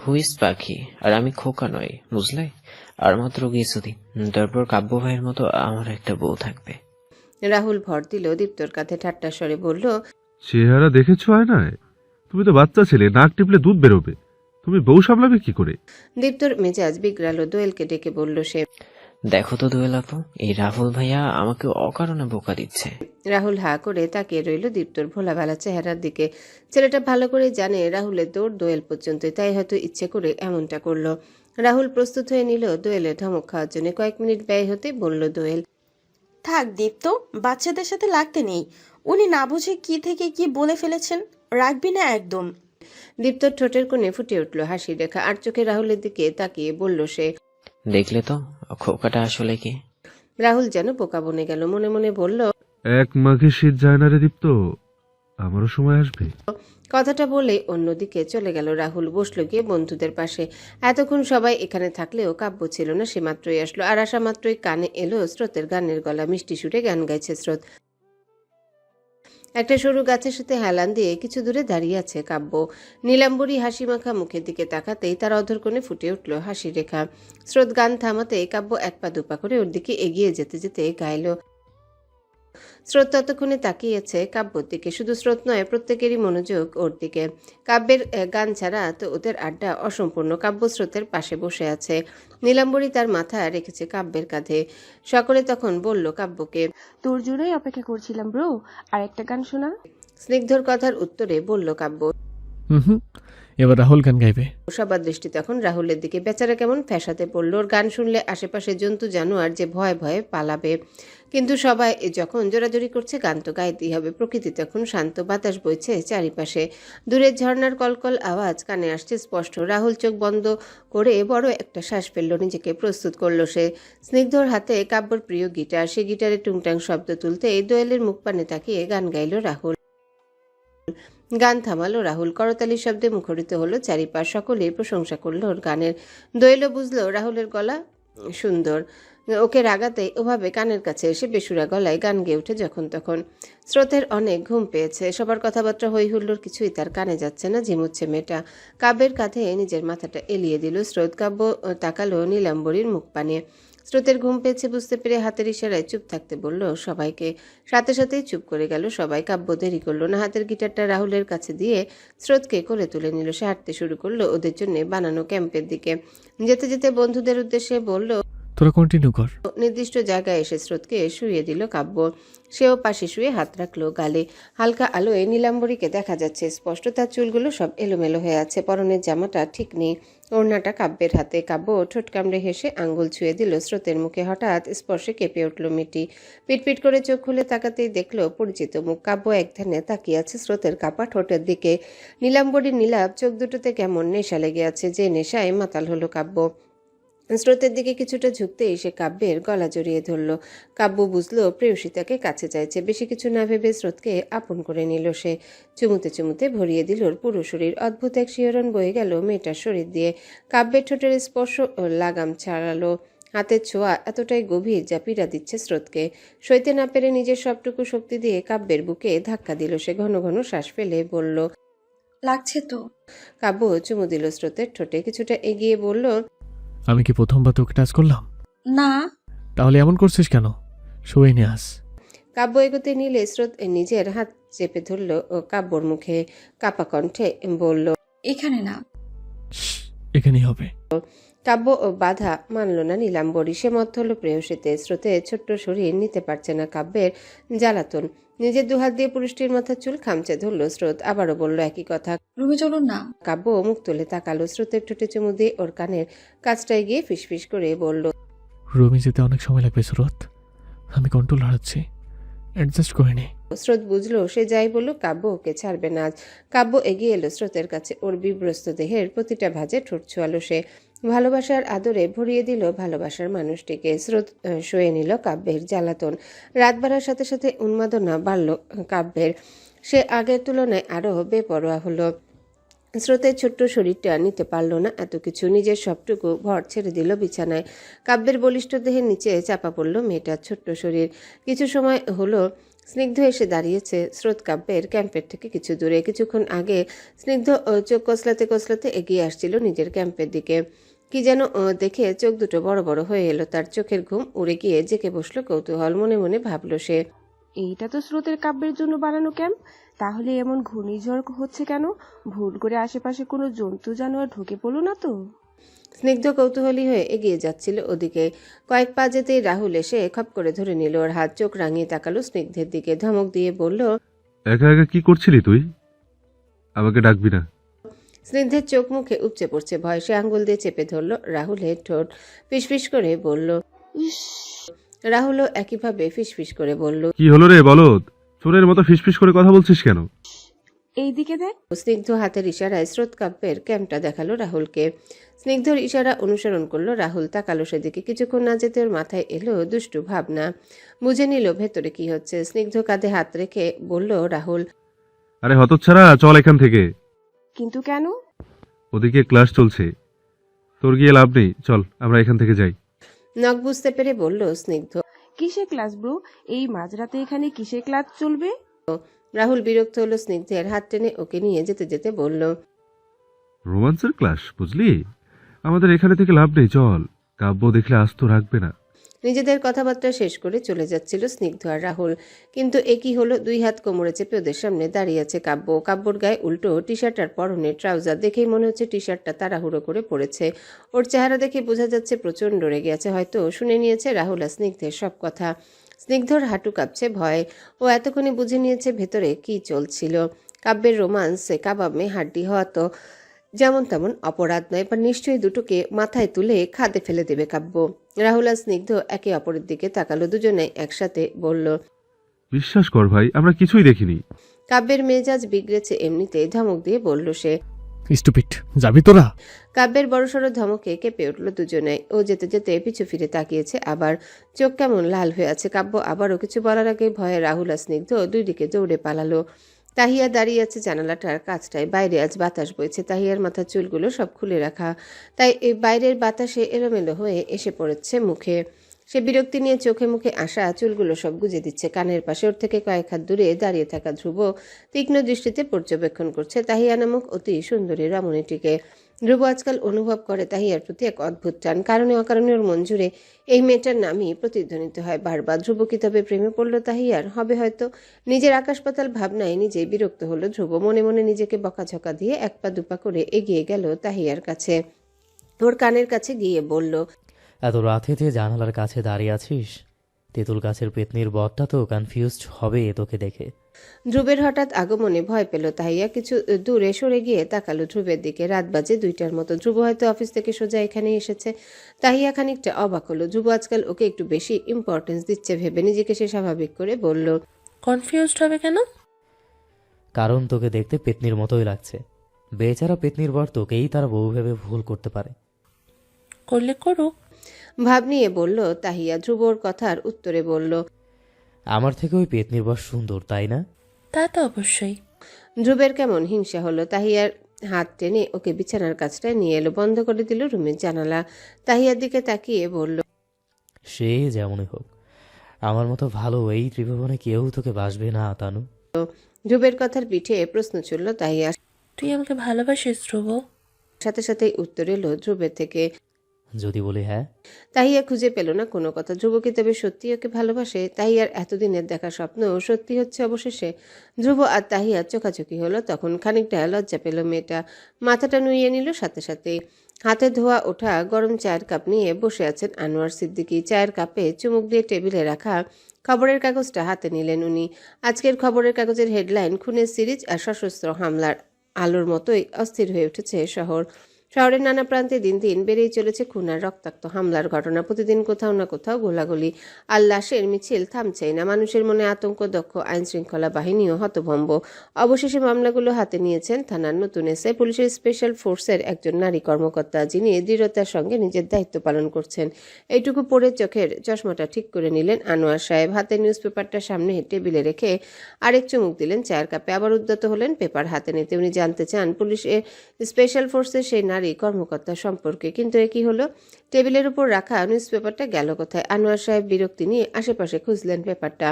হুইস পাখি, আর আমি খোকা নই, বুঝলে? আর মাত্র কিছুদিন, তারপর কাব্য ভাইয়ের মতো আমার একটা বউ থাকবে। রাহুল ভর দিল দীপ্তর কাঁধে, ঠাট্টা স্বরে বলল, চেহারা দেখেছো আয়নায়? তুমি তো বাচ্চা ছেলে, নাক টিপলে দুধ বেরোবে। তুমি বউ সামলাবে কি করে? দীপ্তর মেজাজ বিগড়াল। দোয়েলকে ডেকে বলল সে। দেখো তো দোয়েল আপু, এই রাহুল ভাইয়া আমাকে অকারণে বোকা দিচ্ছে। রাহুল হা করে তাকিয়ে রইল দীপ্তর ভোলাভালা চেহারার দিকে। ছেলেটা ভালো করে জানে রাহুলের দৌড় দোয়েল পর্যন্ত, তাই হয়তো ইচ্ছে করে এমনটা করলো। রাহুল প্রস্তুত হয়ে নিল দোয়েলের ধমক খাওয়ার জন্য। কয়েক মিনিট ব্যয় হতে বলল দোয়েল, থাক দীপ্ত, বাচ্চাদের সাথে লাগতে নেই। উনি না বুঝে কি থেকে কি বলে ফেলেছেন, রাখবি না একদম। দীপ্তর ঠোঁটের কোণে ফুটে উঠল হাসি রেখা। আর চোখে রাহুলের দিকে তাকিয়ে বলল সে। দেখলে তো খোকাটা আসলে কি। রাহুল যেন বোকা বনে গেল। মনে মনে বলল, এক মাঘে শীত যায় না রে দীপ্ত, আমারও সময় আসবে। কথাটা বলে অন্যদিকে চলে গেল রাহুল। বসলো গিয়ে বন্ধুদের পাশে। এতক্ষণ সবাই এখানে থাকলেও কাব্য ছিল না। সে মাত্রই আসলো। আর আসা মাত্রই কানে এলো স্রোতের গানের গলা। মিষ্টি সুরে গান গাইছে স্রোত। একটা সরু গাছের সাথে হেলান দিয়ে কিছু দূরে দাঁড়িয়ে আছে কাব্য। নীলাম্বরী হাসি মাখা মুখের দিকে তাকাতেই তার অধর কোণে ফুটে উঠল হাসি রেখা। স্রোত গান থামাতে কাব্য এক পা দুপা করে ওর দিকে এগিয়ে যেতে যেতে গাইল। স্রোত ততক্ষণে তাকিয়েছে কাব্যর দিকে। শুধু স্রোত নয়, প্রত্যেকেরই মনোযোগ ওর দিকে। কাব্যের গান ছাড়া তো ওদের আড্ডা অসম্পূর্ণ। কাব্য স্রোতের পাশে বসে আছে। নীলাম্বরী তার মাথা রেখেছে কাব্যের কাঁধে। সকলে তখন বলল কাব্যকে, তোর জন্যই অপেক্ষা করছিলাম ব্রো, আর একটা গান শোনা। স্নিগ্ধর কথার উত্তরে বলল কাব্য। হুম, এবার রাহুল গান গাইবে। সবার দৃষ্টি তখন রাহুলের দিকে। বেচারা কেমন ফ্যাসাতে পড়ল। ওর গান শুনলে আশেপাশে জন্তু জানোয়ার যে ভয়ে ভয়ে পালাবে। কিন্তু সবাই যখন জোরাজোরি করছে, গান তো গাইতেই হবে। প্রকৃতি তখন শান্ত, বাতাস বইছে চারিপাশে। দূরের ঝর্ণার কলকল আওয়াজ কানে আসছে স্পষ্ট। রাহুল চোখ বন্ধ করে বড় একটা শ্বাস ফেলল। নিজেকে প্রস্তুত করলো সে। স্নিগ্ধর হাতে কাব্যর প্রিয় গিটার। সে গিটারে টুংটাং শব্দ তুলতে দোয়েলের মুখ পানে তাকিয়ে গান গাইল রাহুল। গান থামালো রাহুল। করতালির শব্দে মুখরিত হলো চারিপাশ। সকলেই প্রশংসা করলো ওর গানের। দোয়েলও বুঝলো রাহুলের গলা সুন্দর। ওকে রাগাতে ওভাবে কানের কাছে এসে বেসুরা গলায় গান গেয়ে ওঠে যখন তখন। স্রোতের অনেক ঘুম পেয়েছে। সবার কথাবার্তা হই হুল্লোর কিছুই তার কানে যাচ্ছে না। ঝিমুচ্ছে মেয়েটা। কাব্যের কাঁধে নিজের মাথাটা এলিয়ে দিল স্রোত। কাব্য তাকালো নীলাম্বরীর মুখ পানে। স্রোতের ঘুম পেয়েছে বুঝতে পেরে হাতের ইশারায় চুপ থাকতে বলল সবাইকে। সাথে সাথেই চুপ করে গেল সবাই। কাব্য দেরি করলো না। হাতের গিটারটা রাহুলের কাছে দিয়ে স্রোতকে কোলে তুলে নিল। সে হাঁটতে শুরু করলো ওদের জন্য বানানো ক্যাম্পের দিকে। যেতে যেতে বন্ধুদের উদ্দেশ্যে বলল, তোরা কন্টিনিউ কর। নির্দিষ্ট জায়গায় এসে স্রোতকে শুইয়ে দিল কাব্য। সেও পাশে শুয়ে হাত রাখলো গালে। হালকা আলোয় নীলাম্বরীকে দেখা যাচ্ছে স্পষ্ট। তার চুলগুলো সব এলোমেলো হয়ে আছে। পরনের জামাটা ঠিক নেই। ওড়নাটা কাব্যের হাতে। কাব্য ঠোঁট কামড়ে হেসে আঙ্গুল ছুঁয়ে দিল স্রোতের মুখে। হঠাৎ স্পর্শে কেঁপে উঠল মেয়েটি। পিটপিট করে চোখ খুলে তাকাতেই দেখলো পরিচিত মুখ। কাব্য এক ধ্যানে তাকিয়ে আছে স্রোতের কাপা ঠোঁটের দিকে। নীলাম্বরীর নীলাভ চোখ দুটোতে কেমন নেশা লেগে আছে। যে নেশায় মাতাল হলো কাব্য। স্রোতের দিকে কিছুটা ঝুঁকতেই সে কাব্যের গলা জড়িয়ে ধরল। কাব্য বুঝলো প্রেয়সী তাকে কাছে চাইছে। বেশি কিছু না ভেবে স্রোতকে আপন করে নিল সে। চুমুতে চুমুতে ভরিয়ে দিল ওর পুরো শরীর। অদ্ভুত এক শিহরণ বয়ে গেল মেয়েটার শরীর দিয়ে। কাব্যের ঠোঁটের স্পর্শ লাগাম ছাড়ালো। হাতের ছোঁয়া এতটাই গভীর যা পীড়া দিচ্ছে স্রোতকে। সইতে না পেরে নিজের সবটুকু শক্তি দিয়ে কাব্যের বুকে ধাক্কা দিল সে। ঘন ঘন শ্বাস ফেলে বলল, লাগছে তো। কাব্য চুমু দিল স্রোতের ঠোঁটে। কিছুটা এগিয়ে বলল, আমি কি প্রথমবার তোকে টাচ করলাম? না। তাহলে এমন করছিস কেন? শুয়ে নিয়ে আস। কাব্য এগোতে নিলে স্রোত নিজের হাত চেপে ধরল ও কাব্যর মুখে। কাপা কণ্ঠে বলল, এখানে না। শ্শ্, এখানেই হবে। কাব্য ও বাধা মানল না নীলাম্বরী। সে মত হলো প্রেয়সীতে। স্রোতের ছোট্ট শরীর নিতে পারছে না কাব্যের জ্বালাতন। নিজের দুহাত দিয়ে পুরুষটির মাথার চুল খামচে ধরল স্রোত। আবারও বলল একই কথা। রুমে চলুন না। কাব্য মুখ তুলে তাকালো। স্রোতের ঠোঁটে চুমু দিয়ে ওর কানের কাছটায় গিয়ে ফিসফিস করে বলল, রুমে যেতে অনেক সময় লাগবে সুরত, আমি কন্ট্রোল হারাচ্ছি, অ্যাডজাস্ট করে নে। স্রোত বুঝলো সে যাই বলুক কাব্য ওকে ছাড়বে না আজ। কাব্য এগিয়ে এলো স্রোতের কাছে। ওর বিব্রস্ত দেহের প্রতিটা ভাঁজে ঠোঁট ছোঁয়ালো সে। ভালোবাসার আদরে ভরিয়ে দিল ভালোবাসার মানুষটিকে। স্রোত সয়ে নিল কাব্যের জ্বালাতন। রাত বাড়ার সাথে সাথে উন্মাদনা বাড়ল কাব্যের। সে আগের তুলনায় আরও বেপরোয়া হলো। স্রোতের ছোট্ট শরীরটা নিতে পারল না এত কিছু। নিজের সবটুকু ভর ছেড়ে দিল বিছানায়। কাব্যের বলিষ্ঠ দেহের নিচে চাপা পড়ল মেয়েটার ছোট্ট শরীর। কিছু সময় হলো স্নিগ্ধ এসে দাঁড়িয়েছে স্রোত ক্যাম্পের থেকে কিছু দূরে। কিছুক্ষণ আগে স্নিগ্ধ চোখ কসলাতে কসলাতে এগিয়ে আসছিল নিজের ক্যাম্পের দিকে। কি যেন দেখে চোখ দুটো বড় বড় হয়ে এলো তার। চোখের ঘুম উড়ে গিয়ে জেকে বসলো কৌতূহল। মনে মনে ভাবলো সে, এইটা তো স্রোতের কাব্যের জন্য বানানো ক্যাম্প, তাহলে এমন ঘূর্ণিঝড় হচ্ছে কেন? ভুল করে আশেপাশে কোনো জন্তু জানোয়ার ঢুকে পড়লো না তো? স্নিগ্ধ কৌতূহলী হয়ে এগিয়ে যাচ্ছিল ওদিকে। কয়েক পা যেতেই রাহুল এসে খপ করে ধরে নিল ওর হাত। চোখ রাঙিয়ে তাকালো স্নিগ্ধের দিকে, ধমক দিয়ে বলল, একা একা কি করছিলি তুই? আমাকে ডাকবি না। স্নিগ্ধের চোখ মুখে উপচে পড়ছে ভয়। সে আঙ্গুল দিয়ে চেপে ধরল রাহুলের ঠোঁট। ফিসফিস করে বলল। ইস, রাহুলও একইভাবে ফিসফিস করে বলল। কি হলো রে বলদ? চোরের মতো ফিসফিস করে কথা বলছিস কেন? এইদিকে দেখ। স্নিগ্ধ হাতের ইশারায় স্রোত ক্যাম্পটা দেখালো রাহুলকে। স্নিগ্ধর ইশারা অনুসরণ করলো রাহুল। তাকালো সেদিকে। কিছুক্ষণ না যেতে ওর মাথায় এলো দুষ্টু ভাবনা। বুঝে নিল ভেতরে কি হচ্ছে। স্নিগ্ধ কাঁধে হাত রেখে বলল রাহুল, আরে হতচ্ছাড়া, চল এখান থেকে। কিন্তু কেন? ওদিকে ক্লাস চলছে, তোর গিয়ে লাভ নেই, চল আমরা এখান থেকে যাই। নখ বুঝতে পেরে বলল স্নিগ্ধ। কিসে ক্লাস ব্রো? এই মাঝরাতে এখানে কিসে ক্লাস চলবে? রাহুল বিরক্ত হলো স্নিগ্ধের হাত টেনে ওকে নিয়ে যেতে যেতে বলল, রোমান্সের ক্লাস বুঝলি? আমাদের এখানে থেকে লাভ নেই, চল। কাব্য দেখলে আস্ত রাখবে না। নিজেদের কথাবার্তা শেষ করে চলে যাচ্ছিল স্নিগ্ধ আর রাহুল। কিন্তু একই হলো, দুই হাত কোমরে চেপে ওদের সামনে দাঁড়িয়ে আছে কাব্য। কাব্যর গায়ে উল্টো টি শার্ট আর পরনে ট্রাউজার। দেখেই মনে হচ্ছে টি শার্টটা তাড়াহুড়ো করে পড়েছে। ওর চেহারা দেখে বোঝা যাচ্ছে প্রচণ্ড রেগে আছে। হয়তো শুনে নিয়েছে রাহুল আর স্নিগ্ধের সব কথা। স্নিগ্ধর হাঁটু কাঁপছে ভয়। ও এতক্ষণে বুঝে নিয়েছে ভেতরে কি চলছিল। কাব্যের রোমান্সে কাবাব মে হাড্ডি হওয়া তো যেমন তেমন অপরাধ নয়। এবার নিশ্চয়ই দুটোকে মাথায় তুলে খাদে ফেলে দেবে কাব্য। রাহুল আর স্নিগ্ধ একে অপরের দিকে তাকালো। দুজনে একসাথে বলল, বিশ্বাস কর ভাই, আমরা কিছুই দেখিনি। কাব্যের মেজাজ বিগড়েছে এমনিতেই। ধমক দিয়ে বলল সে। স্টুপিড, যাবি তোরা? কাব্যের বড়সড় ধমকে কেঁপে উঠল দুজনে। ও যেতে যেতে পিছু ফিরে তাকিয়েছে, আবার চোখ কেমন লাল হয়ে আছে। কাব্য আবারও কিছু বলার আগে ভয়ে রাহুল আর স্নিগ্ধ দুই দিকে দৌড়ে পালালো। তাহিয়া দাঁড়িয়ে আছে জানালাটার কাছটায়। বাইরে আজ বাতাস বইছে। তাহিয়ার মাথার চুলগুলো সব খুলে রাখা, তাই এই বাইরের বাতাসে এলোমেলো হয়ে এসে পড়েছে মুখে। সে বিরক্তি নিয়ে চোখে মুখে আসা চুলগুলো সব গুজে দিচ্ছে কানের পাশে। ওর থেকে কয়েক হাত দূরে দাঁড়িয়ে থাকা ধ্রুব তীক্ষ্ণ দৃষ্টিতে পর্যবেক্ষণ করছে তাহিয়া নামক অতি সুন্দরী রমণীটিকে। ধ্রুব আজকাল অনুভব করে তাহিয়ার প্রতি এক অদ্ভুত টান। কারণে অকারণে ওর মন জুড়ে এই মেয়েটার নামই প্রতিধ্বনিত হয় বারবার। ধ্রুব কি তবে প্রেমে পড়ল তাহিয়ার? হবে হয়তো। নিজের আকাশ পাতাল ভাবনায় নিজেই বিরক্ত হলো ধ্রুব। মনে মনে নিজেকে বকাঝকা দিয়ে এক পা দুপা করে এগিয়ে গেল তাহিয়ার কাছে। ওর কানের কাছে গিয়ে বলল, এত রাতে যে জানালার কাছে দাঁড়িয়ে আছিস? তেঁতুল গাছের পেতনির বরটা তো কনফিউজড হবে তোকে দেখে। ধ্রুবের হঠাৎ আগমনে ভয় পেল তাহিয়া। কিছু দূরে সরে গিয়ে তাকালো ধ্রুবের দিকে। রাত বাজে 2টার মতো। ধ্রুব হয়তো অফিস থেকে সোজা এখানে এসেছে। তাহিয়া খানিকটা অবাক হলো। ধ্রুব আজকাল ওকে একটু বেশি ইম্পর্টেন্স দিচ্ছে ভেবে নিজেকে সে স্বাভাবিক করে বলল, কনফিউজড হবে কেন? কারণ তোকে দেখতে পেতনির মতোই লাগছে। বেচারা পেতনির বর তোকেই তার বউ ভেবে ভুল করতে পারে। করলে করুক। ভাব নিয়ে বলল তাহিয়া। ধ্রুবর কথার উত্তরে বলল, আমার থেকে ওই পেতনির বর সুন্দর, তাই না? তা তো অবশ্যই। ধ্রুবের কেমন হিংসা হলো। তাহিয়ার হাত টেনে ওকে বিছানার কাছটায় নিয়ে এলো। বন্ধ করে দিল রুমের জানালা। তাহিয়ার দিকে তাকিয়ে বলল, সে যেমনই হোক, আমার মতো ভালো এই ত্রিভুবনে কেউ তোকে বাসবে না তানু। ধ্রুবের কথার পিঠে প্রশ্ন ছুড়ল তাহিয়া। তুই আমাকে ভালোবাসিস ধ্রুব? সাথে সাথেই উত্তর এলো ধ্রুবের থেকে। যদি বলি হ্যাঁ। তাহিয়া খুঁজে পেল না কোনো কথা। ধ্রুব কি তবে সত্যি ওকে ভালোবাসে? তাহিয়ার এতদিনের দেখা স্বপ্ন সত্যি হচ্ছে অবশেষে। ধ্রুব আর তাহিয়ার চোখাচোখি হলো। তখন খানিকটা লজ্জা পেল মেয়েটা। মাথাটা নুইয়ে নিল সাথে সাথে। হাতে ধোয়া ওঠা গরম চায়ের কাপ নিয়ে বসে আছেন আনোয়ার সিদ্দিকী। চায়ের কাপে চুমুক দিয়ে টেবিলে রাখা খবরের কাগজটা হাতে নিলেন উনি। আজকের খবরের কাগজের হেডলাইন, খুনের সিরিজ আর সশস্ত্র হামলার। আলোর মতোই অস্থির হয়ে উঠেছে শহর। শহরের নানা প্রান্তে দিন দিন বেড়েই চলেছে খুন আর রক্তাক্ত হামলার ঘটনা। প্রতিদিন কোথাও না কোথাও গোলাগুলি আর লাশের মিছিল থামছেই না। মানুষের মনে আতঙ্ক। দক্ষ আইন শৃঙ্খলা বাহিনীও হতভম্ব। অবশেষে মামলাগুলো হাতে নিয়েছেন থানার নতুন এসআই, পুলিশের স্পেশাল ফোর্সের একজন নারী কর্মকর্তা, যিনি দৃঢ়তার সঙ্গে নিজের দায়িত্ব পালন করছেন। এইটুকু পড়ে চোখের চশমাটা ঠিক করে নিলেন আনোয়ার সাহেব। হাতে নিউজ পেপারটা সামনে টেবিলে রেখে আরেক চুমুক দিলেন চায়ের কাপে। আবার উদ্যত হলেন পেপার হাতে নিতে। উনি জানতে চান পুলিশের স্পেশাল ফোর্সের সেই নারী কর্মকর্তা সম্পর্কে। কিন্তু একই হলো, টেবিলের উপর রাখা নিউজ পেপারটা গেল কোথায়? আনোয়ার সাহেব বিরক্তি নিয়ে আশেপাশে খুঁজলেন পেপারটা।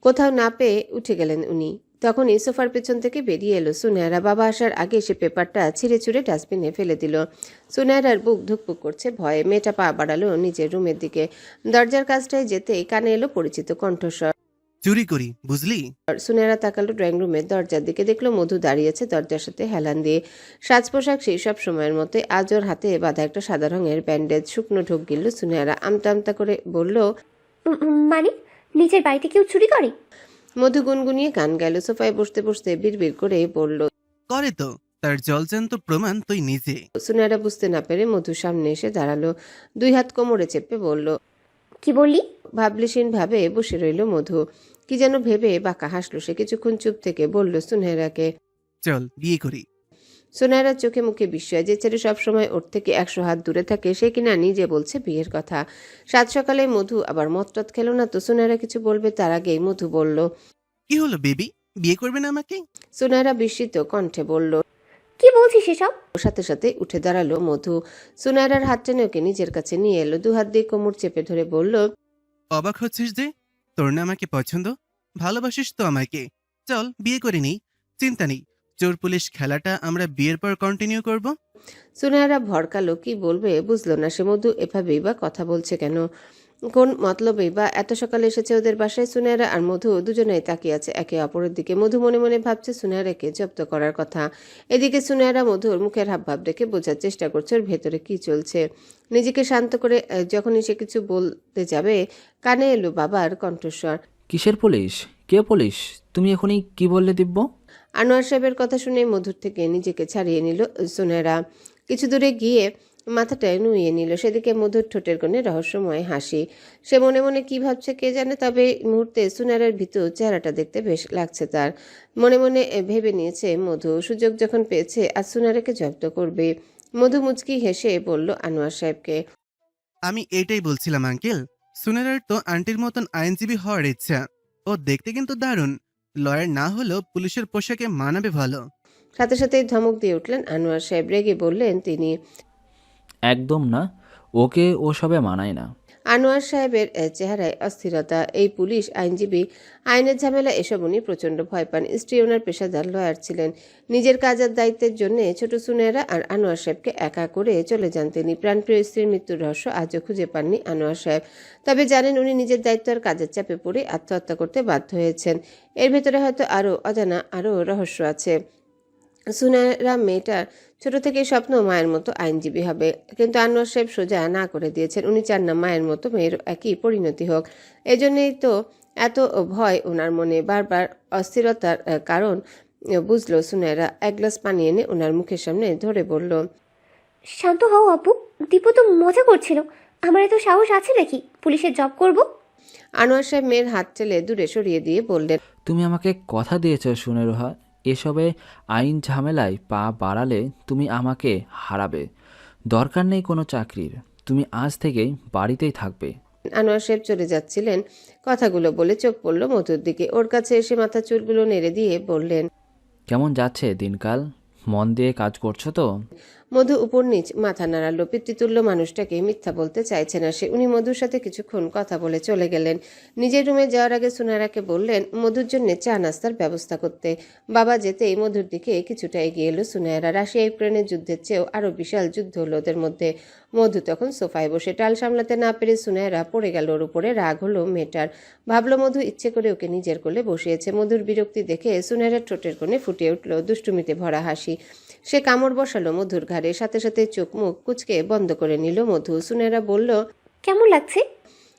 কোথাও না পেয়ে উঠে গেলেন উনি। তখনই সোফার পেছন থেকে বেরিয়ে এলো সুনেহারা। বাবা আসার আগে সে পেপারটা ছিঁড়ে ছুঁড়ে ডাস্টবিনে ফেলে দিল। সুনেহারার বুক ধুকপুক করছে ভয়ে। মেয়েটা পা বাড়ালো নিজের রুমের দিকে। দরজার কাছটায় যেতেই কানে এলো পরিচিত কণ্ঠস্বর। চুরি করি বুঝলি। সুনেহারা তাকালো ড্রয়িং রুমের দরজার দিকে, দেখলো মধু দাঁড়িয়েছে দরজার সাথে হেলান দিয়ে। সাজ পোশাক সেই সব সময়ের মতোই, আজ ওর হাতে বাঁধা একটা সাদা রঙের ব্যান্ডেজ। শুকনো ঢোক গিলল সুনেহারা, আমতা আমতা করে বলল, মানে নিজের বাড়িতে কেউ চুরি করে? মধু গুনগুনিয়ে গান গেল। সোফায় বসতে বসতে বিড়বিড় করে বলল। করে তো, তার জলজান্ত প্রমাণ তুই নিজে। সুনেহারা বুঝতে না পেরে মধুর সামনে এসে দাঁড়ালো, দুই হাত কোমরে চেপে বলল। কি বললি? ভাবলেশীন ভাবে বসে রইল মধু। কি যেন ভেবে বাঁকা হাসলো সে। কিছুক্ষণ চুপ থেকে বলল সুনেহারাকে, চল বিয়ে করি। সুনেহারার চোখে মুখে বিস্ময়। যে ছেলে সবসময় ওর থেকে 100 হাত দূরে থাকে সে কিনা নিজে বলছে বিয়ের কথা। সাত সকালে মধু আবার মদটদ খেলো না তো? সুনেহারা কিছু বলবে তার আগেই মধু বলল, কি হলো বেবি, বিয়ে করবে না আমাকে? সুনেহারা বিস্মিত কণ্ঠে বলল। কি বলছিস এসব? সাথে সাথে উঠে দাঁড়ালো মধু। সুনেহারার হাত টেনে ওকে নিজের কাছে নিয়ে এলো। দু হাত দিয়ে কোমর চেপে ধরে বলল, অবাক হচ্ছিস যে? তোর না আমাকে পছন্দ, ভালোবাসিস তো আমাকে। চল বিয়ে করে নিই, চিন্তা নেই। চোর পুলিশ খেলাটা আমরা বিয়ের পর কন্টিনিউ করব। সুনেহারা ভরকালো, কি বলবে বুঝলো না সে। মধু এভাবেই বা কথা বলছে কেন? কোন মতলবেই বা এত সকালে এসেছে ওদের বাসায়? সুনেহারা আর মধু দুজনেই তাকিয়ে আছে একে অপরের দিকে। মধু মনে মনে ভাবছে সুনেহারাকে জব্দ করার কথা। এদিকে সুনেহারা মধুর মুখের হাবভাব দেখে বোঝার চেষ্টা করছে ওর ভেতরে কি চলছে। নিজেকে শান্ত করে যখনই সে কিছু বলতে যাবে কানে এলো বাবার কণ্ঠস্বর। কিসের পুলিশ? কে পুলিশ? তুমি এখনই কি বললে দিব্য? আনোয়ার সাহেবের কথা শুনে মধুর থেকে নিজেকে ছাড়িয়ে নিল সুনেহারা। কিছু দূরে গিয়ে মাথাটা নুইয়ে নিল। সেদিকে মধুর ঠোঁটের কোণে রহস্যময় হাসি। সে মনে মনে কি ভাবছে কে জানে, তবে মুহূর্তে সুনেহারার ভিতর চেহারাটা দেখতে বেশ লাগছে তার। মনে মনে ভেবে নিয়েছে মধু সুযোগ যখন পেয়েছে আজ সুনেহারাকে জব্দ করবে। মধু মুচকি হেসে বলল আনোয়ার সাহেবকে, আমি এটাই বলছিলাম আঙ্কেল, সুনেরার তো আন্টির মতন আইনজীবী হওয়ার ইচ্ছা। ও দেখতে কিন্তু দারুণ, লয়ার না হলেও পুলিশের পোশাকে মানাবে ভালো। সাথে সাথেই ধমক দিয়ে উঠলেন আনোয়ার সাহেব। রেগে বললেন তিনি, একদম না, ওকে ও সবে মানায় না। আনোয়ার সাহেবের চেহারায় অস্থিরতা। এই পুলিশ আইনজীবী, আইনের ঝামেলা এসব উনি প্রচণ্ড ভয় পান। স্ত্রী ওনার পেশাদার লয়ার ছিলেন। নিজের কাজের দায়িত্বের জন্য ছোট সুনেহারা আর আনোয়ার সাহেবকে একা করে চলে যান তিনি। প্রাণপ্রিয় স্ত্রীর মৃত্যুর রহস্য আজও খুঁজে পাননি আনোয়ার সাহেব। তবে জানেন উনি নিজের দায়িত্ব আর কাজের চাপে পড়ে আত্মহত্যা করতে বাধ্য হয়েছেন। এর ভেতরে হয়তো আরও অজানা আরও রহস্য আছে। সুনেহারা মেয়েটার ছোট থেকে স্বপ্ন মায়ের মতো আইনজীবী হবে, কিন্তু আনোয়ার সাহেব সোজা না করে দিয়েছেন। উনি চান না মায়ের মতো মেয়ের একই পরিণতি হোক। এজন্যই তো এত ভয় ওনার মনে, বারবার অস্থিরতার কারণ বুঝলো সুনেহারা। এক গ্লাস পানি এনে ওনার মুখের সামনে ধরে বলল, শান্ত হও আপু, দীপু তো মজা করছিল। আমার এত সাহস আছে নাকি পুলিশের জব করব? আনোয়ার সাহেব মেয়ের হাত ঠেলে দূরে সরিয়ে দিয়ে বললেন, তুমি আমাকে কথা দিয়েছ শুনে রোহা, এসবে আইন ঝামেলায় পা বাড়ালে তুমি আমাকে হারাবে। দরকার নেই কোনো চাকরির, তুমি আজ থেকেই বাড়িতেই থাকবে। আনোয়ার সাহেব চলে যাচ্ছিলেন। কথাগুলো বলে চোখ পড়ল মধুর দিকে। ওর কাছে এসে মাথা চুলগুলো নেড়ে দিয়ে বললেন, কেমন যাচ্ছে দিনকাল? মন দিয়ে কাজ করছো তো? মধু উপর নিচ মাথা নাড়ালো। পিতৃতুল্য মানুষটাকে মিথ্যা বলতে চাইছে না সে। উনি মধুর সাথে কিছুক্ষণ কথা বলে চলে গেলেন। নিজের রুমে যাওয়ার আগে সুনেহারাকে বললেন মধুর জন্য চা নাস্তার ব্যবস্থা করতে। বাবা যেতেই মধুর দিকে কিছুটা এগিয়ে এলো সুনেহারা। রাশিয়া ইউক্রেনের যুদ্ধের চেয়েও আরও বিশাল যুদ্ধ হলো ওদের মধ্যে। মধু তখন সোফায় বসে। টাল সামলাতে না পেরে সুনেহারা পড়ে গেল ওর উপরে। রাগ হলো মেয়েটার। ভাবলো মধু ইচ্ছে করে ওকে নিজের কোলে বসিয়েছে। মধুর বিরক্তি দেখে সুনেহারার ঠোঁটের কোণে ফুটে উঠল দুষ্টুমিতে ভরা হাসি। সে কামড় বসালো মধুর ঘাড়ে। সাথে সাথে চোখ মুখ কুচকে বন্ধ করে নিল মধু। সুনেহারা বলল, কেমন লাগছে?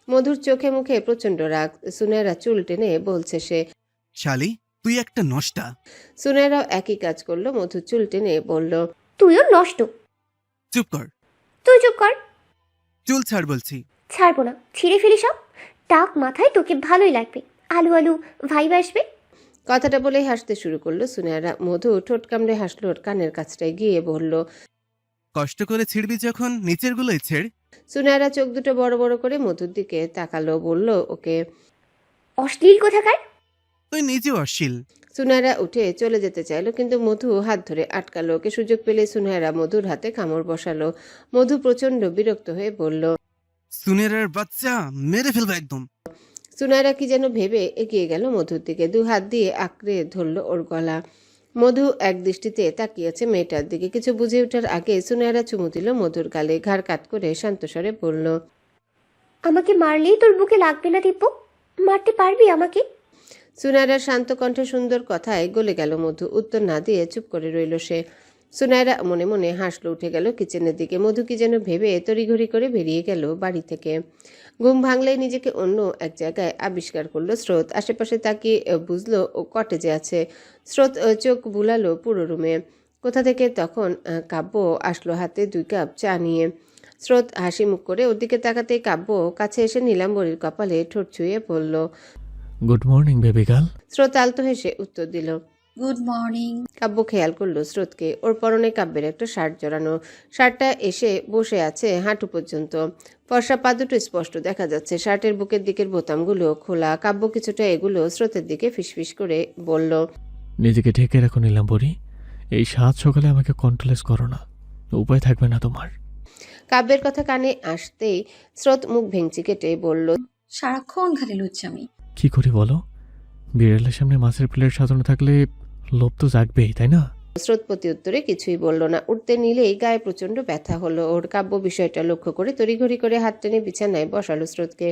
মধুর চোখে মুখে প্রচন্ড রাগ। সুনেহারা চুল টেনে বলছে সে, শালি তুই একটা নষ্টা। সুনেহারাও একই কাজ করলো। মধুর চুল টেনে বলল, তুইও নষ্ট। চুপ কর। তুই চুপ কর। চুল ছাড় বলছি। ছাড়বো না, ছিঁড়ে ফেলি সব। টাক মাথায় তোকে ভালোই লাগবে, আলু আলু ভাইব আসবে। কথাটা বলেই হাসতে শুরু করলো সুনেহারা। মধু ঠোঁট কামড়ে হাসলো ওর কানের কাছটায় গিয়ে বলল, কষ্ট করে ছিড়বি যখন নিচের গুলোই ছেড়। সুনেহারা চোখ দুটো বড় বড় করে মধুর দিকে তাকালো। বলল ওকে, অশ্লীল কোথাকার। তুই নিজেও অশ্লীল। সুনেহারা উঠে চলে যেতে চাইলো, কিন্তু মধু হাত ধরে আটকালো ওকে। সুযোগ পেলে সুনেহারা মধুর হাতে কামড় বসালো। মধু প্রচন্ড বিরক্ত হয়ে বলল, সুনেরার বাচ্চা মেরে ফেলবো একদম। সুনায়রা কি যেন ভেবে এগিয়ে গেল মধুর দিকে, দু হাত দিয়ে আঁকড়ে ধরল ওর গলা। মধু এক দৃষ্টিতে তাকিয়েছে মেয়েটার দিকে। কিছু বুঝে ওঠার আগে সুনায়রা চুমু দিল মধুর গালে, ঘাড় কাট করে শান্তস্বরে বলল, আমাকে মারলেই তোর বুকে লাগবে না দীপু? মারতে পারবি আমাকে? সুনায়রার শান্ত কণ্ঠে সুন্দর কথায় গলে গেল মধু। উত্তর না দিয়ে চুপ করে রইল সে। সুনায়রা মনে মনে হাসলো, উঠে গেল কিচেনের দিকে। মধু কি যেন ভেবে তড়িঘড়ি করে বেরিয়ে গেল বাড়ি থেকে। ঘুম ভাঙলেই নিজেকে অন্য এক জায়গায় আবিষ্কার করলো স্রোত। আশেপাশে তাকিয়ে বুঝলো ও কটেজে আছে। স্রোত চোখ বুলালো পুরো রুমে। কোথা থেকে তখন কাব্য আসলো হাতে 2 কাপ চা নিয়ে। স্রোত হাসি মুখ করে ওর দিকে তাকাতে কাব্য কাছে এসে নীলাম্বরীর কপালে ঠোঁট ছুঁয়ে বলল, গুড মর্নিং বেবি গার্ল। স্রোত আলতো হেসে উত্তর দিল। Good morning. কাব্য খেয়াল করলো স্রোতকে। ওর পরনে কাব্যের একটা শার্ট জড়ানো। শার্টটা এসে বসে আছে হাঁটু পর্যন্ত। ফর্সা পা দুটো স্পষ্ট দেখা যাচ্ছে। শার্টের বুকের দিকের বোতামগুলো খোলা। কাব্য কিছুটা এগুলো স্রোতের দিকে ফিসফিস করে বলল, নিজেকে ঢেকে রাখো নীলাম্বরী। এই 7 সকালে আমাকে কন্ট্রোলেস করো না, উপায় থাকবে না তোমার। কাব্যের কথা কানে আসতেই স্রোত মুখ ভেঙচি কেটে বলল, সারাক্ষণ খালি লুচ্চামি। কি করি বলো? বিড়ালের সামনে মাছের প্লেট সাজানো থাকলে লোভ তো জাগবেই, তাই না? স্রোত প্রতি উত্তরে কিছুই বলল না। উঠতে নিলেই গায়ে প্রচন্ড ব্যথা হলো ওর। কাব্য বিষয়টা লক্ষ্য করে তড়িঘড়ি করে হাত টেনে বিছানায় বসালো স্রোতকে।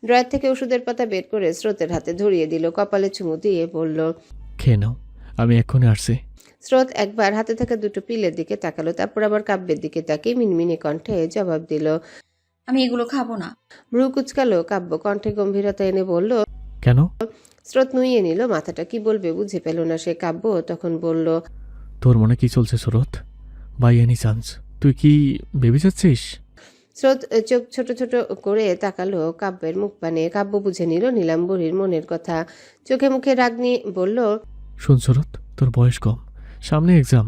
ড্রয়ার থেকে ওষুধের পাতা বের করে স্রোতের হাতে ধরিয়ে দিল। কপালে চুমু দিয়ে বলল, খেয়ে নাও, আমি এক্ষুনি আসছি। স্রোত একবার হাতে থাকা 2টো পিলের দিকে তাকালো, তারপর আবার কাব্যের দিকে তাকিয়ে মিনমিনে কণ্ঠে জবাব দিল। আমি এগুলো খাবো না। ভ্রু কুচকালো কাব্য, কণ্ঠে গম্ভীরতা এনে বলল। কেন? স্রোত নুইয়ে নিল মাথাটা। কি বলবে বুঝে পেল না সে। কাব্য তখন বলল, তোর মনে কি চলছে সুরত? বাই এনি চান্স তুই কি ভেবে যাচ্ছিস? স্রোত চোখ ছোট ছোট করে তাকালো কাব্যের মুখ পানে। কাব্য বুঝে নিল নীলাম্বরীর মনের কথা। চোখে মুখে রাগ নিয়ে বলল, শোন সুরত, তোর বয়স কম, সামনে এক্সাম,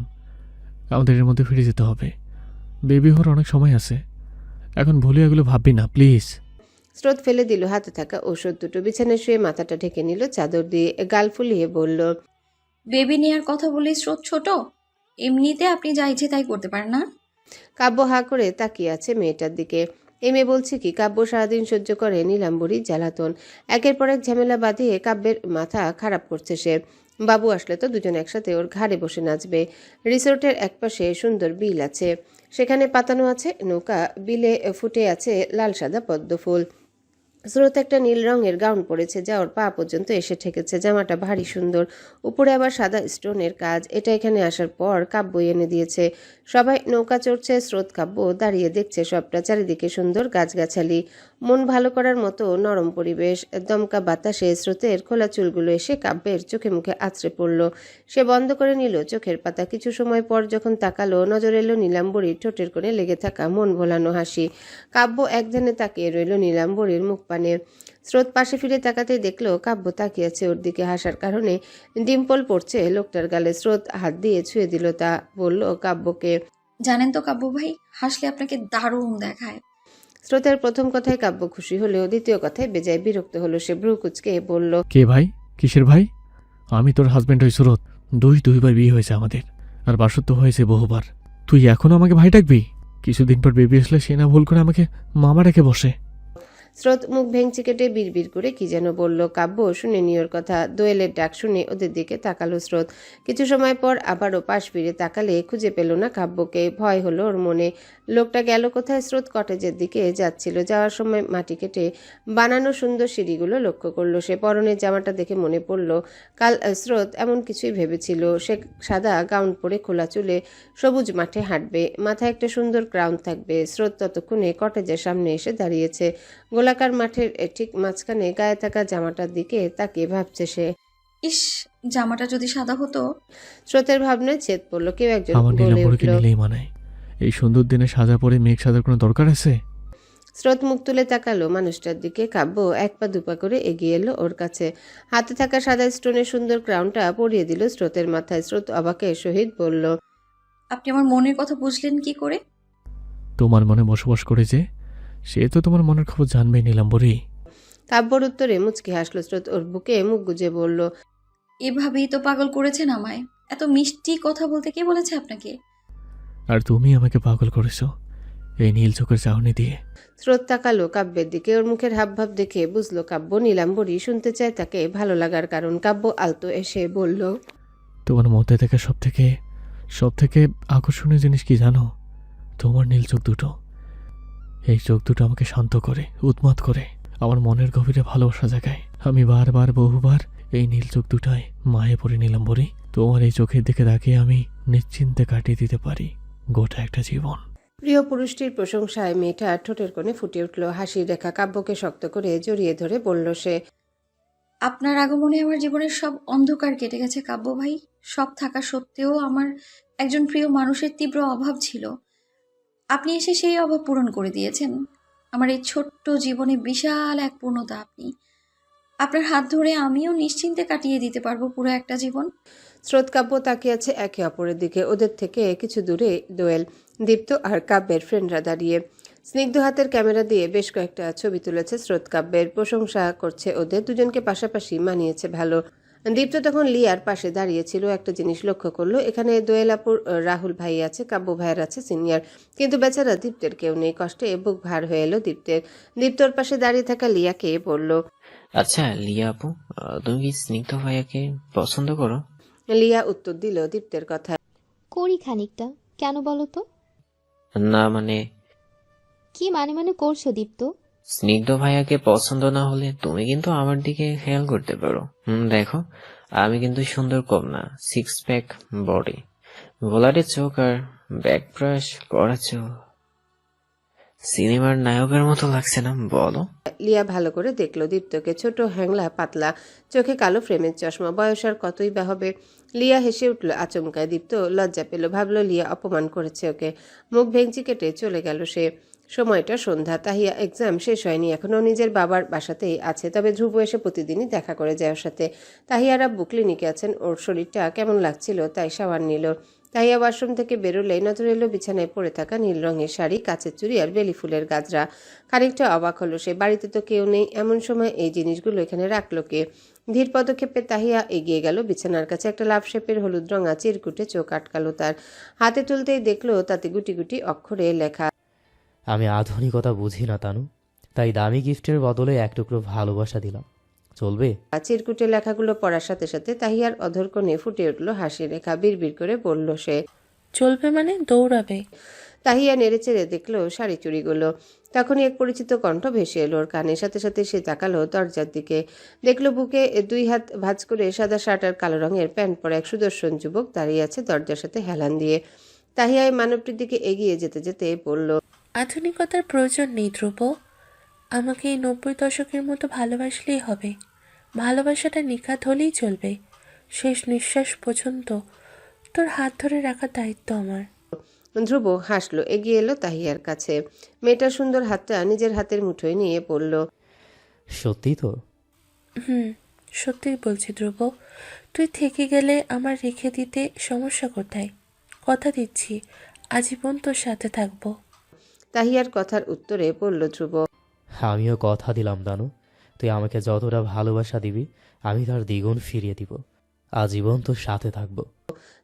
আমাদের এর মধ্যে ফিরে যেতে হবে। বেবি হওয়ার অনেক সময় আছে, এখন ভুলে এগুলো ভাববি না প্লিজ। স্রোত ফেলে দিল হাতে থাকা ওষুধ দুটো। বিছানায় শুয়ে মাথাটা ঢেকে নিল চাদর দিয়ে। গাল ফুলিয়ে বলল, বেবি নেয়ার কথা বলেই স্রোত ছোট? এমনিতে আপনি যা ইচ্ছে তাই করতে পারেন না? কাব্য হা করে তাকিয়ে আছে মেয়েটার দিকে। এই মেয়ে বলছে কি? কাব্য সারাদিন সহ্য করে নীলাম্বরীর জ্বালাতন। একের পর এক ঝামেলা বাঁধিয়ে কাব্যের মাথা খারাপ করছে সে। বাবু আসলে তো দুজন একসাথে ওর ঘাড়ে বসে নাচবে। রিসোর্টের একপাশে সুন্দর বিল আছে, সেখানে পাতানো আছে নৌকা। বিলে ফুটে আছে লাল সাদা পদ্ম ফুল। স্রোত একটা নীল রঙের গাউন পরেছে, যা ওর পা পর্যন্ত এসে ঠেকেছে। জামাটা ভারী সুন্দর, উপরে আবার সাদা স্টোনের কাজ। এটা এখানে আসার পর কাব্যই এনে দিয়েছে। সবাই নৌকা চড়ছে, স্রোত কাব্য দাঁড়িয়ে দেখছে সবটা। চারিদিকে সুন্দর গাছগাছালি, মন ভালো করার মতো নরম পরিবেশ। দমকা বাতাসে স্রোতের খোলা চুলগুলো এসে কাব্যের চোখে মুখে আছড়ে পড়ল। সে বন্ধ করে নিল চোখের পাতা। কিছু সময় পর যখন তাকালো, নজর এলো নীলাম্বরীর ঠোঁটের কোণে লেগে থাকা মন ভোলানো হাসি। কাব্য একধানে তাকিয়ে রইল নীলাম্বরীর মুখ পানে। স্রোত পাশে ফিরে তাকাতে দেখলো কাব্য তাকিয়েছে ওর দিকে। হাসার কারণে ডিম্পল পড়ছে লোকটার গালে। স্রোত হাত দিয়ে ছুঁয়ে দিল তা। বলল কাব্যকে, জানেন তো কাব্য ভাই, হাসলে আপনাকে দারুণ দেখায়। স্রোতের প্রথম কথায় কাব্য খুশি হলেও দ্বিতীয় কথায় বেজায় বিরক্ত হলো সে। ভ্রু কুচকে বলল, কে ভাই? কিসের ভাই? আমি তোর হাজব্যান্ড হই সুরত। দুইবার বিয়ে হয়েছে আমাদের, আর বাসত্ব হয়েছে বহুবার। তুই এখনো আমাকে ভাই ডাকবি? কিছুদিন পর বেবি আসলে সে না ভুল করে আমাকে মামা রেখে বসে। স্রোত মুখ ভেঙচি কেটে বিড়বিড় করে কি যেন বলল। কাব্য শুনে নিওর কথা। দোয়েলের ডাক শুনে ওদের দিকে তাকালো স্রোত। কিছু সময় পর আবারও পাশ ফিরে তাকালে খুঁজে পেল না কাব্যকে। ভয় হলো ওর মনে। লোকটা গেল কোথায়? স্রোত কটেজের দিকে যাচ্ছিল। যাওয়ার সময় মাটি কেটে বানানো সুন্দর সিঁড়িগুলো লক্ষ্য করলো সে। পরনের জামাটা দেখে মনে পড়ল কাল স্রোত এমন কিছুই ভেবেছিল। সে সাদা গাউন পরে খোলা চুলে সবুজ মাঠে হাঁটবে, মাথায় একটা সুন্দর ক্রাউন থাকবে। স্রোত ততক্ষণে কটেজের সামনে এসে দাঁড়িয়েছে। গোলাকার মাঠের ঠিক মাঝখানে গায়ে থাকা জামাটার দিকে তাকিয়ে ভাবছে সে। ইস, জামাটা যদি সাদা হতো। স্রোতের ভাবনায় ছেদ পড়ল। কেউ একজন আমার বলে নীলাম্বরীকে উঠল, নিলেই মানায়। এই সুন্দর দিনে সাজা পরে মেঘ সাজার কোনো দরকার আছে? স্রোত মুখ তুলে তাকালো মানুষটার দিকে। কাব্য 1 পা 2 পা করে এগিয়ে এলো ওর কাছে। হাতে থাকা সাদা স্টোনের সুন্দর ক্রাউনটা পরিয়ে দিল স্রোতের মাথায়। স্রোত অবাকের সহিত বলল, আপনি আমার মনের কথা বুঝলেন কি করে? তোমার মনে বসবাস করে যে, সে তো তোমার মনের খবর জানবেই নীলাম্বরী। কাব্যর উত্তরে মুচকি হাসলো স্রোত। ওর বুকে মুখ গুজে বলল, এভাবেই তো পাগল করেছেন আমায়। এত মিষ্টি কথা বলতে কে বলেছে আপনাকে? আর তুমি আমাকে পাগল করেছো। এই নীল চোখের চাহনি দিয়ে। স্রোত তাকালো কাব্যের দিকে। ওর মুখের হাবভাব দেখে বুঝলো কাব্য নীলাম্বরী শুনতে চায় তাকে ভালো লাগার কারণ। কাব্য আলতো এসে বলল, তোমার মধ্যে থেকে সব থেকে আকর্ষণীয় জিনিস কি জানো? তোমার নীল চোখ দুটো। এই চোখ দুটো আমাকে শান্ত করে, উন্মাদ করে, আমার মনের গভীরে ভালোবাসা জাগায়। আমি বারবার বহুবার এই নীল চোখ দুটায় মায়ে পড়ে নিলাম বলি। তোমার এই চোখের দিকে তাকিয়ে আমি নিশ্চিন্তে কাটিয়ে দিতে পারি গোটা একটা জীবন। প্রিয় পুরুষটির প্রশংসায় মেয়েটা ঠোঁটের কোণে ফুটে উঠল হাসির রেখা। কাব্যকে শক্ত করে জড়িয়ে ধরে বলল সে, আপনার আগমনে আমার জীবনের সব অন্ধকার কেটে গেছে কাব্য ভাই। সব থাকা সত্ত্বেও আমার একজন প্রিয় মানুষের তীব্র অভাব ছিল। আপনি এসে সেই অভাব পূরণ করে দিয়েছেন। আমার এই ছোট্ট জীবনে বিশাল এক পূর্ণতা আপনি। আপনার হাত ধরে আমিও নিশ্চিন্তে কাটিয়ে দিতে পারবো পুরো একটা জীবন। স্রোত কাব্য তাকিয়ে আছে একে অপরের দিকে। ওদের থেকে কিছু দূরে দোয়েল, দীপ্ত আর কাব্যের ফ্রেন্ডরা দাঁড়িয়ে। স্নিগ্ধ হাতের ক্যামেরা দিয়ে বেশ কয়েকটা ছবি তুলেছে স্রোত। কাব্যের প্রশংসা করছে ওদের। দুজনকে পাশাপাশি মানিয়েছে ভালো। দীপ্ত তখন লিয়ার পাশে দাঁড়িয়েছিল। একটা জিনিস লক্ষ্য করলো, এখানে দোয়েল আপুর রাহুল ভাই আছে, কাব্য ভাইয়ের আছে সিনিয়র, কিন্তু বেচারা দীপ্তের কেউ নেই। কষ্টে বুক ভার হয়ে এলো দীপ্তের। দীপ্তর পাশে দাঁড়িয়ে থাকা লিয়াকে বলল, আচ্ছা লিয়া আপু, তুমি কি স্নিগ্ধ ভাইয়াকে পছন্দ করো? লিয়া উত্তর দিল দীপ্তের কথা। করি খানিকটা। কেন বলো তো? না মানে, কি মানে করছো দীপ্ত? স্নিগ্ধ ভাইয়াকে পছন্দ না হলে তুমি কিন্তু আমার দিকে খেয়াল করতে পারো। দেখো, আমি কিন্তু সুন্দর কম না, 6 প্যাক বডি, ভোলাটে চোখ আর ব্যাক ব্রাশ করা চোখ। সিনেমার নায়কের মতো লাগছে না বলো? লিয়া ভালো করে দেখলো দীপ্তকে। ছোট, হ্যাংলা, পাতলা, চোখে কালো ফ্রেমের চশমা। বয়স আর কতই বা হবে। লিয়া হেসে উঠল আচমকায়। দীপ্ত লজ্জা পেল, ভাবলো লিয়া অপমান করেছে ওকে। মুখ ভেঙচি কেটে চলে গেল সে। সময়টা সন্ধ্যা। তাহিয়া এক্সাম শেষ হয়নি এখনো, নিজের বাবার বাসাতেই আছে। তবে ধ্রুব এসে প্রতিদিনই দেখা করে যায় ওর সাথে। তাহিয়ার আব্বু ক্লিনিকে আছেন। ওর শরীরটা কেমন লাগছিল তাই শাওয়ার নিল। তাহিয়া ওয়াশরুম থেকে বেরোলেই নজর এলো বিছানায় পড়ে থাকা নীল রঙের শাড়ি, কাচের চুড়ি আর বেলি ফুলের গাজরা। খানিকটা অবাক হলো সে। বাড়িতে তো কেউ নেই, এমন সময় এই জিনিসগুলো এখানে রাখলো কে? ধীর পদক্ষেপে তাহিয়া এগিয়ে গেল বিছানার কাছে। একটা লাভ শেপের হলুদ রঙা চিরকুটে চোখ আটকালো তার। হাতে তুলতেই দেখলো তাতে গুটি গুটি অক্ষরে লেখা, আমি আধুনিকতা বুঝি না তানু, তাই দামি গিফটের বদলে এক টুকরো ভালোবাসা দিলাম, চলবে? চিরকুটে লেখাগুলো পড়ার সাথে সাথে তাহিয়ার অধরকণে ফুটে উঠল হাসি রেখা। বিড়বিড় করে বলল সে, চলবে মানে দৌড়াবে? তাহিয়া নেড়েচেড়ে দেখলো শাড়ি চুড়িগুলো। তখনই এক পরিচিত কণ্ঠ ভেসে এলো ওর কানে। সাথে সাথে সে তাকালো দরজার দিকে। দেখলো বুকে 2 হাত ভাঁজ করে সাদা শার্ট আর কালো রঙের প্যান্ট পরা এক সুদর্শন যুবক দাঁড়িয়ে আছে দরজার সাথে হেলান দিয়ে। তাহিয়া এই মানবটির দিকে এগিয়ে যেতে যেতে বলল, আধুনিকতার প্রয়োজন নেই ধ্রুব, আমাকে এই 90 দশকের মতো ভালোবাসলেই হবে। ভালোবাসাটা নিখাত হলেই চলবে, শেষ নিঃশ্বাস পর্যন্ত তোর হাত ধরে রাখার দায়িত্ব আমার। ধ্রুব হাসলো, এগিয়ে এলো তাহিয়ার কাছে। মেয়েটার সুন্দর হাতটা নিজের হাতের মুঠোয় নিয়ে বলল, সত্যি তো? সত্যিই বলছি ধ্রুব, তুই থেকে গেলে আমার রেখে দিতে সমস্যা কোথায়? কথা দিচ্ছি আজীবন তোর সাথে থাকবো। তাহিয়ার কথার উত্তরে বলল ধ্রুব, আমিও কথা দিলাম দানু, তুই আমাকে যতটা ভালোবাসা দিবি আমি তার দ্বিগুণ ফিরিয়ে দিব। আজীবন তোর সাথে থাকবো।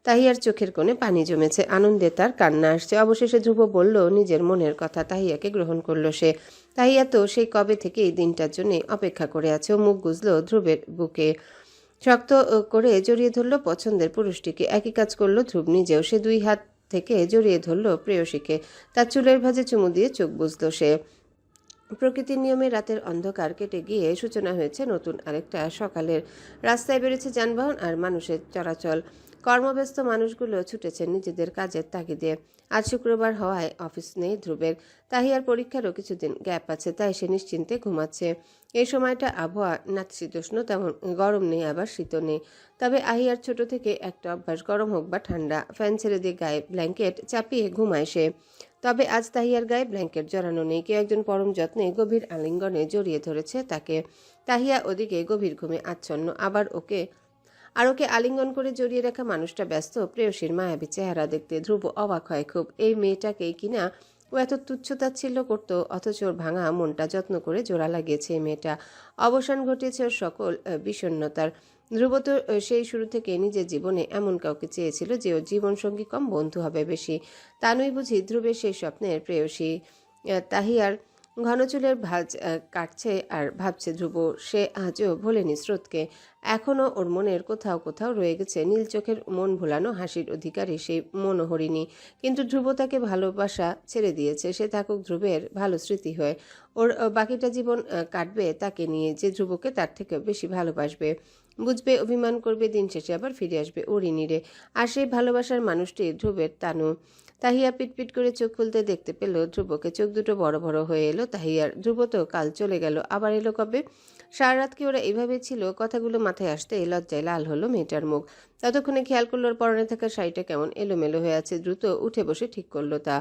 তাহিয়ার চোখের কোণে পানি জমেছে, আনন্দে তার কান্না আসছে। অবশেষে ধ্রুব বলল নিজের মনের কথা। তাহিয়াকে গ্রহণ করলো সে। তাহিয়া তো সেই কবে থেকে এই দিনটার জন্য অপেক্ষা করে আছে। ও মুখ গুজলো ধ্রুবের বুকে, শক্ত করে জড়িয়ে ধরলো পছন্দের পুরুষটিকে। একই কাজ করলো ধ্রুব নিজেও। সে 2 হাত থেকে জড়িয়ে ধরলো প্রেয়সীকে। তার চুলের ভাঁজে চুমু দিয়ে চোখ বুজলো সে। প্রকৃতির নিয়মে রাতের অন্ধকার কেটে গিয়ে সূচনা হয়েছে নতুন আরেকটা সকালের। রাস্তায় বেড়েছে যানবাহন আর মানুষের চলাচল। কর্মব্যস্ত মানুষগুলো ছুটেছেন নিজেদের কাজের তাগিদে। আজ শুক্রবার হওয়ায় অফিস নেই ধ্রুবের। তাহিয়ার পরীক্ষারও কিছুদিন গ্যাপ আছে, তাই সে নিশ্চিন্তে ঘুমাচ্ছে। এই সময়টা আবহাওয়া নাতিশীতোষ্ণ, তেমন গরম নেই আবার শীতও নেই। তবে আহিয়ার ছোট থেকে একটা অভ্যাস, গরম হোক বা ঠান্ডা, ফ্যান ছেড়ে দিয়ে গায়ে ব্ল্যাঙ্কেট চাপিয়ে ঘুমায় সে। তবে আজ তাহিয়ার গায়ে ব্ল্যাঙ্কেট জড়ানো নেই। কেউ একজন পরম যত্নে গভীর আলিঙ্গনে জড়িয়ে ধরেছে তাকে। তাহিয়া ওদিকে গভীর ঘুমে আচ্ছন্ন। আর ওকে আলিঙ্গন করে জড়িয়ে রাখা মানুষটা ব্যস্ত প্রেয়সীর মায়াবী চেহারা দেখতে। ধ্রুব অবাক হয় খুব। এই মেয়েটাকেই কিনা ও এত তুচ্ছতাচ্ছিল্য করত, অথচ ওর ভাঙা মনটা যত্ন করে জোড়া লাগিয়েছে এই মেয়েটা। অবসান ঘটিয়েছে ওর সকল বিষণ্ণতার। ধ্রুব তো সেই শুরু থেকে নিজের জীবনে এমন কাউকে চেয়েছিল যে ওর জীবনসঙ্গী কম বন্ধু হবে বেশি। তানুই বুঝি ধ্রুবের সেই স্বপ্নের প্রেয়সী। তাহিয়ার ঘন চুলের ভাঁজ কাটছে আর ভাবছে ধ্রুব সে আজও ভোলেনি স্রোতকে। এখনও ওর মনের কোথাও কোথাও রয়ে গেছে নীল চোখের মন ভোলানো হাসির অধিকারী সেই মনোহরিণী। কিন্তু ধ্রুব তাকে ভালোবাসা ছেড়ে দিয়েছে, সে থাকুক ধ্রুবের ভালো স্মৃতি হয়ে। ওর বাকিটা জীবন কাটবে তাকে নিয়ে, যে ধ্রুবকে তার থেকে বেশি ভালোবাসবে, বুঝবে, অভিমান করবে, দিন শেষে আবার ফিরে আসবে ওরই নীড়ে। আর সেই ভালোবাসার মানুষটি ধ্রুবের তানু। তাহিয়া পিটপিট করে চোখ খুলতে দেখতে পেল ধ্রুবকে। চোখ দুটো বড় বড় হয়ে এলো তাহিয়ার। ধ্রুব তো কাল চলে গেল, আবার এলো কবে? সারা রাত কি ওরা এভাবে ছিল? কথাগুলো মাথায় আসতে লজ্জায় লাল হলো মেয়েটার মুখ। ততক্ষণে খেয়াল করলো ওর পরনে থাকা শাড়িটা কেমন এলোমেলো হয়ে আছে। দ্রুত উঠে বসে ঠিক করলো তা।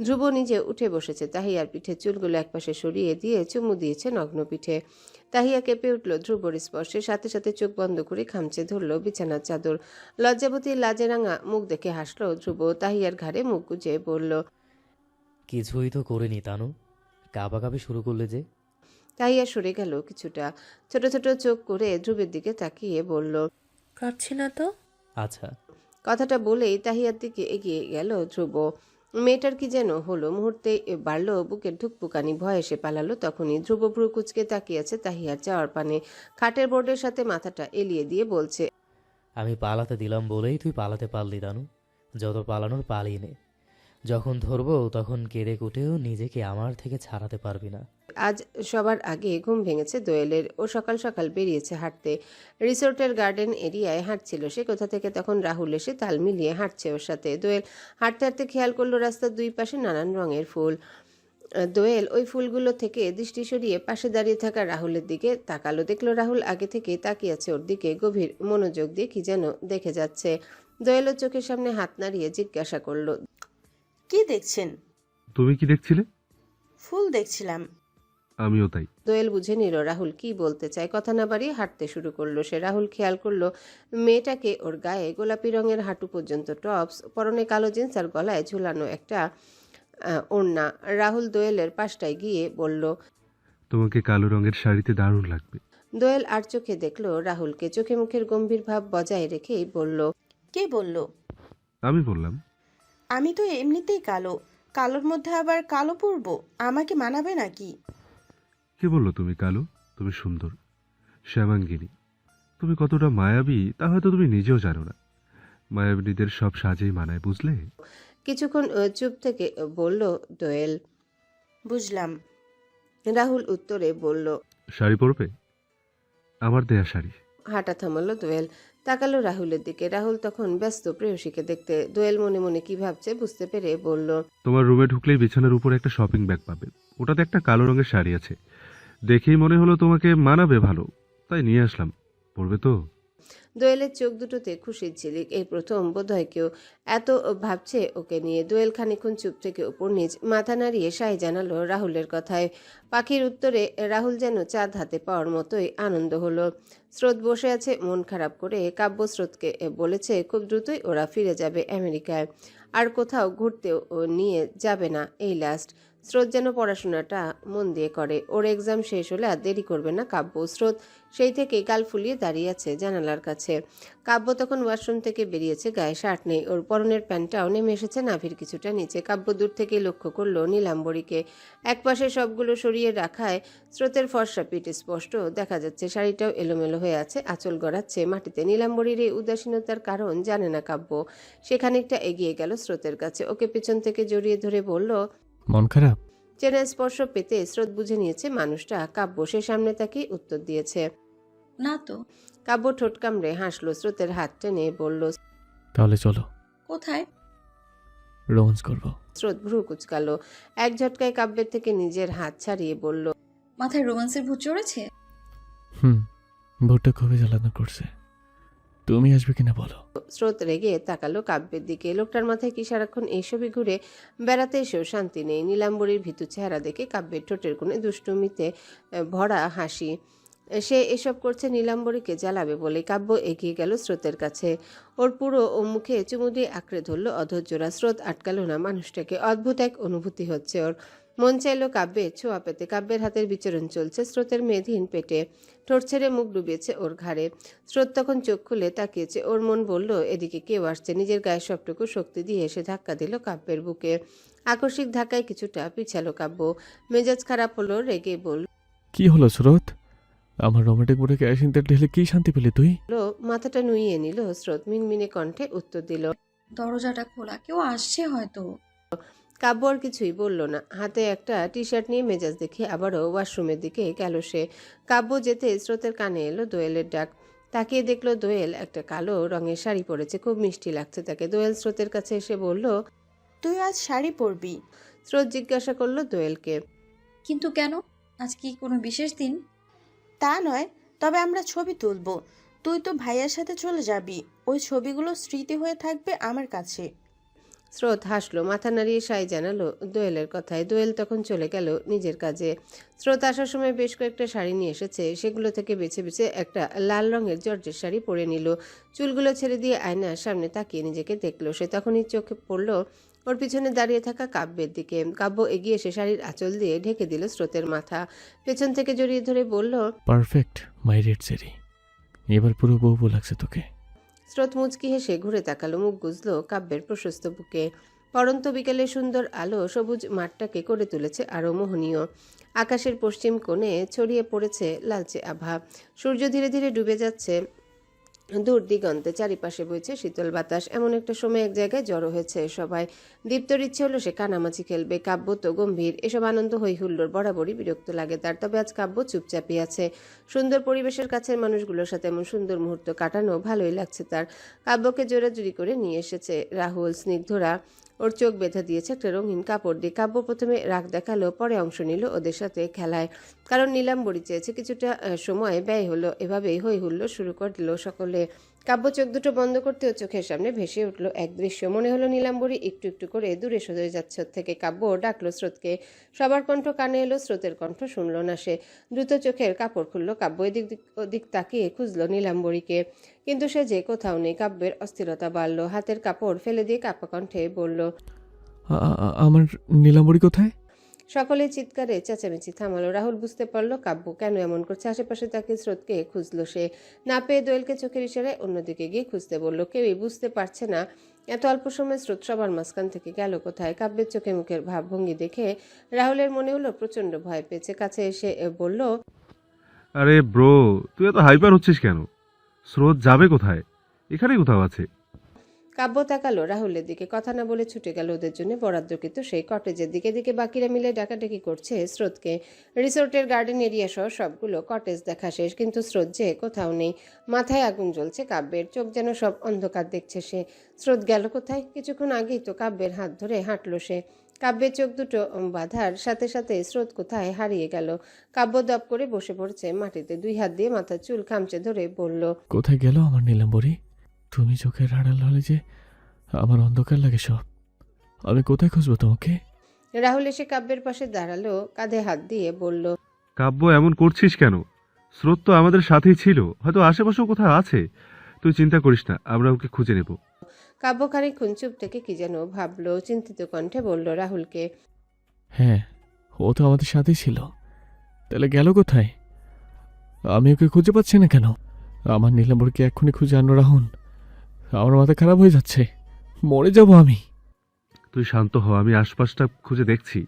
ধ্রুব নিজে উঠে বসেছে, তাহিয়ার পিঠে চুলগুলো একপাশে সরিয়ে দিয়ে চুমু দিয়েছে নগ্ন পিঠে। তাহিয়া কেঁপে উঠল ধ্রুবর স্পর্শে, সাথে সাথে চোখ বন্ধ করে খামচে ধরলো বিছানার চাদর। লজ্জাবতীর লাজে রাঙা মুখ দেখে হাসলো ধ্রুব। তাহিয়ার ঘাড়ে মুখ গুজে বলল, কিছুই তো করিনি তানু, কাবাকাবি শুরু করলে যে। তাহিয়া সরে গেল কিছুটা, ছোট ছোট চোখ করে ধ্রুবের দিকে তাকিয়ে বলল, কাঁদছি না তো? আচ্ছা। কথাটা বলেই তাহিয়ার দিকে এগিয়ে গেল ধ্রুব। মেয়েটার কি যেন হলো, মুহূর্তে বাড়ল বুকের ধুকপুকানি, ভয় এসে পালালো তখনই। ধ্রুব ভ্রু কুচকে তাকিয়েছে তাহিয়ার চাওয়ার পানে, খাটের বোর্ডের সাথে মাথাটা এলিয়ে দিয়ে বলছে, আমি পালাতে দিলাম বলেই তুই পালাতে পারলি তানু। যত পালানোর পালিয়ে নে, যখন ধরবো তখন কেড়ে কুটেও নিজেকে আমার থেকে ছাড়াতে পারবি না। আজ সবার আগে ঘুম ভেঙেছে দোয়েলের। ও সকাল সকাল বেরিয়েছে হাঁটতে। রিসোর্টের গার্ডেন এরিয়ায় হাঁটছিল সে, কোথা থেকে তখন রাহুল এসে তাল মিলিয়ে হাঁটছে ওর সাথে। দোয়েল হাঁটতে হাঁটতে খেয়াল করলো রাস্তার দুই পাশে নানান রঙের ফুল। দোয়েল ওই ফুলগুলো থেকে দৃষ্টি সরিয়ে পাশে দাঁড়িয়ে থাকা রাহুলের দিকে তাকালো। দেখলো রাহুল আগে থেকে তাকিয়ে আছে ওর দিকে, গভীর মনোযোগ দিয়ে কি যেন দেখে যাচ্ছে। দোয়েলও চোখের সামনে হাত নাড়িয়ে জিজ্ঞাসা করলো, কি দেখছেন? তুমি কি দেখছিলে? ফুল দেখছিলাম। আমিও তাই। দোয়েল বুঝে নিল রাহুল কি বলতে চায়। কথা না বাড়িয়ে হাঁটতে শুরু করলো সে। রাহুল খেয়াল করলো মেয়েটাকে, ওর গায়ে গোলাপি রঙের হাঁটু পর্যন্ত টপস, পরনে কালো জিন্স আর গলায় ঝুলানো একটা ওড়না। রাহুল দোয়েলের পাশটায় গিয়ে বলল, তোমাকে কালো রঙের শাড়িতে দারুণ লাগবে। দোয়েল আর চোখে দেখলো রাহুলকে, চোখে মুখের গম্ভীর ভাব বজায় রেখেই বলল, কে বলল? আমি বললাম। আমি তো এমনিতেই কালো, কালোর মধ্যে আবার কালো পরবো, আমাকে মানাবে নাকি? কে বললো তুমি কালো? তুমি সুন্দর, শ্যামাঙ্গিনী। তুমি কতটা মায়াবী তা হয়তো তুমি নিজেও জানো না। মায়াবিনীদের সব সাজেই মানায়, বুঝলে? কিছুক্ষণ চুপ থেকে বলল দোয়েল। বুঝলাম। রাহুল উত্তরে বলল, শাড়ি পরবে? আমার দেয়া শাড়ি। হাঁটা থামালো দোয়েল, তাকালো রাহুলের দিকে। রাহুল তখন ব্যস্ত প্রেয়সীকে দেখতে। দোয়েল মনে মনে কি ভাবছে বুঝতে পেরে বলল, তোমার রুমে ঢুকলেই বিছানার উপর একটা শপিং ব্যাগ পাবে, ওটাতে একটা কালো রঙের শাড়ি আছে। দেখেই মনে হলো তোমাকে মানাবে ভালো, তাই নিয়ে আসলাম। পরবে তো? দোয়েলের চোখ দুটোতে খুশির ঝিলিক। এই প্রথম বোধহয় কেউ এত ভাবছে ওকে নিয়ে। দোয়েল খানিকক্ষণ চুপ থেকে উপর নিচ মাথা নাড়িয়ে সায় জানালো রাহুলের কথায়। পাখির উত্তরে রাহুল যেন চাঁদ হাতে পাওয়ার মতোই আনন্দ হলো। স্রোত বসে আছে মন খারাপ করে। কাব্য স্রোতকে বলেছে খুব দ্রুতই ওরা ফিরে যাবে আমেরিকায়, আর কোথাও ঘুরতেও নিয়ে যাবে না এই লাস্ট। স্রোত যেন পড়াশোনাটা মন দিয়ে করে, ওর এক্সাম শেষ হলে আর দেরি করবে না কাব্য। স্রোত সেই থেকে গাল ফুলিয়ে দাঁড়িয়ে আছে জানালার কাছে। কাব্য তখন ওয়াশরুম থেকে বেরিয়েছে, গায়ে শার্ট নেই, ওর পরনের প্যান্টটাও নেমে এসেছে নাভির কিছুটা নিচে। কাব্য দূর থেকেই লক্ষ্য করলো নীলাম্বরীকে। একপাশে সবগুলো সরিয়ে রাখায় স্রোতের ফর্সা পিঠ স্পষ্ট দেখা যাচ্ছে, শাড়িটাও এলোমেলো হয়ে আছে, আঁচল গড়াচ্ছে মাটিতে। নীলাম্বরীর এই উদাসীনতার কারণ জানে না কাব্য। সে খানিকটা এগিয়ে গেল স্রোতের কাছে, ওকে পেছন থেকে জড়িয়ে ধরে বলল, মন খারাপ? চেনা স্পর্শ পেতে স্রোত বুঝে নিয়েছে মানুষটা কাব্য। সে সামনে তাকিয়ে উত্তর দিয়েছে, না তো। কাব্য ঠোঁট কামড়ে হাসলো, স্রোতের হাত টেনে বলল, তাহলে চলো, কোথায়? রোমান্স করবো। স্রোত ভ্রু কুচকালো, এক ঝটকায় কাব্যের থেকে নিজের হাত ছাড়িয়ে বলল, মাথায় রোমান্সের ভূত চড়েছে? ভোটটা খুবই জ্বালানো করছে, তুমি আসবে কিনা বলো। স্রোত রেগে তাকালো কাব্যের দিকে। লোকটার মাথায় কি সারাক্ষণ এইসবই ঘুরে? বেড়াতে এসেও শান্তি নেই। নীলাম্বরীর ভীতু চেহারা দেখে কাব্যের ঠোঁটের কোণে দুষ্টুমিতে ভরা হাসি। সে এসব করছে নীলাম্বরীকে জ্বালাবে বলে। কাব্য এগিয়ে গেল স্রোতের কাছে, ওর পুরো মুখে চুমু দিয়ে আঁকড়ে ধরল অধৈর্যরা। স্রোত আটকালো না মানুষটাকে, অদ্ভুত এক অনুভূতি হচ্ছে ওর। মন চাইল কাব্যের ছোঁয়া পেতে। কাব্যের হাতের বিচরণ চলছে স্রোতের মেধহীন পেটে। ঠোঁট ছেড়ে মুখ ডুবিয়েছে ওর ঘাড়ে। স্রোত তখন চোখ খুলে তাকিয়েছে। ওর মন বলল এদিকে কেউ আসছে। নিজের গায়ে সবটুকু শক্তি দিয়ে এসে ধাক্কা দিল কাব্যের বুকে। আকস্মিক ধাক্কায় কিছুটা পিছালো কাব্য। মেজাজ খারাপ হলো, রেগে বলল, কি হলো স্রোত? আমার রোমান্টিক বোর্ডে কেরোসিন তেল ঢেলে কি শান্তি পেলি তুই? মাথাটা নুইয়ে নিল স্রোত। মিনমিনে কণ্ঠে উত্তর দিল, দরজাটা খোলা, কেউ আসছে হয়তো। কাব্য আর কিছুই বলল না। হাতে একটা টি শার্ট নিয়ে মেজাজ দেখে আবারও ওয়াশরুমের দিকে গেল সে। কাব্য যেতে স্রোতের কানে এলো দোয়েলের ডাক। তাকিয়ে দেখলো দোয়েল একটা কালো রঙের শাড়ি পরেছে, খুব মিষ্টি লাগছে তাকে। দোয়েল স্রোতের কাছে এসে বলল, তুই আজ শাড়ি পরবি? স্রোত জিজ্ঞাসা করলো দোয়েলকে। কিন্তু কেন? আজ কি কোনো বিশেষ দিন? তা নয়, তবে আমরা ছবি তুলব। তুই তো ভাইয়ার সাথে চলে যাবি, ওই ছবিগুলো স্মৃতি হয়ে থাকবে আমার কাছে। স্রোত হাসলো, মাথা নাড়িয়ে সায় জানালো দোয়েলের কথায়। দোয়েল তখন চলে গেল নিজের কাজে। স্রোত আসার সময় বেশ কয়েকটা শাড়ি নিয়ে এসেছে। সেগুলো থেকে বেছে বেছে একটা লাল রঙের জর্জের শাড়ি পরে নিল। চুলগুলো ছেড়ে দিয়ে আয়নার সামনে তাকিয়ে নিজেকে দেখলো সে। তখনই চোখে পড়লো ওর পিছনে দাঁড়িয়ে থাকা কাব্যের দিকে। কাব্য এগিয়ে এসে শাড়ির আঁচল দিয়ে ঢেকে দিল স্রোতের মাথা। পেছন থেকে জড়িয়ে ধরে বলল, পারফেক্ট মাই রেড সেরি, এবার পুরো বউ লাগছে তোকে। স্রোত মুচকি হেসে ঘুরে তাকালো, মুখ গুজলো কাব্যের প্রশস্ত বুকে। পরন্ত বিকেলে সুন্দর আলো সবুজ মাঠটাকে করে তুলেছে আরও মোহনীয়। আকাশের পশ্চিম কোণে ছড়িয়ে পড়েছে লালচে আভা। সূর্য ধীরে ধীরে ডুবে যাচ্ছে দূর দিগন্তে। চারিপাশে বইছে শীতল বাতাস। এমন একটা সময় এক জায়গায় জড়ো হয়েছে সবাই। দীপ্তর ইচ্ছে হলো সে কানামাছি খেলবে। কাব্য তো গম্ভীর। এসব আনন্দ হই হুল্লোড় বরাবরই বিরক্ত লাগে তার। তবে আজ কাব্য চুপচাপই আছে। সুন্দর পরিবেশের কাছের মানুষগুলোর সাথে এমন সুন্দর মুহূর্ত কাটানো ভালোই লাগছে তার। কাব্যকে জোরাজুরি করে নিয়ে এসেছে রাহুল। স্নিগ্ধরা ওর চোখ বেঁধে দিয়েছে একটা রঙিন কাপড় দিয়ে। কাব্য প্রথমে রাগ দেখালো, পরে অংশ নিল ওদের সাথে খেলায়। কারণ নীলাম্বরী চেয়েছে। কিছুটা সময় ব্যয় হলো। এভাবেই হই হুল্লোড় শুরু করে দিল সকলে। কাব্য চোখ দুটো বন্ধ করতে ও চোখের সামনে ভেসে উঠল এক দৃশ্য। মনে হলো নীলাম্বরী একটু একটু করে দূরে সরে যাচ্ছে ওর থেকে। কাব্য ডাকলো স্রোতকে। সবার কণ্ঠ কানে এলো, স্রোতের কণ্ঠ শুনল না সে। দ্রুত চোখের কাপড় খুললো কাব্য। এদিক ওদিক তাকিয়ে খুঁজলো নীলাম্বরীকে, কিন্তু সে যে কোথাও নেই। কাব্যের অস্থিরতা বাড়ল। হাতের কাপড় ফেলে দিয়ে কাপা কণ্ঠে বলল, আমার নীলাম্বরী কোথায়? সকলে চিৎকারে চেঁচামেচি থামালো। রাহুল বুঝতে পারলো কাব্য কেন এমন করছে। আশেপাশে তাকে স্রোতকে খুঁজলো সে। না পেয়ে দোয়েলকে চোখের ইশারায় অন্যদিকে গিয়ে খুঁজতে বলল। কেউই বুঝতে পারছে না এত অল্প সময় স্রোত সবার মাঝখান থেকে গেল কোথায়। কাব্যের চোখে মুখের ভাবভঙ্গি দেখে রাহুলের মনে হলো প্রচন্ড ভয় পেয়েছে। কাছে এসে বলল, আরে ব্রো, তুই এত হাইপার হচ্ছিস কেন? স্রোত যাবে কোথায়? এখানে কোথাও আছে। কাব্য তাকালো রাহুলের দিকে। কথা না বলে ছুটে গেল ওদের জন্য বরাদ্দকৃত সেই কটেজের দিকে। দিকে বাকিরা মিলে ডাকাডাকি করছে স্রোতকে। রিসোর্টের গার্ডেন এরিয়া সহ সবগুলো কটেজ দেখা শেষ, কিন্তু স্রোত যে কোথাও নেই। মাথায় আগুন জ্বলছে কাব্যের। চোখ যেন সব অন্ধকার দেখছে সে। স্রোত গেল কোথায়? কিছুক্ষণ আগেই তো কাব্যের হাত ধরে হাঁটলো সে। কাব্যের চোখ দুটো বাঁধার সাথে সাথে স্রোত কোথায় হারিয়ে গেল। কাব্য দপ করে বসে পড়ছে মাটিতে। দুই হাত দিয়ে মাথার চুল খামচে ধরে বলল, কোথায় গেল আমার নীলাম্বরী? তুমি চোখের আড়াল হলে যে আমার অন্ধকার লাগে সব। আমি কোথায় খুঁজবো তোমাকে? রাহুল এসে কাব্যের পাশে দাঁড়ালো, কাঁধে হাত দিয়ে বলল, কাব্য এমন করছিস কেন? স্রোত তো আমাদের সাথেই ছিল, হয়তো আশেপাশেও কোথাও আছে। তুই চিন্তা করিস না, আমরা ওকে খুঁজে নেব। কাব্য খানিকক্ষণ চুপ থেকে কি যেন ভাবলো। চিন্তিত কণ্ঠে বলল রাহুলকে, হ্যাঁ, ও তো আমাদের সাথেই ছিল, তাহলে গেল কোথায়? আমি ওকে খুঁজে পাচ্ছি না কেন? আমার নীলাম্বরীকে এক্ষুনি খুঁজে আনো রাহুল। আমার মাথা খারাপ হয়ে যাচ্ছে, মরে যাব আমি। তুই শান্ত হ, আমি আশপাশটা খুঁজে দেখছি।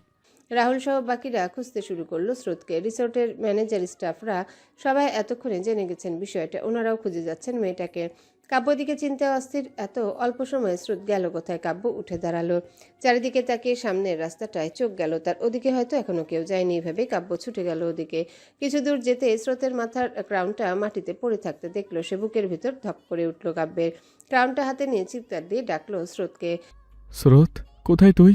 রাহুল সহ বাকিরা খুঁজতে শুরু করলো স্রোতকে। রিসোর্টের ম্যানেজার স্টাফরা সবাই এতক্ষণে জেনে গেছেন বিষয়টা। ওনারাও খুঁজে যাচ্ছেন মেয়েটাকে। কাব্য দিকে চিন্তা অস্থির। এত অল্প সময়ে স্রোত গেল কোথায়? কাব্য উঠে দাঁড়ালো। চারিদিকে তাকিয়ে সামনের রাস্তাটায় চোখ গেল তার। ওদিকে হয়তো এখনো কেউ যায়নি ভেবে কাব্য ছুটে গেল ওদিকে। কিছু দূর যেতে স্রোতের মাথার ক্রাউনটা মাটিতে পড়ে থাকতে দেখলো সে। বুকের ভিতর ধপ করে উঠল কাব্যের। ক্রাউনটা হাতে নিয়ে চিৎকার দিয়ে ডাকলো স্রোতকে। স্রোত, কোথায় তুই?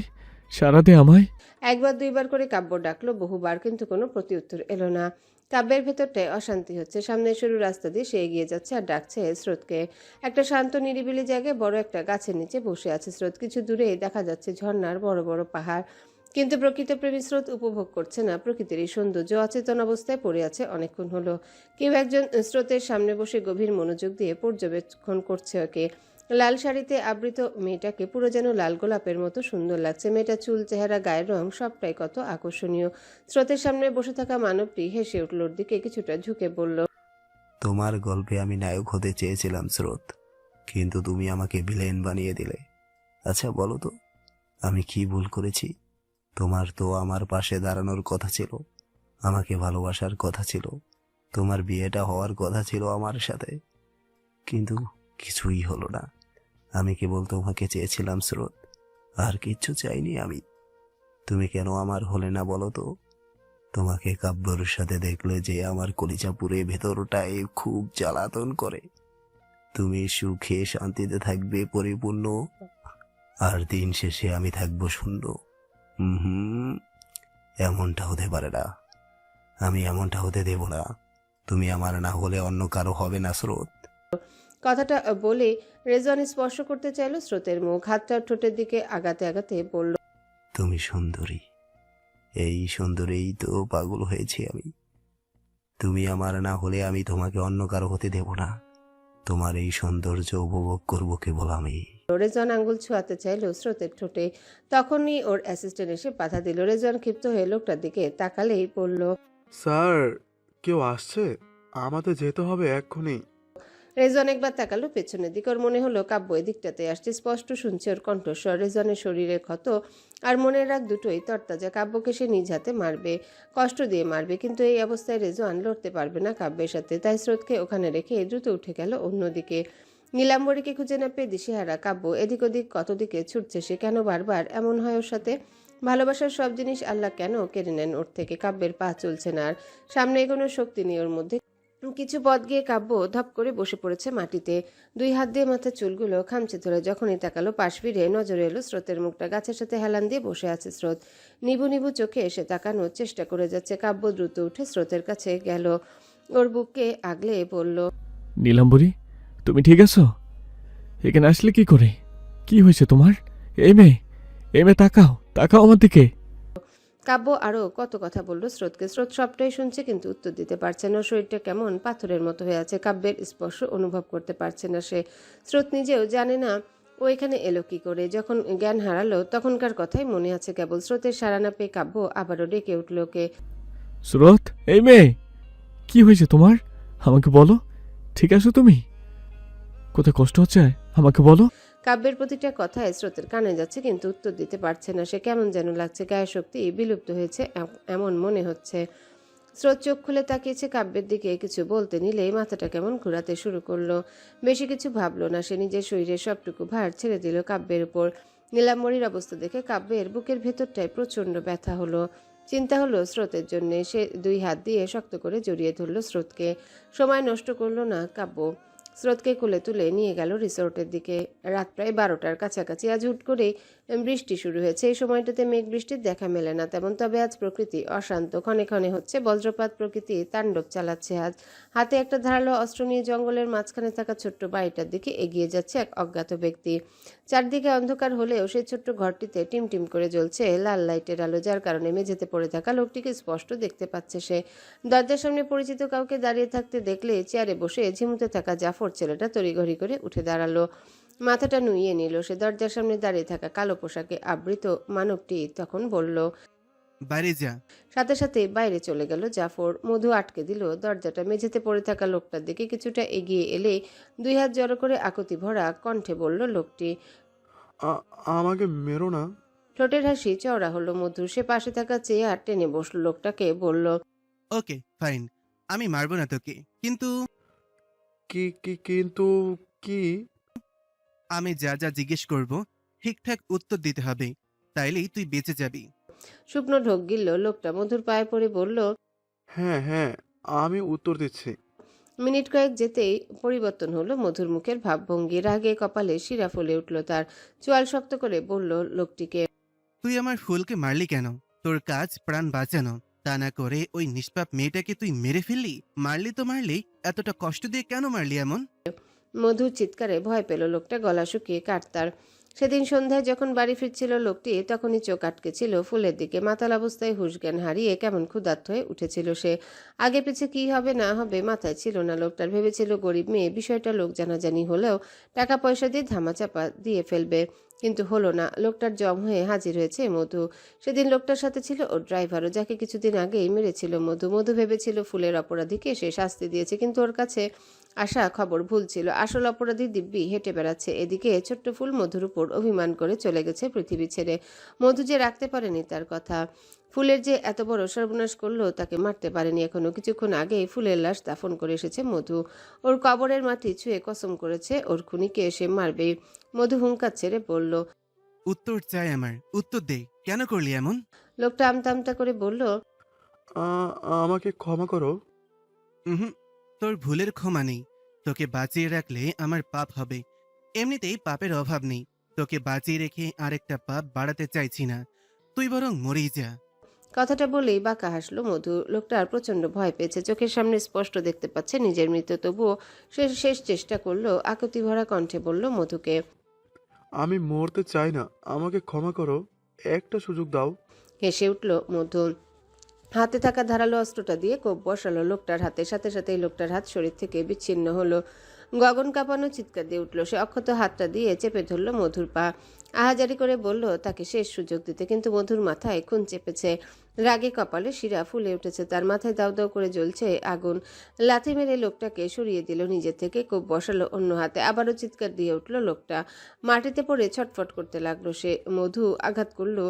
সারা দে আমায়। একবার দুইবার করে কাব্য ডাকলো বহুবার, কিন্তু কোনো প্রত্যুত্তর এলো না। কাব্যের ভেতরটায় অশান্তি হচ্ছে। সামনে সরু রাস্তা দিয়ে সে এগিয়ে যাচ্ছে আর ডাকছে স্রোতকে। একটা শান্ত নিরিবিলি জায়গায় বড় একটা গাছের নিচে বসে আছে স্রোত। কিছু দূরে দেখা যাচ্ছে ঝর্ণার বড় বড় পাহাড়, কিন্তু প্রকৃত প্রেমী স্রোত উপভোগ করছে না প্রকৃতির এই সৌন্দর্য। অচেতন অবস্থায় পড়ে আছে অনেকক্ষণ হলো। কেউ একজন স্রোতের সামনে বসে গভীর মনোযোগ দিয়ে পর্যবেক্ষণ করছে ওকে। লাল শাড়িতে আবৃত মেয়েটাকে পুরো যেন লাল গোলাপের মতো সুন্দর লাগছে। মেয়েটা চুল, চেহারা, গায়ের রং সবটাই কত আকর্ষণীয়। স্রোতের সামনে বসে থাকা মানবটি হেসে উঠল ওর দিকে, কিছুটা ঝুঁকে বলল, তোমার গল্পে আমি নায়ক হতে চেয়েছিলাম স্রোত, কিন্তু তুমি আমাকে ভিলেন বানিয়ে দিলে। আচ্ছা বলো তো, আমি কি ভুল করেছি? তোমার তো আমার পাশে দাঁড়ানোর কথা ছিল, আমাকে ভালোবাসার কথা ছিল, তোমার বিয়েটা হওয়ার কথা ছিল আমার সাথে, কিন্তু কিছুই হলো না। আমি কেবল তোমাকে চেয়েছিলাম স্রোত, আর কিচ্ছু চাইনি আমি। তুমি কেন আমার হলে না বলো তো? তোমাকে কাব্যর সাথে দেখলে যে আমার কলিজা পুড়ে ভেতরটায় খুব জ্বালাতন করে। তুমি সুখে শান্তিতে থাকবে পরিপূর্ণ, আর দিন শেষে আমি থাকবো শূন্য। হুম, এমনটা হতে পারে না, আমি এমনটা হতে দেব না। তুমি আমার না হলে অন্য কারো হবে না স্রোত। কথাটা বলে রেজওয়ান স্পর্শ করতে চাইল স্রোতের মুখ, হাতটা ঠোঁটের দিকে আগাতে আগাতে বলল, তুমি সুন্দরী, এই সুন্দরেই তো পাগল হয়েছি আমি। তুমি আমার না হলে আমি তোমাকে অন্য কারো হতে দেব না। তোমার এই সৌন্দর্য উপভোগ করবো কেবল আমি। রেজওয়ান আঙ্গুল ছোঁয়াতে চাইল স্রোতের ঠোঁটে, তখনই ওর অ্যাসিস্ট্যান্ট এসে বাধা দিল। রেজওয়ান ক্ষিপ্ত হয়ে লোকটার দিকে তাকালেই বলল, স্যার, কেউ আসছে, আমাদের যেতে হবে এক্ষুনি। রেজওয়ান একবার তাকালো পেছনের দিকে, ওর মনে হলো কাব্য এদিকটাতে আসছে, স্পষ্ট শুনছে ওর কণ্ঠস্বর। রেজওয়ানের শরীরে ক্ষত আর মনের রাগ দুটোই তরতাজা। কাব্যকে সে নিজ হাতে মারবে, কষ্ট দিয়ে মারবে, কিন্তু এই অবস্থায় রেজওয়ান লড়তে পারবে না কাব্যের সাথে। তাই স্রোতকে ওখানে রেখে দ্রুত উঠে গেল অন্যদিকে। নীলাম্বরীকে খুঁজে না পেয়ে দিশেহারা কাব্য এদিক ওদিক কত দিকে ছুটছে সে। কেন বারবার এমন হয় ওর সাথে? ভালোবাসার সব জিনিস আল্লাহ কেন কেড়ে নেন ওর থেকে? কাব্যের পা চলছে না আর, সামনে এগোনোর শক্তি নেই ওর মধ্যে। কিছু পথ গিয়ে কাব্য ধপ করে বসে পড়েছে মাটিতে, দুই হাত দিয়ে মাথার চুলগুলো খামচে ধরে। যখনই তাকালো পাশ ফিরে নজরে এলো স্রোতের মুখটা। গাছের সাথে হেলান দিয়ে বসে আছে স্রোত, নিবু নিবু চোখে এসে তাকানোর চেষ্টা করে যাচ্ছে। কাব্য দ্রুত উঠে স্রোতের কাছে গেল, ওর বুককে আগলে বলল, নীলাম্বরী, তুমি ঠিক আছো? এখানে আসলে কি করে? কি হয়েছে তোমার? এই মেয়ে তাকাও, তাকাও আমার দিকে। কাব্য আরো কত কথা বলল স্রোতকে। স্রোত সবটাই শুনছে কিন্তু উত্তর দিতে পারছে না। শরীরটা কেমন পাথরের মতো হয়ে আছে, কাব্যের স্পর্শ অনুভব করতে পারছে না সে। স্রোত নিজেও জানে না ও এখানে এলো কি করে। যখন জ্ঞান হারালো তখনকার কথাই মনে আছে কেবল। স্রোতের সাড়া না পেয়ে কাব্য আবারও ডেকে উঠল ওকে। স্রোত, এই মেয়ে, কি হয়েছে তোমার? আমাকে বলো, ঠিক আছো তুমি? কোথায় কষ্ট হচ্ছে আমাকে বলো। কাব্যের প্রতিটা কথায় স্রোতের কানে যাচ্ছে কিন্তু উত্তর দিতে পারছে না সে। কেমন যেন লাগছে, গায়ের শক্তি বিলুপ্ত হয়েছে এমন মনে হচ্ছে। স্রোত চোখ খুলে তাকিয়েছে কাব্যের দিকে, কিছু বলতে নিলেই মাথাটা কেমন ঘোরাতে শুরু করলো। বেশি কিছু ভাবলো না সে, নিজের শরীরের সবটুকু ভার ছেড়ে দিল কাব্যের উপর। নীলাম্বরীর অবস্থা দেখে কাব্যের বুকের ভেতরটায় প্রচন্ড ব্যথা হলো। চিন্তা হলো স্রোতের জন্য। সে দুই হাত দিয়ে শক্ত করে জড়িয়ে ধরলো স্রোতকে। সময় নষ্ট করলো না কাব্য, স্রোতকে কোলে তুলে নিয়ে গেল রিসোর্টের দিকে। রাত প্রায় 12টার কাছাকাছি। আজ হুট করেই বৃষ্টি শুরু হয়েছে। এই সময়টাতে মেঘ বৃষ্টির দেখা মেলে না তেমন, তবে আজ প্রকৃতি অশান্ত, ক্ষণে ক্ষণে হচ্ছে বজ্রপাত। প্রকৃতি তাণ্ডব চালাচ্ছে আজ। হাতে একটা ধারালো অস্ত্র নিয়ে জঙ্গলের মাঝখানে থাকা ছোট্ট বাড়িটার দিকে এগিয়ে যাচ্ছে এক অজ্ঞাত ব্যক্তি। চারদিকে অন্ধকার হলেও সেই ছোট্ট ঘরটিতে টিমটিম করে জ্বলছে লাল লাইটের আলো, যার কারণে মেঝেতে পড়ে থাকা লোকটিকে স্পষ্ট দেখতে পাচ্ছে সে। দরজার সামনে পরিচিত কাউকে দাঁড়িয়ে থাকতে দেখলে চেয়ারে বসে ঝিমুতে থাকা জাফর ছেলেটা তড়িঘড়ি করে উঠে দাঁড়ালো, মাথাটা নুইয়ে নিল সে। দরজার সামনে দাঁড়িয়ে থাকা কালো পোশাকে আবৃত মানবটি তখন বলল, বাইরে যা। সাথে সাথে বাইরে চলে গেল জাফর। মধু আটকে দিল দরজাটা। মেঝেতে পড়ে থাকা লোকটার দিকে কিছুটা এগিয়ে এলে দুই হাত জড়ো করে আকুতি ভরা কণ্ঠে বলল লোকটি, আমাকে মেরো না। ঠোঁটের হাসি চওড়া হলো মধুর। সে পাশে থাকা চেয়ার টেনে বসলো, লোকটাকে বলল, ওকে ফাইন, আমি মারবো না তোকে, কিন্তু কিন্তু কি? আমি যা যা জিজ্ঞেস করব ঠিকঠাক উত্তর দিতে হবে, তাইলেই তুই বেঁচে যাবি। শুকনো ঢোক গিলল লোকটা। মধুর পায়ে পড়ে বলল, হ্যাঁ, আমি উত্তর দিচ্ছি। মিনিট কয়েক যেতেই পরিবর্তন হলো মধুর মুখের ভাবভঙ্গি। রাগে কপালে শিরা ফুলে উঠল তার। চোয়াল শক্ত করে বলল লোকটিকে, তুই আমার ফুলকে মারলি কেন? তোর কাজ প্রাণ বাঁচানো, তা না করে ওই নিষ্পাপ মেয়েটাকে তুই মেরে ফেললি। মারলি তো মারলি, এতটা কষ্ট দিয়ে কেন মারলি এমন? মধুর চিৎকারে ভয় পেল লোকটা, গলা শুকিয়ে কাটতার। সেদিন সন্ধ্যায় যখন বাড়ি ফিরছিল লোকটি তখনই চোখ আটকে ছিল ফুলের দিকে। মাতাল অবস্থায় হুঁশজ্ঞান হারিয়ে কেমন ক্ষুধার্ত হয়ে উঠেছিল সে। আগে পিছে কি হবে না হবে মাথায় ছিল না লোকটার। ভেবেছিল গরিব মেয়ে, বিষয়টা লোক জানাজানি হলেও টাকা পয়সা দিয়ে ধামাচাপা দিয়ে ফেলবে, কিন্তু হলো না। লোকটার জম হয়ে হাজির হয়েছে মধু। সেদিন লোকটার সাথে ছিল ওর ড্রাইভারও, যাকে কিছুদিন আগেই মেরেছিল মধু। মধু ভেবেছিল ফুলের অপরাধীকে সে শাস্তি দিয়েছে, কিন্তু ওর কাছে আসা খবর ভুল ছিল। আসল অপরাধী দিব্যি হেঁটে বেড়াচ্ছে। এদিকে ছোট্ট ফুল মধুর উপর অভিমান করে চলে গেছে পৃথিবী ছেড়ে। মধু যে রাখতে পারেনি তার কথা। ফুলের যে এত বড় সর্বনাশ করলো তাকে মারতে পারেনি এখনো। কিছুক্ষণ আগেই ফুলের লাশ দাফন করে এসেছে মধু। ওর কবরের মাটি ছুঁয়ে কসম করেছে ওর খুনিকে এসে মারবে। মধু হুঙ্কার ছেড়ে বলল, উত্তর চাই আমার, উত্তর দে, কেন করলি এমন? লোকটা আমতা আমতা করে বলল, আমাকে ক্ষমা করো। হুম, তোর ভুলের ক্ষমা নেই। তোকে বাঁচিয়ে রাখলে আমার পাপ হবে। এমনিতেই পাপের অভাব নেই, তোকে বাঁচিয়ে রেখে আরেকটা পাপ বাড়াতে চাইছি না। তুই বরং মরেই যা। কথাটা বলেই বাঁকা হাসলো মধু। লোকটার প্রচন্ড ভয় পেয়েছে। চোখের সামনে স্পষ্ট দেখতে পাচ্ছে নিজের মৃত্যু, তবুও সে শেষ চেষ্টা করলো। আকুতি ভরা কণ্ঠে বলল মধুকে, আমি মরতে চাই না, আমাকে ক্ষমা করো, একটা সুযোগ দাও। হেসে উঠল মধু। হাতে থাকা ধারালো অস্ত্রটা দিয়ে কোপ বসালো লোকটার হাতে। সাথে সাথে লোকটার হাত শরীর থেকে বিচ্ছিন্ন হলো। গগন কাঁপানো চিৎকার দিয়ে উঠল সে। অক্ষত হাতটা দিয়ে চেপে ধরল মধুর পা। আহাজারি করে বলল তাকে শেষ সুযোগ দিতে, কিন্তু মধুর মাথায় খুন চেপেছে। রাগে কপালে শিরা ফুলে উঠেছে তার। মাথায় দাউ দাউ করে জ্বলছে আগুন। লাথি মেরে লোকটাকে সরিয়ে দিল নিজে থেকে, কোপ বসালো অন্য হাতে। আবারও চিৎকার দিয়ে উঠল লোকটা। মাটিতে পড়ে ছটফট করতে লাগলো সে। মধু আঘাত করলো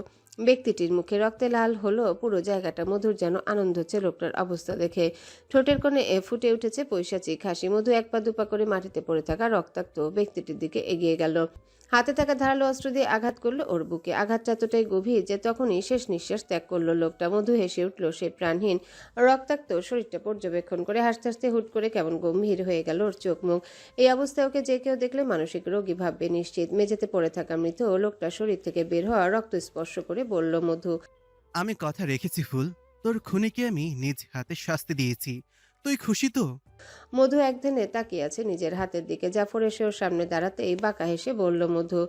ব্যক্তিটির মুখে। রক্তে লাল হলো পুরো জায়গাটা। মধুর যেন আনন্দ হচ্ছে লোকটার অবস্থা দেখে। ঠোঁটের কোণে ফুটে উঠেছে পৈশাচিক হাসি। মধু এক পা দুপা করে মাটিতে পড়ে থাকা রক্তাক্ত ব্যক্তিটির দিকে এগিয়ে গেল। হাতে থাকা ধারালো অস্ত্র দিয়ে আঘাত করলো ওর বুকে। আঘাতটা এতটাই গভীর যে তখনই শেষ নিঃশ্বাস ত্যাগ করলো লোকটা। মধু হেসে উঠল সে প্রাণহীন রক্তাক্ত শরীরটা পর্যবেক্ষণ করে। হাসতে হাসতে হুট করে কেমন গম্ভীর হয়ে গেল ওর চোখ মুখ। এই অবস্থায় ওকে যে কেউ দেখলে মানসিক রোগী ভাববে নিশ্চিত। মেঝেতে পড়ে থাকা মৃত লোকটা শরীর থেকে বের হওয়া রক্ত স্পর্শ করে বলল মধু, আমি কথা রেখেছি ফুল, তোর খুনিকে আমি নিজ হাতে শাস্তি দিয়েছি। তুই খুশি তো? মধু একদিনে তাকিয়ে আছে নিজের হাতের দিকে। জাফর এসে ওর সামনে দাঁড়াতেই বাঁকা হেসে বলল মধু,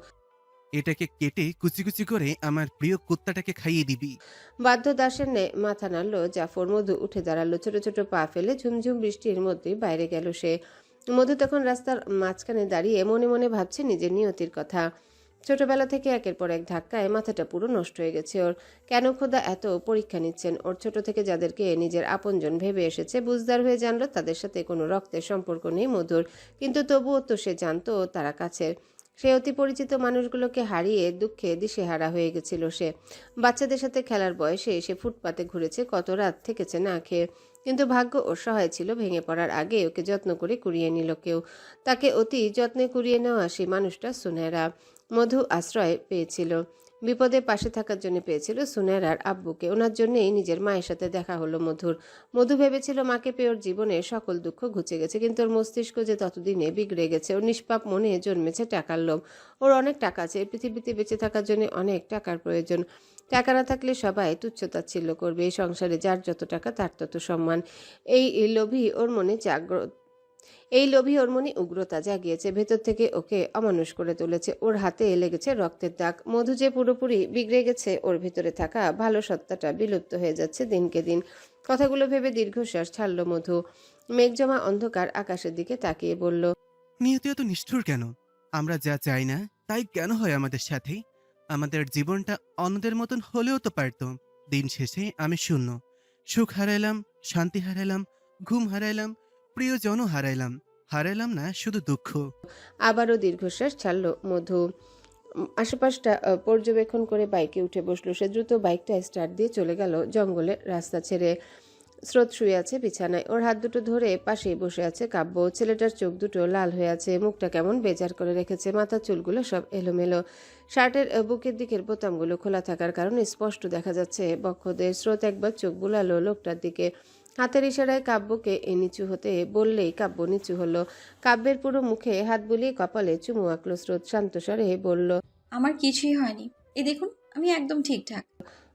এটাকে কেটে কুচি কুচি করে আমার প্রিয় কুত্তাটাকে খাইয়ে দিবি। বাধ্য দাসের ন্যায় মাথা নাড়ল জাফর। মধু উঠে দাঁড়ালো। ছোট ছোট পা ফেলে ঝুমঝুম বৃষ্টির মধ্যেই বাইরে গেল সে। মধু তখন রাস্তার মাঝখানে দাঁড়িয়ে মনে মনে ভাবছে নিজের নিয়তির কথা। ছোটবেলা থেকে একের পর এক ধাক্কায় মাথাটা পুরো নষ্ট হয়ে গেছে ওর। কেন খোদা এত পরীক্ষা নিচ্ছেন ওর? ছোট থেকে যাদেরকে নিজের আপনজন ভেবে এসেছে, বুঝদার হয়ে জানলো তাদের সাথে কোনো রক্তের সম্পর্ক নেই মধুর, কিন্তু তবুও তো সে জানতো তারা কাছের। সে অতি পরিচিত মানুষগুলোকে হারিয়ে দুঃখে দিশেহারা হয়ে গেছিল সে। বাচ্চাদের সাথে খেলার বয়সে সে ফুটপাতে ঘুরেছে, কত রাত থেকেছে না খেয়ে, কিন্তু ভাগ্য ওর সহায় ছিল। ভেঙে পড়ার আগে ওকে যত্ন করে কুড়িয়ে নিল কেউ। তাকে অতি যত্নে কুড়িয়ে নেওয়া সেই মানুষটা সুনেরা। মধু আশ্রয় পেয়েছিল, বিপদে পাশে থাকার জন্য পেয়েছিল সুনেরার আব্বুকে। ওনার জন্যই নিজের মায়ের সাথে দেখা হলো মধুর। মধু ভেবেছিল মাকে পেয়ে ওর জীবনে সকল দুঃখ ঘুচে গেছে, কিন্তু ওর মস্তিষ্ক যে ততদিনে বিগড়ে গেছে। ওর নিষ্পাপ মনে জন্মেছে টাকার লোভ। ওর অনেক টাকা আছে, পৃথিবীতে বেঁচে থাকার জন্য অনেক টাকার প্রয়োজন। টাকা না থাকলে সবাই তুচ্ছতাচ্ছিল্য করবে। এই সংসারে যার যত টাকা তার তত সম্মান। এই লোভী ওর মনে উগ্রতা জাগিয়েছে। ভেতর থেকে ওকে অমানুষ করে তুলেছে। ওর হাতে লেগেছে রক্তের দাগ। মধু যে পুরোপুরি বিগড়ে গেছে, ওর ভিতরে থাকা ভালো সত্তাটা বিলুপ্ত হয়ে যাচ্ছে দিনকে দিন। কথাগুলো ভেবে দীর্ঘশ্বাস ছাড়ল মধু। মেঘজমা অন্ধকার আকাশের দিকে তাকিয়ে বলল, নিয়তি এত নিষ্ঠুর কেন? আমরা যা চাই না তাই কেন হয় আমাদের সাথে? আমাদের জীবনটা অন্যদের মতন হলেও তো পারত। দিন শেষে আমি শূন্য। সুখ হারাইলাম, শান্তি হারাইলাম, ঘুম হারাইলাম, প্রিয়জনও হারাইলাম না শুধু দুঃখ। আবারও দীর্ঘশ্বাস ছাড়ল মধু। আশেপাশটা পর্যবেক্ষণ করে বাইকে উঠে বসলো সে। দ্রুত বাইকটা স্টার্ট দিয়ে চলে গেল জঙ্গলের রাস্তা ছেড়ে। স্রোত শুয়ে আছে বিছানায়। ওর হাত দুটো ধরে পাশেই বসে আছে কাব্য। ছেলেটার চোখ দুটো লাল হয়ে আছে, মুখটা কেমন বেজার করে রেখেছে। মাথার চুলগুলো সব এলোমেলো। শার্টের বুকের দিকের বোতামগুলো খোলা থাকার কারণে স্পষ্ট দেখা যাচ্ছে বক্ষদের। স্রোত একবার চোখ বুলালো লোকটার দিকে। হাতের ইশারায় কাব্যকে নিচু হতে বললেই কাব্য নিচু হলো। কাব্যের পুরো মুখে হাত বুলিয়ে কপালে চুমু আঁকলো স্রোত। শান্ত স্বরে বলল, আমার কিছুই হয়নি, এই দেখুন আমি একদম ঠিকঠাক।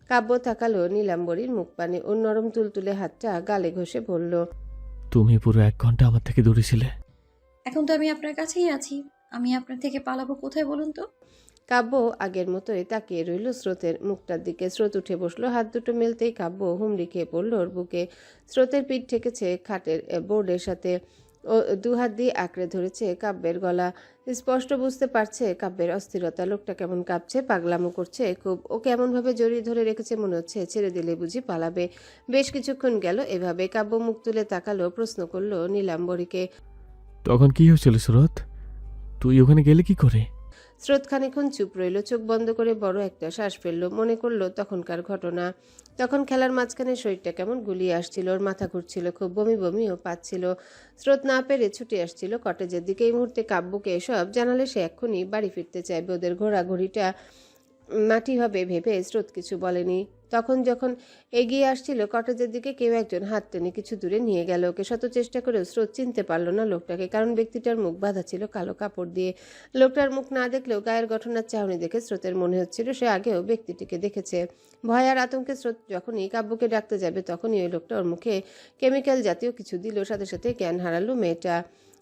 কাব্য তাকালো নীলাম্বরীর মুখ পানে। ওর নরম তুলতুলে হাতটা গালে ঘষে বলল, তুমি পুরো 1 ঘন্টা আমার থেকে দূরে ছিলে। এখন তো আমি আপনার কাছেই আছি, আমি আপনার থেকে পালাবো কোথায় বলুন তো? কাব্য আগের মতোই তাকিয়ে রইল স্রোতের মুখটার দিকে। স্রোত উঠে বসলো, হাত দুটো মেলতেই কাব্য হুমড়ি খেয়ে পড়ল ওর বুকে। স্রোতের পিঠ ঠেকেছে খাটের বোর্ডের সাথে, ও দুহাত দিয়ে আঁকড়ে ধরেছে কাব্যের গলা। স্পষ্ট বুঝতে পারছে কাব্যের অস্থিরতা। লোকটা কেমন কাঁপছে, পাগলামো করছে খুব। ওকে এমনভাবে জড়িয়ে ধরে রেখেছে, মনে হচ্ছে ছেড়ে দিলে বুঝি পালাবে। বেশ কিছুক্ষণ গেল এভাবে। কাব্য মুখ তুলে তাকালো, প্রশ্ন করলো নীলাম্বরীকে। তখন কি হয়েছিল সুরত? তুই ওখানে গেলে কি করে? স্রোত খানিকক্ষণ চুপ রইল, চোখ বন্ধ করে বড় একটা শ্বাস ফেললো। মনে করলো তখনকার ঘটনা। তখন খেলার মাঝখানে শরীরটা কেমন গুলিয়ে আসছিল, ওর মাথা ঘুরছিল, খুব বমি বমিও পাচ্ছিল। স্রোত না পেরে ছুটে আসছিল কটেজের দিকে। এই মুহূর্তে কাব্যকে এসব জানালে সে এক্ষুনি বাড়ি ফিরতে চাইবে। ওদের ঘোরাঘুরিটা মাটি হবে ভেবে স্রোত কিছু বলেনি। তখন যখন এগিয়ে আসছিল কটেজের দিকে, কেউ একজন হাত টেনে কিছু দূরে নিয়ে গেল ওকে। শত চেষ্টা করেও স্রোত চিনতে পারল না লোকটাকে, কারণ ব্যক্তিটার মুখ বাঁধা ছিল কালো কাপড় দিয়ে। লোকটার মুখ না দেখলেও গায়ের গঠনার চাহনি দেখে স্রোতের মনে হচ্ছিল সে আগেও ব্যক্তিটিকে দেখেছে। ভয় আর আতঙ্কে স্রোত যখনই কাব্যকে ডাকতে যাবে, তখনই ওই লোকটা ওর মুখে কেমিক্যাল জাতীয় কিছু দিল। সাথে সাথে জ্ঞান হারালো মেয়েটা।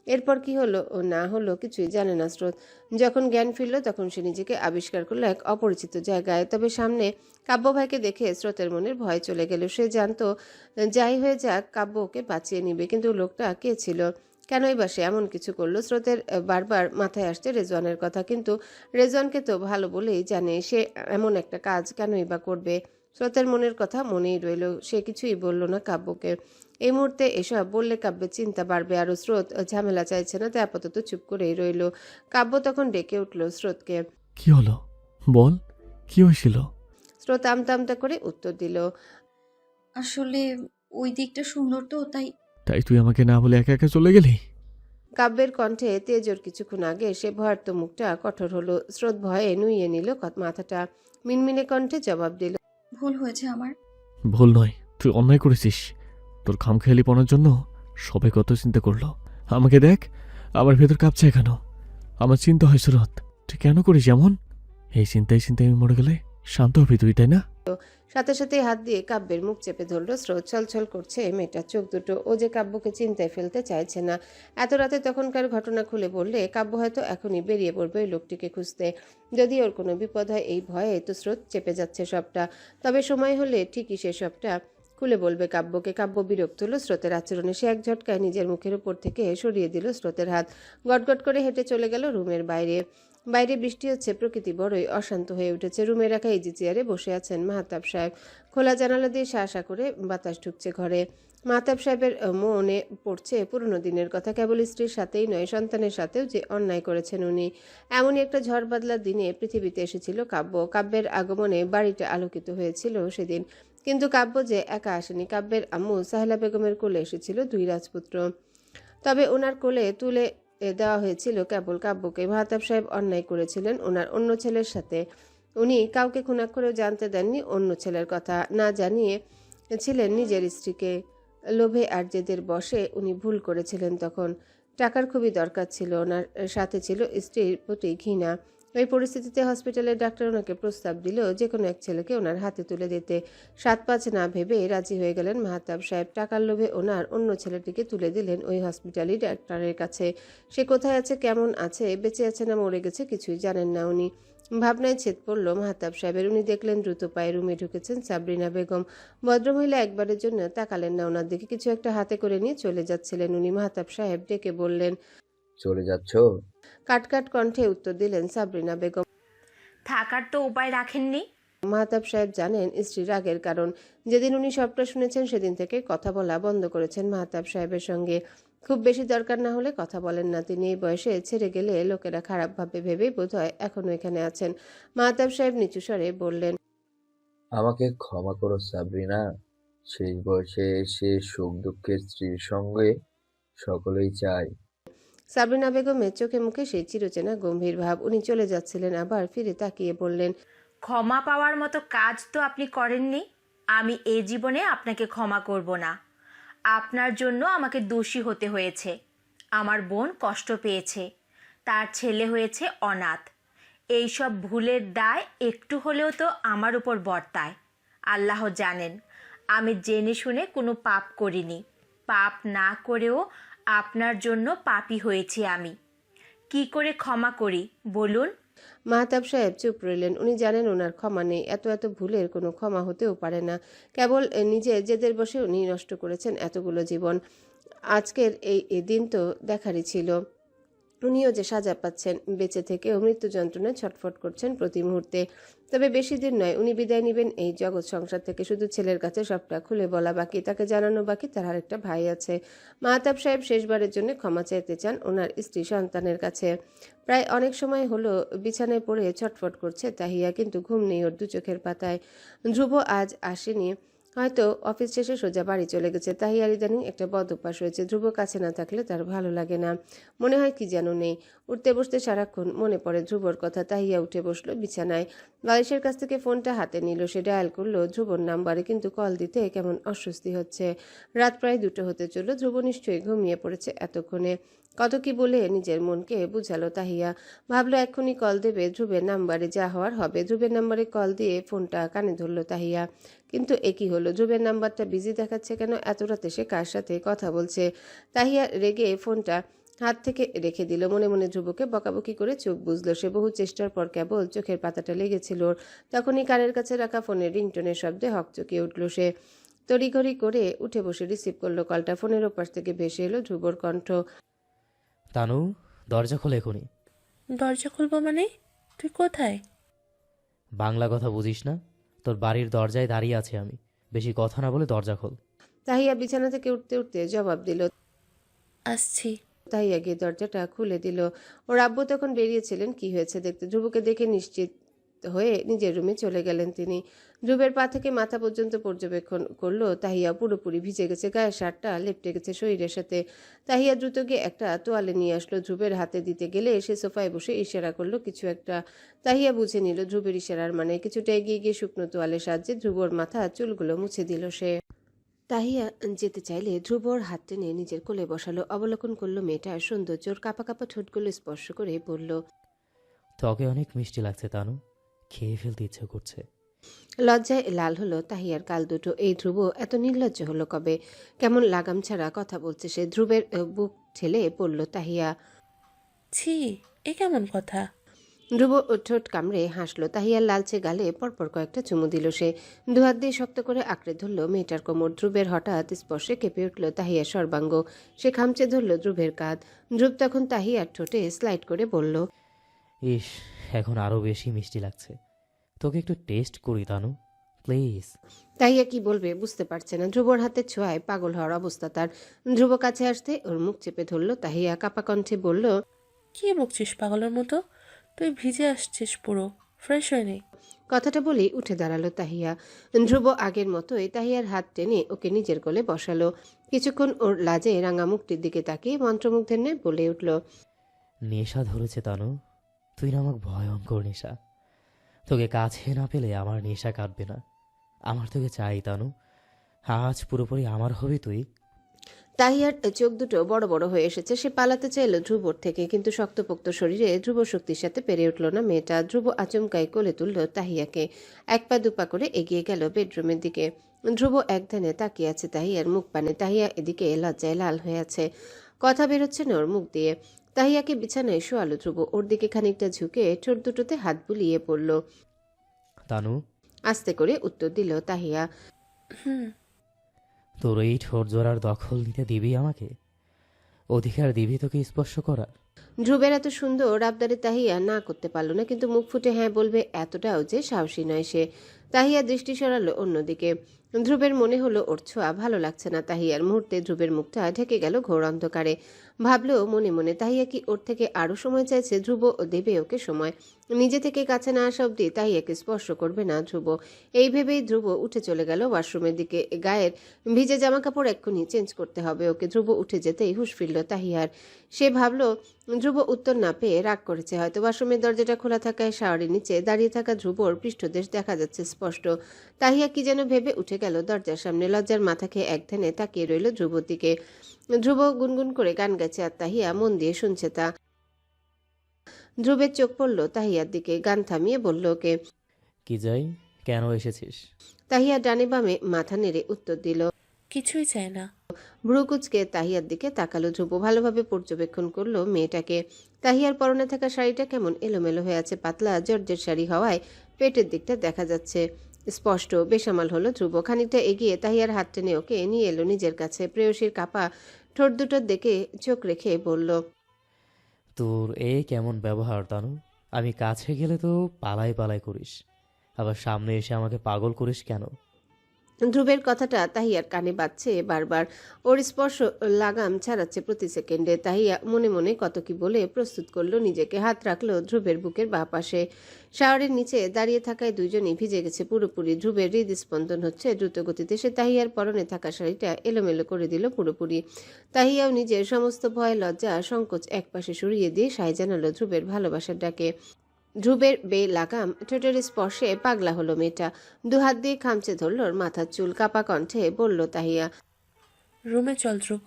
এরপর কি হলো ও না হলো কিছুই জানে না স্রোত। যখন জ্ঞান ফিরল তখন সে নিজেকে আবিষ্কার করলো এক অপরিচিত জায়গায়। তবে সামনে কাব্য ভাইকে দেখে স্রোতের মনের ভয় চলে গেল। সে জানতো যাই হয়ে যাক কাব্য ওকে বাঁচিয়ে নিবে। কিন্তু লোকটা কে ছিল, কেনই বা সে এমন কিছু করলো? স্রোতের বারবার মাথায় আসছে রেজওয়ানের কথা, কিন্তু রেজওয়ানকে তো ভালো বলেই জানে। সে এমন একটা কাজ কেনই বা করবে? স্রোতের মনের কথা মনেই রইল। সে কিছুই বলল না কাব্যকে। এই মুহূর্তে এসব বললে কাব্যের চিন্তা বাড়বে আরও। স্রোত ঝামেলা চাইছে না, তাই আপাতত চুপ করেই রইল। কাব্য তখন ডেকে উঠল স্রোতকে। কি হলো বল, কি হয়েছিল? স্রোত আমতা আমতা করে উত্তর দিল। আসলে ওই দিকটা সুন্দর তো, তাই। তাই তুই আমাকে না বলে একা একা চলে গেলি? কাব্যের কণ্ঠে তেজর কিছুক্ষণ আগে সে ভয়ার্ত মুখটা কঠোর হলো। স্রোত ভয়ে নুইয়ে নিল মাথাটা। মিনমিনে কণ্ঠে জবাব দিল। ভুল হয়েছে আমার। ভুল নয়, তুই অন্যায় করেছিস। তোর খামখেয়ালিপনার জন্য সবাই কত চিন্তা করলো। আমাকে দেখ, আমার ভেতর কাঁপছে কেন। আমার চিন্তা হয় সুরত, তুই কেন করিস এমন? এই চিন্তায় আমি মরে গেলে শান্ত হবি তুই, তাই না? সাথে সাথে হাত দিয়ে কাব্যের মুখ চেপে ধরলো স্রোত। ছলছল করছে মেয়েটার চোখ দুটো। ও যে কাব্যকে চিন্তায় ফেলতে চাইছে না। এত রাতে তখনকার ঘটনা খুলে বললে কাব্য হয়তো এখনই বেরিয়ে পড়বে ওই লোকটিকে খুঁজতে। যদি ওর কোনো বিপদ হয় এই ভয়ে তো স্রোত চেপে যাচ্ছে সবটা। তবে সময় হলে ঠিকই সে সবটা খুলে বলবে কাব্যকে। কাব্য বিরক্ত হলো স্রোতের আচরণে। সে এক ঝটকায় নিজের মুখের উপর থেকে সরিয়ে দিল স্রোতের হাত। গটগট করে হেঁটে চলে গেল রুমের বাইরে। বাইরে বৃষ্টি হচ্ছে, প্রকৃতি বড়ই অশান্ত হয়ে উঠেছে। রুমে রাখা ইজি চেয়ারে বসে আছেন মাহতাব সাহেব। খোলা জানালা দিয়ে শাঁসা করে বাতাস ঢুকছে ঘরে। মাহতাব সাহেবের মনে পড়ছে পুরনো দিনের কথা। কেবল স্ত্রীর সাথেই নয়, সন্তানের সাথেও যে অন্যায় করেছেন উনি। এমনই একটা ঝড় বাদলার দিনে পৃথিবীতে এসেছিল কাব্য। কাব্যের আগমনে বাড়িটা আলোকিত হয়েছিল সেদিন। কিন্তু কাব্য যে একা আসেনি। কাব্যের আম্মু সাহেলা বেগমের কোলে এসেছিল 2 রাজপুত্র। তবে ওনার কোলে তুলে দেওয়া হয়েছিল কেবল কাব্যকে। মাহতাব সাহেব অন্যায় করেছিলেন ওনার অন্য ছেলের সাথে। উনি কাউকে খুনাক্ষরেও জানতে দেননি অন্য ছেলের কথা। না জানিয়ে ছিলেন নিজের স্ত্রীকে। লোভে আর জেদের বশে উনি ভুল করেছিলেন তখন। টাকার খুবই দরকার ছিল ওনার, সাথে ছিল স্ত্রীর প্রতি ঘৃণা। ওই পরিস্থিতিতে হসপিটালের ডাক্তার ওনাকে প্রস্তাব দিল যে কোনো এক ছেলেকে ওনার হাতে তুলে দিতে। 7-5 না ভেবে রাজি হয়ে গেলেন মাহতাব সাহেব। টাকার লোভে ওনার অন্য ছেলেটিকে তুলে দিলেন ওই হসপিটালি ডাক্তারের কাছে। সে কোথায় আছে, কেমন আছে, বেঁচে আছে না মরে গেছে কিছুই জানেন না উনি। ভাবনায় ছেদ পড়ল মাহতাব সাহেবের। উনি দেখলেন দ্রুত পায়ে রুমে ঢুকেছেন সাবরিনা বেগম। ভদ্রমহিলা একবারের জন্য তাকালেন না ওনার দিকে। কিছু একটা হাতে করে নিয়ে চলে যাচ্ছিলেন উনি। মাহতাব সাহেব ডেকে বললেন, চলে যাচ্ছ? কাটকাট কণ্ঠে উত্তর দিলেন সাবরিনা বেগম। থাকার তো উপায় রাখেননি। মাহতাব সাহেব জানেন স্ত্রীর রাগের কারণ। যেদিন উনি সবটা শুনেছেন সেদিন থেকে কথা বলা বন্ধ করেছেন মাহতাব সাহেবের সঙ্গে। খুব বেশি দরকার না হলে কথা বলেন না তিনি। এই বয়সে ছেড়ে গেলে লোকেরা খারাপ ভাবে ভেবেই বোধহয় এখনো এখানে আছেন। মাহতাব সাহেব নিচু স্বরে বললেন, আমাকে ক্ষমা করো সাবরিনা। শেষ বয়সে এসে সুখ দুঃখের স্ত্রীর সঙ্গে সকলেই চায়। সাবরিনা বেগমের চোখে মুখে সেই চিরচেনা গম্ভীর ভাব। উনি চলে যাচ্ছিলেন, আবার ফিরে তাকিয়ে বললেন, ক্ষমা পাওয়ার মতো কাজ তো আপনি করেননি। আমি এই জীবনে আপনাকে ক্ষমা করব না। আপনার জন্য আমাকে দোষী হতে হয়েছে। আমার বোন কষ্ট পেয়েছে, তার ছেলে হয়েছে অনাথ। এইসব ভুলের দায় একটু হলেও তো আমার উপর বর্তায়। আল্লাহ জানেন আমি জেনে শুনে কোনো পাপ করিনি। পাপ না করেও আপনার জন্য পাপী হয়েছি আমি। কি করে ক্ষমা করি বলুন? মাহতাব সাহেব চুপ রইলেন। উনি জানেন ওনার ক্ষমা নেই। এত এত ভুলের কোনো ক্ষমা হতেও পারে না। কেবল নিজে জেদের বসে উনি নষ্ট করেছেন এতগুলো জীবন। আজকের এই দিন তো দেখারই ছিল। উনিও যে সাজা পাচ্ছেন, বেঁচে থেকেও মৃত্যু যন্ত্রণায় ছটফট করছেন প্রতি মুহূর্তে। তবে বেশি দিন নয়, উনি বিদায় নেবেন এই জগৎ সংসার থেকে। শুধু ছেলের কাছে সবটা খুলে বলা বাকি, তাকে জানানো বাকি তার আরেকটা ভাই আছে। মাহতাব সাহেব শেষবারের জন্য ক্ষমা চাইতে চান ওনার স্ত্রী সন্তানের কাছে। প্রায় অনেক সময় হলো বিছানায় পড়ে ছটফট করছে তাহিয়া, কিন্তু ঘুম নেই ওর দু চোখের পাতায়। ধ্রুব আজ আসেনি, হয়তো অফিস শেষে সোজা বাড়ি চলে গেছে। তাহিয়ার ইদানিং একটা বদ অভ্যাস হয়েছে, ধ্রুব কাছে না থাকলে তার ভালো লাগে না। মনে হয় কি যেন নেই। উঠতে বসতে সারাক্ষণ মনে পড়ে ধ্রুবর কথা। তাহিয়া উঠে বসলো বিছানায়, বালিশের কাছ থেকে ফোনটা হাতে নিল। সে ডায়াল করলো ধ্রুবর নাম্বারে, কিন্তু কল দিতে কেমন অস্বস্তি হচ্ছে। রাত প্রায় 2টো হতে চলল। ধ্রুব নিশ্চয়ই ঘুমিয়ে পড়েছে এতক্ষণে। কত কি বলে নিজের মনকে বুঝালো তাহিয়া। ভাবলো এক্ষুনি কল দেবে ধ্রুবের নাম্বারে, যা হওয়ার হবে। ধ্রুবের নাম্বারে কল দিয়ে ফোনটা কানে ধরলো তাহিয়া। কিন্তু একই হলো, ধ্রুবের নাম্বারটা বিজি দেখাচ্ছে কেন? এত রাতে সে কার সাথে কথা বলছে? তাহিয়া রেগে ফোনটা হাত থেকে রেখে দিল। মনে মনে ধ্রুবকে বকাবকি করে চোখ বুঝলো সে। বহু চেষ্টার পর কেবল চোখের পাতাটা লেগেছিল ওর। তখনই কানের কাছে রাখা ফোনের রিংটোনের শব্দে হকচকিয়ে উঠল সে। তড়িঘড়ি করে উঠে বসে রিসিভ করলো কলটা। ফোনের ওপাশ থেকে ভেসে এলো ধ্রুবর কণ্ঠ। তানু, দরজা খোলে এখনই। দরজা খুলবো মানে? তুই কোথায়? বাংলা কথা বুঝিস না? তোর বাড়ির দরজায় দাঁড়িয়ে আছি আমি। বেশি কথা না বলে দরজা খোল। তাহিয়া বিছানা থেকে উঠতে উঠতে জবাব দিল। আসছি। তাহিয়া গিয়ে দরজাটা খুলে দিল। ওর আব্বু তখন বেরিয়েছিলেন কি হয়েছে দেখতে। ধ্রুবকে দেখে নিশ্চিত হয়ে নিজের রুমে চলে গেলেন তিনি। ধ্রুবের পা থেকে মাথা পর্যন্ত পর্যবেক্ষণ করলো তাহিয়া। পুরোপুরি ভিজে গেছে, গায়ের শার্টটা লেপটে গেছে শরীরের সাথে। তাহিয়া দ্রুত গিয়ে একটা তোয়ালে নিয়ে আসলো। ধ্রুবের হাতে দিতে গেলে সে সোফায় বসে ইশারা করলো কিছু একটা। তাহিয়া বুঝে নিল ধ্রুবের ইশারার মানে। কিছুটা এগিয়ে গিয়ে শুকনো তোয়ালের সাহায্যে ধ্রুবর মাথা চুলগুলো মুছে দিল সে। তাহিয়া যেতে চাইলে ধ্রুবর হাত টেনে নিজের কোলে বসালো। অবলোকন করলো মেয়েটার সৌন্দর্য। ওর কাঁপা কাঁপা ঠোঁটগুলো স্পর্শ করে বলল, তোকে অনেক মিষ্টি লাগছে তানু, খেয়ে ফেলতে ইচ্ছে করছে। লজ্জায় লাল হলো তাহিয়ার কাল দুটো। এই ধ্রুব এত নির্লজ্জ হলো কবে? কেমন লাগাম ছাড়া কথা বলছে সে। ধ্রুবের বুক ঠেলে পড়ল তাহিয়া। ছি, এ কেমন কথা? ধ্রুব ঠোঁট কামড়ে হাসলো। তাহিয়ার লালচে গালে পরপর কয়েকটা চুমু দিল সে। দুহাত দিয়ে শক্ত করে আঁকড়ে ধরল মেয়েটার কোমর। ধ্রুবের হঠাৎ স্পর্শে কেঁপে উঠল তাহিয়ার সর্বাঙ্গ। সে খামচে ধরল ধ্রুবের কাঁধ। ধ্রুব তখন তাহিয়ার ঠোঁটে স্লাইড করে বলল, ইস, এখন আরো বেশি মিষ্টি লাগছে। তোকে একটু টেস্ট করি তানু, প্লিজ। তাহিয়া কি বলবে বুঝতে পারছে না। ধ্রুবর হাতে ছোঁয়ায় পাগল হওয়ার অবস্থা তার। ধ্রুব কাছে আসতে ওর মুখ চেপে ধরল তাহিয়া। কাপা কণ্ঠে বলল, কি বকছিস পাগলের মতো? তুই ভিজে আসছিস পুরো, ফ্রেশ হয়ে নে। কথাটা বলেই উঠে দাঁড়ালো তাহিয়া। ধ্রুব আগের মতোই তাহিয়ার হাত টেনে ওকে নিজের কোলে বসালো। কিছুক্ষণ ওর লাজে রাঙা মুখটির দিকে তাকিয়ে মন্ত্রমুগ্ধের ন্যায় বলে উঠল, নেশা ধরেছে তানু, তুই না আমাকে ভয়ঙ্কর নেশা। তোকে কাছে না পেলে আমার নেশা কাটবে না। আমার তোকে চাই তানু, আজ পুরোপুরি আমার হবি তুই। তাহিয়ার চোখ দুটো বড় বড় হয়ে এসেছে। সে পালাতে চাইল ধ্রুবর থেকে, কিন্তু শক্তপোক্ত শরীরে ধ্রুব শক্তির সাথে পেরে উঠল না মেয়েটা। ধ্রুব আচমকাই কোলে তুলল তাহিয়াকে। এক পা দুপা করে এগিয়ে গেল বেডরুমের দিকে। ধ্রুব এক ধ্যানে তাকিয়ে আছে তাহিয়ার মুখ পানে। তাহিয়া এদিকে লজ্জায় লাল হয়ে আছে, কথা বেরোচ্ছে না ওর মুখ দিয়ে। তাহিয়াকে বিছানায় শোয়ালো ধ্রুব। ওর দিকে খানিকটা ঝুঁকে ঠোঁট দুটোতে হাত বুলিয়ে পড়ল। তানু, আস্তে করে উত্তর দিল তাহিয়া। হুম। তোর এই ঠোঁট জোড়ার দখল নিতে দিবি আমাকে? অধিকার দিবি তোকে স্পর্শ করার? ধ্রুবের এত সুন্দর আবদারে তাহিয়া না করতে পারল না, কিন্তু মুখ ফুটে হ্যাঁ বলবে এতটাও যে সাহসী নয় সে। তাহিয়া দৃষ্টি সরালো অন্যদিকে। ধ্রুবের মনে হলো ওর ছোঁয়া ভালো লাগছে না তাহিয়ার। মুহূর্তে ধ্রুবের মুখটা ঢেকে গেল ঘোর অন্ধকারে। ভাবলো মনে মনে, তাহিয়া কি ওর থেকে আরো সময় চাইছে? ধ্রুব দেবে ওকে সময়। নিজে থেকে কাছে না আসা অব্দি তাহিয়াকে স্পর্শ করবে না ধ্রুব। এই ভেবেই ধ্রুব উঠে চলে গেল ওয়াশরুমের দিকে। গায়ের ভিজে জামা কাপড় এক্ষুনি চেঞ্জ করতে হবে ওকে। ধ্রুব উঠে যেতেই হুঁশ ফিরল তাহিয়ার। সে ভাবলো ধ্রুব উত্তর না পেয়ে রাগ করেছে হয়তো। ওয়াশরুমের দরজাটা খোলা থাকায় শাওয়ারের নিচে দাঁড়িয়ে থাকা ধ্রুবর পৃষ্ঠদেশ দেখা যাচ্ছে স্পষ্ট। তাহিয়া কি যেন ভেবে উঠে গেল দরজার সামনে। লজ্জার মাথা খেয়ে এক ধ্যানে তাকিয়ে রইল ধ্রুবর দিকে। ধ্রুব গুনগুন করে গান গাইছে আর তাহিয়া মন দিয়ে শুনছে তা। ধ্রুবের চোখ পড়ল তাহিয়ার দিকে। গান থামিয়ে বলল ওকে, কি যাই, কেন এসেছিস? তাহিয়া ডানে বামে মাথা নেড়ে উত্তর দিল। কিছুই চাই না। ভ্রু কুচকে তাহিয়ার দিকে তাকালো ধ্রুব। ভালোভাবে পর্যবেক্ষণ করলো মেয়েটাকে। তাহিয়ার পরনে থাকা শাড়িটা কেমন এলোমেলো হয়ে আছে, পাতলা জর্জের শাড়ি হওয়ায় পেটের দিকটা দেখা যাচ্ছে স্পষ্ট। বেসামাল হলো ধ্রুব। খানিকটা এগিয়ে তাহিয়ার হাত টেনে ওকে নিয়ে এলো নিজের কাছে। প্রেয়সীর কাপা ঠোঁট দুটোর দিকে চোখ রেখে বলল, তোর এই কেমন ব্যবহার তানু? আমি কাছে গেলে তো পালাই পালাই করিস, আবার সামনে এসে আমাকে পাগল করিস কেন? ধ্রুবের কথাটা তাহিয়ার কানে বাজছে বারবার। ওর স্পর্শ লাগাম ছাড়াচ্ছে প্রতি সেকেন্ডে। তাহিয়া মনে মনে কত কি বলে প্রস্তুত করলো নিজেকে। হাত রাখলো ধ্রুবের বুকের বাঁ পাশে। শাওয়ারের নিচে দাঁড়িয়ে থাকায় দুজনই ভিজে গেছে পুরোপুরি। ধ্রুবের হৃদস্পন্দন হচ্ছে দ্রুত গতিতে। সে তাহিয়ার পরনে থাকা শাড়িটা এলোমেলো করে দিল পুরোপুরি। তাহিয়াও নিজের সমস্ত ভয় লজ্জা সংকোচ একপাশে সরিয়ে দিয়ে সায় জানালো ধ্রুবের ভালোবাসার ডাকে। ধ্রুবের লাগাম ঠোঁটের স্পর্শে পাগলা হলো মেয়েটা। দুহাত দিয়ে খামচে ধরল ওর মাথার চুল। কাপা কণ্ঠে বলল তাহিয়া। রুমে চল ধ্রুব।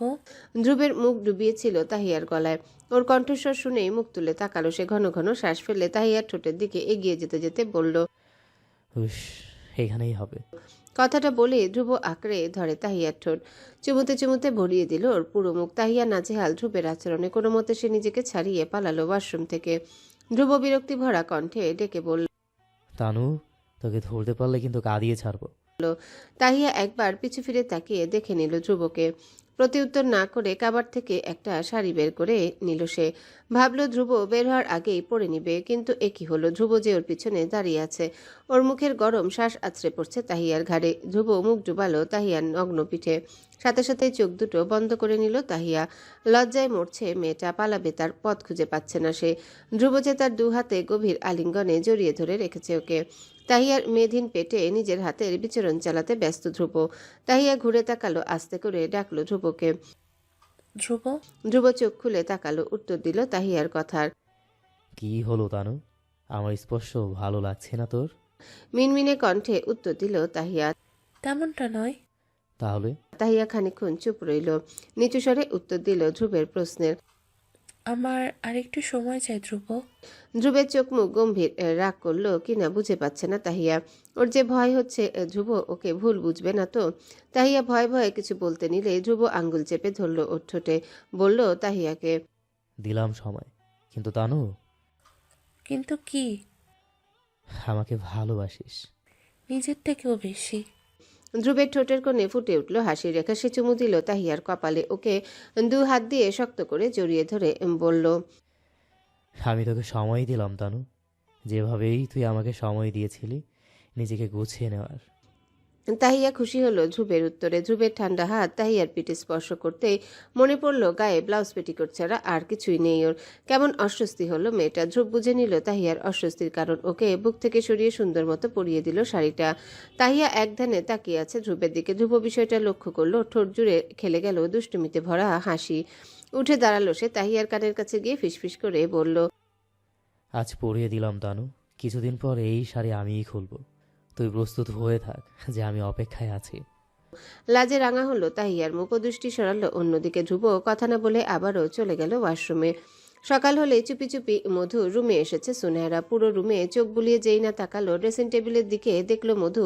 ধ্রুবের মুখ ডুবিয়েছিল তাহিয়ার গলায়। ওর কণ্ঠস্বর শুনেই মুখ তুলে তাকালো সে। ঘন ঘন শ্বাস ফেলে তাহিয়ার ঠোঁটের দিকে এগিয়ে যেতে যেতে বলল, হুস, এখানেই হবে। কথাটা বলে ধ্রুব আঁকড়ে ধরে তাহিয়ার ঠোঁট। চুমুতে চুমুতে ভরিয়ে দিল ওর পুরো মুখ। তাহিয়া নাজেহাল ধ্রুবের আচরণে। কোনো মতে সে নিজেকে ছাড়িয়ে পালালো ওয়াশরুম থেকে। ধ্রুব বিরক্তি ভরা কণ্ঠে ডেকে বলল, তানু, তোকে ধরতে পারলে কিন্তু কাঁদিয়ে ছাড়বো। তাহিয়া একবার পিছু ফিরে তাকিয়ে দেখে নিল ধ্রুবকে। প্রতিউত্তর না করে কাবার থেকে একটা শাড়ি বের করে নিল সে। ভাবল ধ্রুব বের হওয়ার আগেই পরে নিবে, কিন্তু একই হলো। ধ্রুব যে ওর পিছনে দাঁড়িয়ে আছে। ওর মুখের গরম শ্বাস আছড়ে পড়ছে তাহিয়ার ঘাড়ে। ধ্রুব মুখ ডুবালো তাহিয়ার নগ্ন পিঠে। সাথে সাথে চোখ দুটো বন্ধ করে নিল তাহিয়া। লজ্জায় মরছে মেয়েটা। পালাবে তার পথ খুঁজে পাচ্ছে না সে। ধ্রুব যে তার দু হাতে গভীর আলিঙ্গনে জড়িয়ে ধরে রেখেছে ওকে। তাহিয়ার মেধীন পেটে নিজের হাতের বিচরণ চালাতে ব্যস্ত ধ্রুব। তাহিয়া ঘুরে তাকালো, আস্তে করে ডাকলো ধ্রুবকে। ধ্রুব। ধ্রুব চোখ খুলে তাকালো, উত্তর দিল তাহিয়ার কথার। কি হলো তানু? আমার স্পর্শ ভালো লাগছে না তোর? মিনমিনে কণ্ঠে উত্তর দিল তাহিয়া। তেমনটা নয়। তাহলে? তাহিয়া খানিকক্ষণ চুপ রইল। নিচু স্বরে উত্তর দিল ধ্রুবের প্রশ্নের। আমার আরেকটু সময় চাই ধ্রুব। ধ্রুবের চোখ মুখ গম্ভীর। রাগ করলো কিনা বুঝে পাচ্ছে না তাহিয়া। ওর যে ভয় হচ্ছে ধ্রুব ওকে ভুল বুঝবে না তো। তাহিয়া ভয়ে ভয়ে কিছু বলতে নিলে ধ্রুব আঙ্গুল চেপে ধরল ওর ঠোঁটে। বলল তাহিয়াকে, দিলাম সময়, কিন্তু তানু। কিন্তু কি? আমাকে ভালোবাসিস? নিজের থেকেও বেশি। ধ্রুবের ঠোঁটের কোণে ফুটে উঠল হাসির রেখা। সে চুমু দিল তাহিয়ার কপালে। ওকে দু হাত দিয়ে শক্ত করে জড়িয়ে ধরে বলল, আমি তোকে সময় দিলাম তানু, যেভাবেই তুই আমাকে সময় দিয়েছিলি নিজেকে গুছিয়ে নেওয়ার। তাহিয়া খুশি হলো ধ্রুবের উত্তরে। ধ্রুবের ঠান্ডা হাত তাহিয়ার পিঠে স্পর্শ করতেই মনে পড়ল গায়ে ব্লাউজ পেটিকোট ছাড়া আর কিছুই নেই ওর। কেমন অস্বস্তি হলো মেয়েটা। ধ্রুব বুঝে নিল তাহিয়ার অস্বস্তির কারণ। ওকে বুক থেকে সরিয়ে সুন্দর মতো পরিয়ে দিল শাড়িটা। তাহিয়া একধানে তাকিয়ে আছে ধ্রুবের দিকে। ধ্রুব বিষয়টা লক্ষ্য করলো। ঠোঁট জুড়ে খেলে গেল দুষ্টুমিতে ভরা হাসি। উঠে দাঁড়ালো সে। তাহিয়ার কানের কাছে গিয়ে ফিসফিস করে বলল, আজ পরিয়ে দিলাম তানু, কিছুদিন পর এই শাড়ি আমিই খুলবো। তুই প্রস্তুত হয়ে থাক, যে আমি অপেক্ষায় আছি। লাজে রাঙা হলো তাহিয়ার মুখ। দৃষ্টি সরালো অন্যদিকে। ধ্রুব কথা না বলে আবারও চলে গেল ওয়াশরুমে। সকাল হলে চুপি চুপি মধু রুমে এসেছে সুনেহরা। পুরো রুমে চোখ বুলিয়ে যেই না তাকালো ড্রেসিং টেবিলের দিকে, দেখলো মধু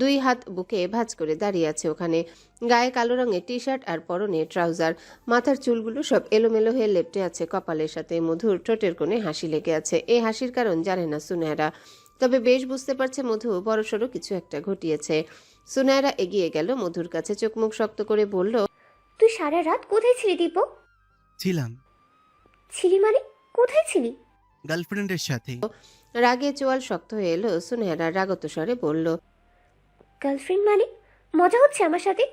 দুই হাত বুকে ভাঁজ করে দাঁড়িয়ে আছে ওখানে। গায়ে কালো রঙের টি শার্ট আর পরনে ট্রাউজার। মাথার চুলগুলো সব এলোমেলো হয়ে লেপ্টে আছে কপালের সাথে। মধুর ঠোঁটের কোণে হাসি লেগে আছে। এই হাসির কারণ জানে না সুনেহরা, তবে বেশ বুঝতে পারছে মধু বড়সড় কিছু একটা ঘটিয়েছে। সুনেহরা এগিয়ে গেল মধুর কাছে। চোখ মুখ শক্ত করে বলল, তুই সারা রাত কোথায় ছিলি দীপক? ছিলাম। ছিলি মানে কোথায় ছিলি? গার্লফ্রেন্ডের সাথে। রাগে চোয়াল শক্ত হয়ে এলো সুনেহরা রাগত স্বরে বলল, গার্লফ্রেন্ড মানে? মজা হচ্ছে আমার সাথে?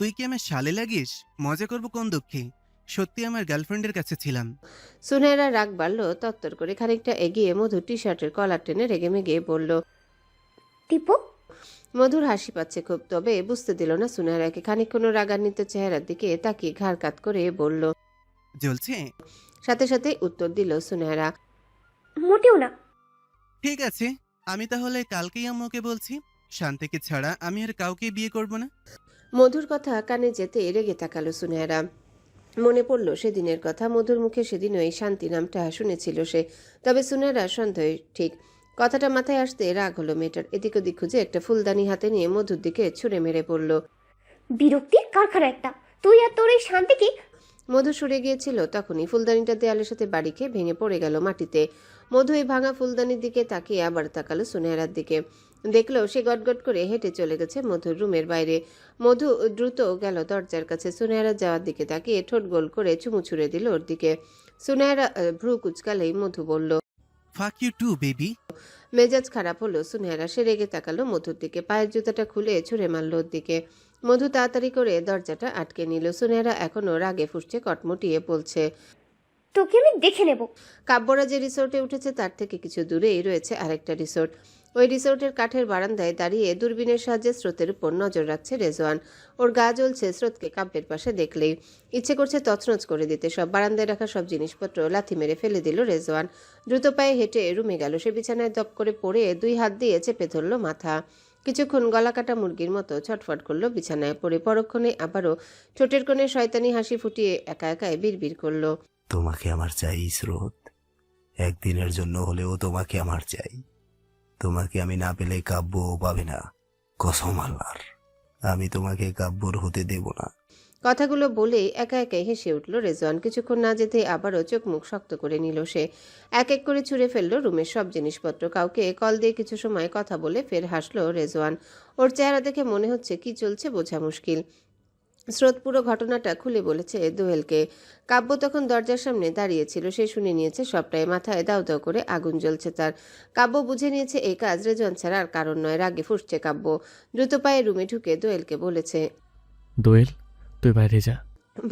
তুই কি আমার শালে লাগিস? মজা করবো কোন দুঃখে? সত্যি আমার গার্লফ্রেন্ডের কাছে ছিলাম। সুনেহরা রাগ বাড়ল তত্তর করে। খানিকটা এগিয়ে মধুর টি শার্টের কলার টেনে রেগে মেগে বলল, দীপক। মধুর হাসি পাচ্ছে খুব, তবে বুঝতে দিল না সুনেহরাকে। খানিকক্ষণ রাগান্বিত চেহারার দিকে তাকিয়ে ঘাড় কাত করে বলল, জ্বলছে? সাথে সাথে উত্তর দিল সুনেহরা, মোটেও না। ঠিক আছে, আমি তাহলে কালকেই আম্মুকে বলছি, শান্তিকে ছাড়া আমি আর কাউকে বিয়ে করব না। মধুর কথা কানে যেতে রেগে তাকালো সুনেহরা। মনে পড়ল সেদিনের কথা। মধুর মুখে সেদিনও এই শান্তি নামটা শুনেছিল সে। তবে সুনেহরা সন্দেহ ঠিক। কথাটা মাথায় আসতে রাগ হলো মেয়েটার। এদিক ওদিক খুঁজে একটা ফুলদানি হাতে নিয়ে মধুর দিকে ছুঁড়ে মেরে পড়ল, বিরক্তির কারখানা একটা। তুই আর তোর এই শান্তিকে। মধু সরে গিয়েছিল তখনই ফুলদানিটা দেয়ালের সাথে বাড়ি খেয়ে ভেঙে পড়ে গেল মাটিতে। মধু এই ভাঙা ফুলদানির দিকে তাকিয়ে আবার তাকালো সুনেহারার দিকে। দেখলো সে গটগট করে হেঁটে চলে গেছে মধুর রুমের বাইরে। মধু দ্রুত গেল দরজার কাছে। সুনেহারা যাওয়ার দিকে তাকিয়ে ঠোঁট গোল করে চুমু ছুঁড়ে দিল ওর দিকে। সুনেহারা ভ্রু কুচকালেই মধু বলল, ফাক ইউ টু বেবি। মেজাজ খারাপ হলো সুনেহারা। সে রেগে তাকালো মধুর দিকে। পায়ের জুতাটা খুলে ছুঁড়ে মারল ওর দিকে। মধু তাড়াতাড়ি করে দরজাটা আটকে নিল। সুনেহারা এখনো রাগে ফুঁসছে, কটমটিয়ে বলছে, তোকে আমি দেখে নেব। কাব্যরা যে রিসোর্টে উঠেছে তার থেকে কিছু দূরেই রয়েছে আরেকটা রিসোর্ট। ওই রিসোর্টের কাঠের বারান্দায় দাঁড়িয়ে দূরবীনের সাহায্যে স্রোতের উপর নজর রাখছে রেজওয়ান। ওর গা জ্বলছে স্রোতকে কাব্যের পাশে দেখলেই। ইচ্ছে করছে তছনছ করে দিতে সব। বারান্দায় রাখা সব জিনিসপত্র লাথি মেরে ফেলে দিল রেজওয়ান। দ্রুত পায়ে হেঁটে রুমে গেল। সে বিছানায় দপ করে পড়ে 2 হাত দিয়ে চেপে ধরল মাথা। কিছুক্ষণ গলা কাটা মুরগির মতো ছটফট করলো বিছানায় পড়ে। পরক্ষণে আবারও ঠোঁটের কোণে শয়তানি হাসি ফুটিয়ে একা একাই বিড়বিড় করলো, তোমাকে আমার চাই স্রোত, একদিনের জন্য হলেও তোমাকে আমার চাই। তোমাকে আমি না পেলে কাব্যও পাবে না, কসম আল্লাহর। আমি তোমাকে কাব্যর হতে দেব না। কথাগুলো বলেই একা একাই হেসে উঠল রেজওয়ান। কিছুক্ষণ না যেতেই আবারও চোখ মুখ শক্ত করে নিল সে। এক এক করে ছুঁড়ে ফেললো রুমের সব জিনিসপত্র। কাউকে কল দিয়ে কিছু সময় কথা বলে ফের হাসলো রেজওয়ান। ওর চেহারা দেখে মনে হচ্ছে কি চলছে বোঝা মুশকিল। স্রোত পুরো ঘটনাটা খুলে বলেছে দোয়েলকে। কাব্য তখন দরজার সামনে দাঁড়িয়েছিল। সে শুনে নিয়েছে সবটাই। মাথায় দাউ দাউ করে আগুন জ্বলছে তার। কাব্য বুঝে নিয়েছে এই কাজ রেজওয়ান ছাড়া আর কারণ নয়। রাগে ফুঁসছে কাব্য। দ্রুত পায়ে রুমে ঢুকে দোয়েলকে বলেছে, দোয়েল, তুই বাইরে যা।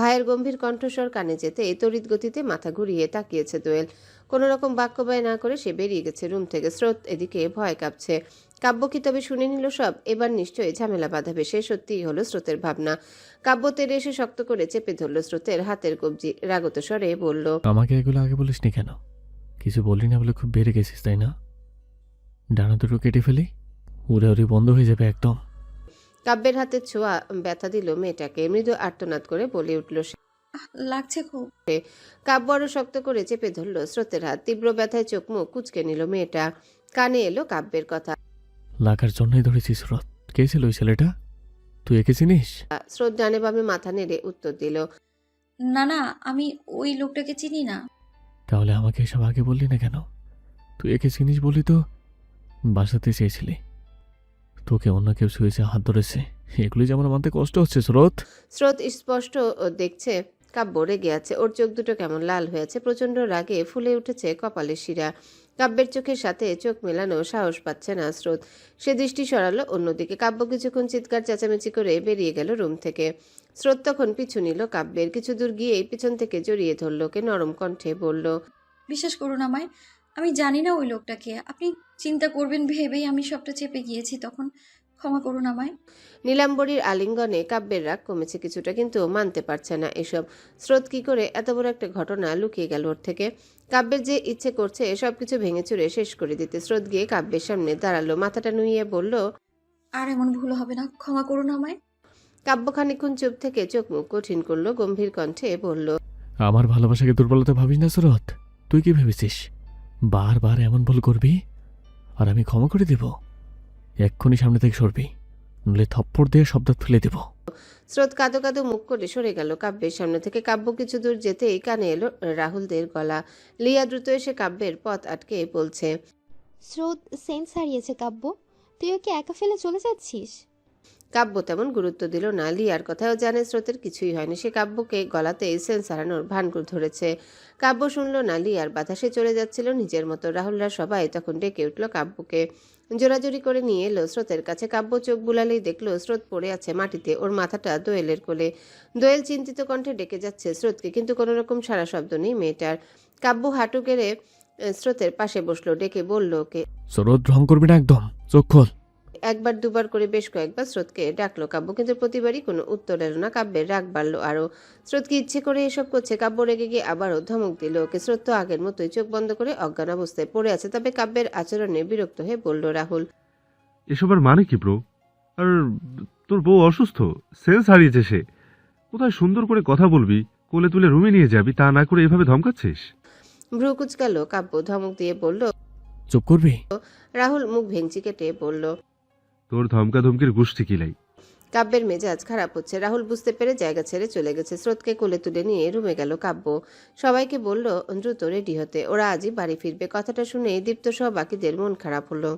ভাইয়ের গম্ভীর কণ্ঠস্বর কানে যেতে তড়িৎ গতিতে মাথা ঘুরিয়ে তাকিয়েছে দোয়েল। কোনো রকম বাক্য ব্যয় না করে সে বেরিয়ে গেছে রুম থেকে। স্রোত এদিকে ভয় কাঁপছে। কাব্য কি তবে শুনে নিল সব? এবার নিশ্চয়ই ঝামেলা বাঁধাবে সে। সত্যিই হলো স্রোতের ভাবনা। কাব্য তেরে এসে শক্ত করে চেপে ধরল স্রোতের হাতের কবজি। রাগত স্বরে বলল, আমাকে এগুলো আগে বলিসনি কেন? কিছু বললি না বলে খুব বেড়ে গেছিস তাই না? ডানা দুটো কেটে ফেলি, উড়াউড়ি বন্ধ হয়ে যাবে একদম। কাব্যের হাতের ছোঁয়া ব্যথা দিল মেয়েটাকে। মৃদু আর্তনাদ করে বলে উঠল সে। লাগছে খুব। কাব্য আরো শক্ত করে চেপে ধরল স্রোতের হাত। তীব্র ব্যথায় চোখ মুখ কুচকে নিল মেয়েটা। কানে এলো কাব্যের কথা, লাগার জন্যই ধরেছিস স্রোত। কে ছিল ওই ছেলেটা? তুই একে চিনিস? স্রোত ডানে বামে মাথা নেড়ে উত্তর দিল, না না, আমি ওই লোকটাকে চিনি না। তাহলে আমাকে এসব আগে বললি না কেন? তুই একে চিনিস বলি তো বাসাতে চেয়েছিলি। তোকে অন্য কেউ ছুঁয়েছে, হাত ধরেছে, এগুলি যেমন মানতে কষ্ট হচ্ছে স্রোত। স্রোত স্পষ্ট দেখছে কাব্য রেগে আছে। ওর চোখ দুটো কেমন লাল হয়েছে। প্রচন্ড রাগে ফুলে উঠেছে কপালের শিরা। কাব্যের চোখের সাথে চোখ মেলানো সাহস পাচ্ছে না স্রোত। সে দৃষ্টি সরালো অন্যদিকে। কাব্য কিছুক্ষণ চিৎকার চেঁচামেচি করে বেরিয়ে গেল রুম থেকে। স্রোত তখন পিছু নিল কাব্যের। কিছু দূর গিয়েই পিছন থেকে জড়িয়ে ধরল ওকে। নরম কণ্ঠে বলল, বিশ্বাস করুন আমায়, আমি জানি না ওই লোকটাকে। আপনি চিন্তা করবেন ভেবেই আমি সবটা চেপে গিয়েছি তখন। ক্ষমা করুন আমায়। নীলাম্বরীর আলিঙ্গনে কাব্যের রাগ কমেছে কিছুটা, কিন্তু মানতে পারছে না এসব। স্রোত কি করে এত বড় একটা ঘটনা লুকিয়ে গেল ওর থেকে? কাব্যের যে ইচ্ছে করছে সবকিছু ভেঙে চুরে শেষ করে দিতে। স্রোত গিয়ে কাব্যের সামনে দাঁড়ালো, মাথাটা নুইয়ে বলল, আর এমন ভুল হবে না, ক্ষমা করুন আমায়। কাব্য খানিকক্ষণ চুপ থেকে চোখ মুখ কঠিন করলো। গম্ভীর কণ্ঠে বলল, আমার ভালোবাসাকে দুর্বলতা ভাবিস না স্রোত। তুই কি ভেবেছিস বারবার এমন ভুল করবি আর আমি ক্ষমা করে দেব? এক্ষুনি সামনে থেকে সরবি, নইলে থপ্পড় দিয়ে শব্দ ফেলে দেব। স্রোত কাঁদো কাঁদো মুখ করে সরে গেল কাব্যের সামনে থেকে। কাব্য কিছু দূর যেতেই কানে এলো রাহুলদের গলা। লিয়া দ্রুত এসে কাব্যের পথ আটকে বলছে, স্রোত সেন্স হারিয়েছে কাব্য, তুই ওকে একা ফেলে চলে যাচ্ছিস? কাব্য তেমন গুরুত্ব দিল না লিয়ার কথাও। জানে স্রোতের কিছুই হয়নি। সে কাব্যকে গলাতে সেন্স হারানোর ভানগুর ধরেছে। কাব্য শুনল না লিয়ার বাধা। সে চলে যাচ্ছিল নিজের মতো। রাহুলরা সবাই তখন ডেকে উঠল কাব্যকে। জোরাজোরি করে নিয়ে এলো স্রোতের কাছে। কাব্য চোখ বুলালেই দেখলো স্রোত পড়ে আছে মাটিতে। ওর মাথাটা দোয়েলের কোলে। দোয়েল চিন্তিত কণ্ঠে ডেকে যাচ্ছে স্রোতকে, কিন্তু কোনো রকম সারা শব্দ নেই মেয়েটার। কাব্য হাঁটু গেড়ে স্রোতের পাশে বসলো। ডেকে বলল ওকে, স্রোত ঢং করবি না একদম, চোখ খোল। একবার দুবার করে বেশ কয়েকবার স্রোতকে ডাকলো কাব্য, কিন্তু প্রতিবারই কোনো উত্তর এলো না। কাব্যের রাগ বাড়লো আরো। স্রোত কি ইচ্ছে করে এসব করছে? কাব্য রেগে গিয়ে আবারও ধমক দিল ওকে। স্রোত তো আগের মতোই চোখ বন্ধ করে অজ্ঞান অবস্থায় পড়ে আছে। তবে কাব্যের আচরণে বিরক্ত হয়ে বলল রাহুল, এসবের মানে কি ব্রো? আর তোর বউ অসুস্থ, সেন্স হারিয়েছে সে। কোথায় সুন্দর করে কথা বলবি, কোলে তুলে রুমে নিয়ে যাবি, তা না করে এভাবে ধমকাচ্ছিস? ভ্রু কুচকালো কাব্য। ধমক দিয়ে বলল, চুপ করবি। রাহুল মুখ ভেঙচি কেটে বলল, তোর ধমকা ধমকির গোষ্ঠী কিলাই। কাব্যের মেজাজ খারাপ হচ্ছে। রাহুল বুঝতে পেরে জায়গা ছেড়ে চলে গেছে। স্রোতকে কোলে তুলে নিয়ে রুমে গেল কাব্য। সবাইকে বলল দ্রুত রেডি হতে, ওরা আজই বাড়ি ফিরবে। কথাটা শুনে দীপ্ত সহ বাকিদের মন খারাপ হলো।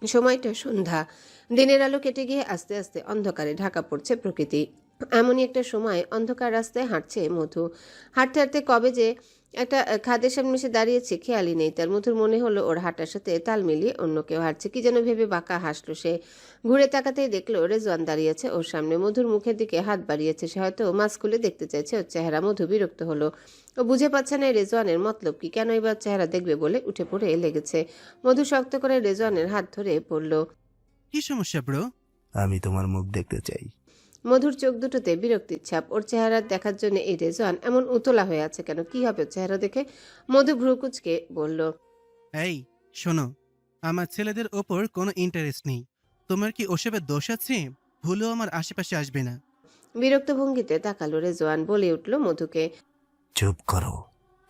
সময়টা সন্ধ্যা, দিনের আলো কেটে গিয়ে আস্তে আস্তে অন্ধকারে ঢাকা পড়ছে প্রকৃতি। এমনই একটা সময় অন্ধকার রাস্তায় হাঁটছে মধু। হাঁটতে হাঁটতে কবে যে একটা খাদের সামনে এসে দাঁড়িয়েছে খেয়ালই নেই তার। মধুর মনে হলো ওর হাঁটার সাথে তাল মিলিয়ে অন্য কেউ হাঁটছে। কি যেন ভেবে বাঁকা হাসলো সে। ঘুরে তাকাতেই দেখলো রেজওয়ান দাঁড়িয়েছে ওর সামনে। মধুর মুখের দিকে হাত বাড়িয়েছে সে, হয়তো মাস্ক খুলে দেখতে চাইছে ওর চেহারা। মধু বিরক্ত হলো। ও বুঝে পাচ্ছে না রেজওয়ানের মতলব কি, কেন এবার চেহারা দেখবে বলে উঠে পড়ে লেগেছে। মধু শক্ত করে রেজওয়ানের হাত ধরে পড়ল। কি সমস্যা ব্রো? আমি তোমার মুখ দেখতে চাই। মধুর চোখ দুটোতে বিরক্তির ছাপ। ওর চেহারা দেখার জন্য এই রেজওয়ান এমন উতলা হয়ে আছে কেন? কি হবে ওর চেহারা দেখে? মধু ভ্রুকুচকে বলল, এই শোনো, আমার ছেলেদের ওপর কোনো ইন্টারেস্ট নেই। তোমার কি ওসবের দোষ আছে? ভুলেও আমার আশেপাশে আসবে না। বিরক্ত ভঙ্গিতে তাকালো রেজওয়ান। বলে উঠল মধুকে, চুপ করো,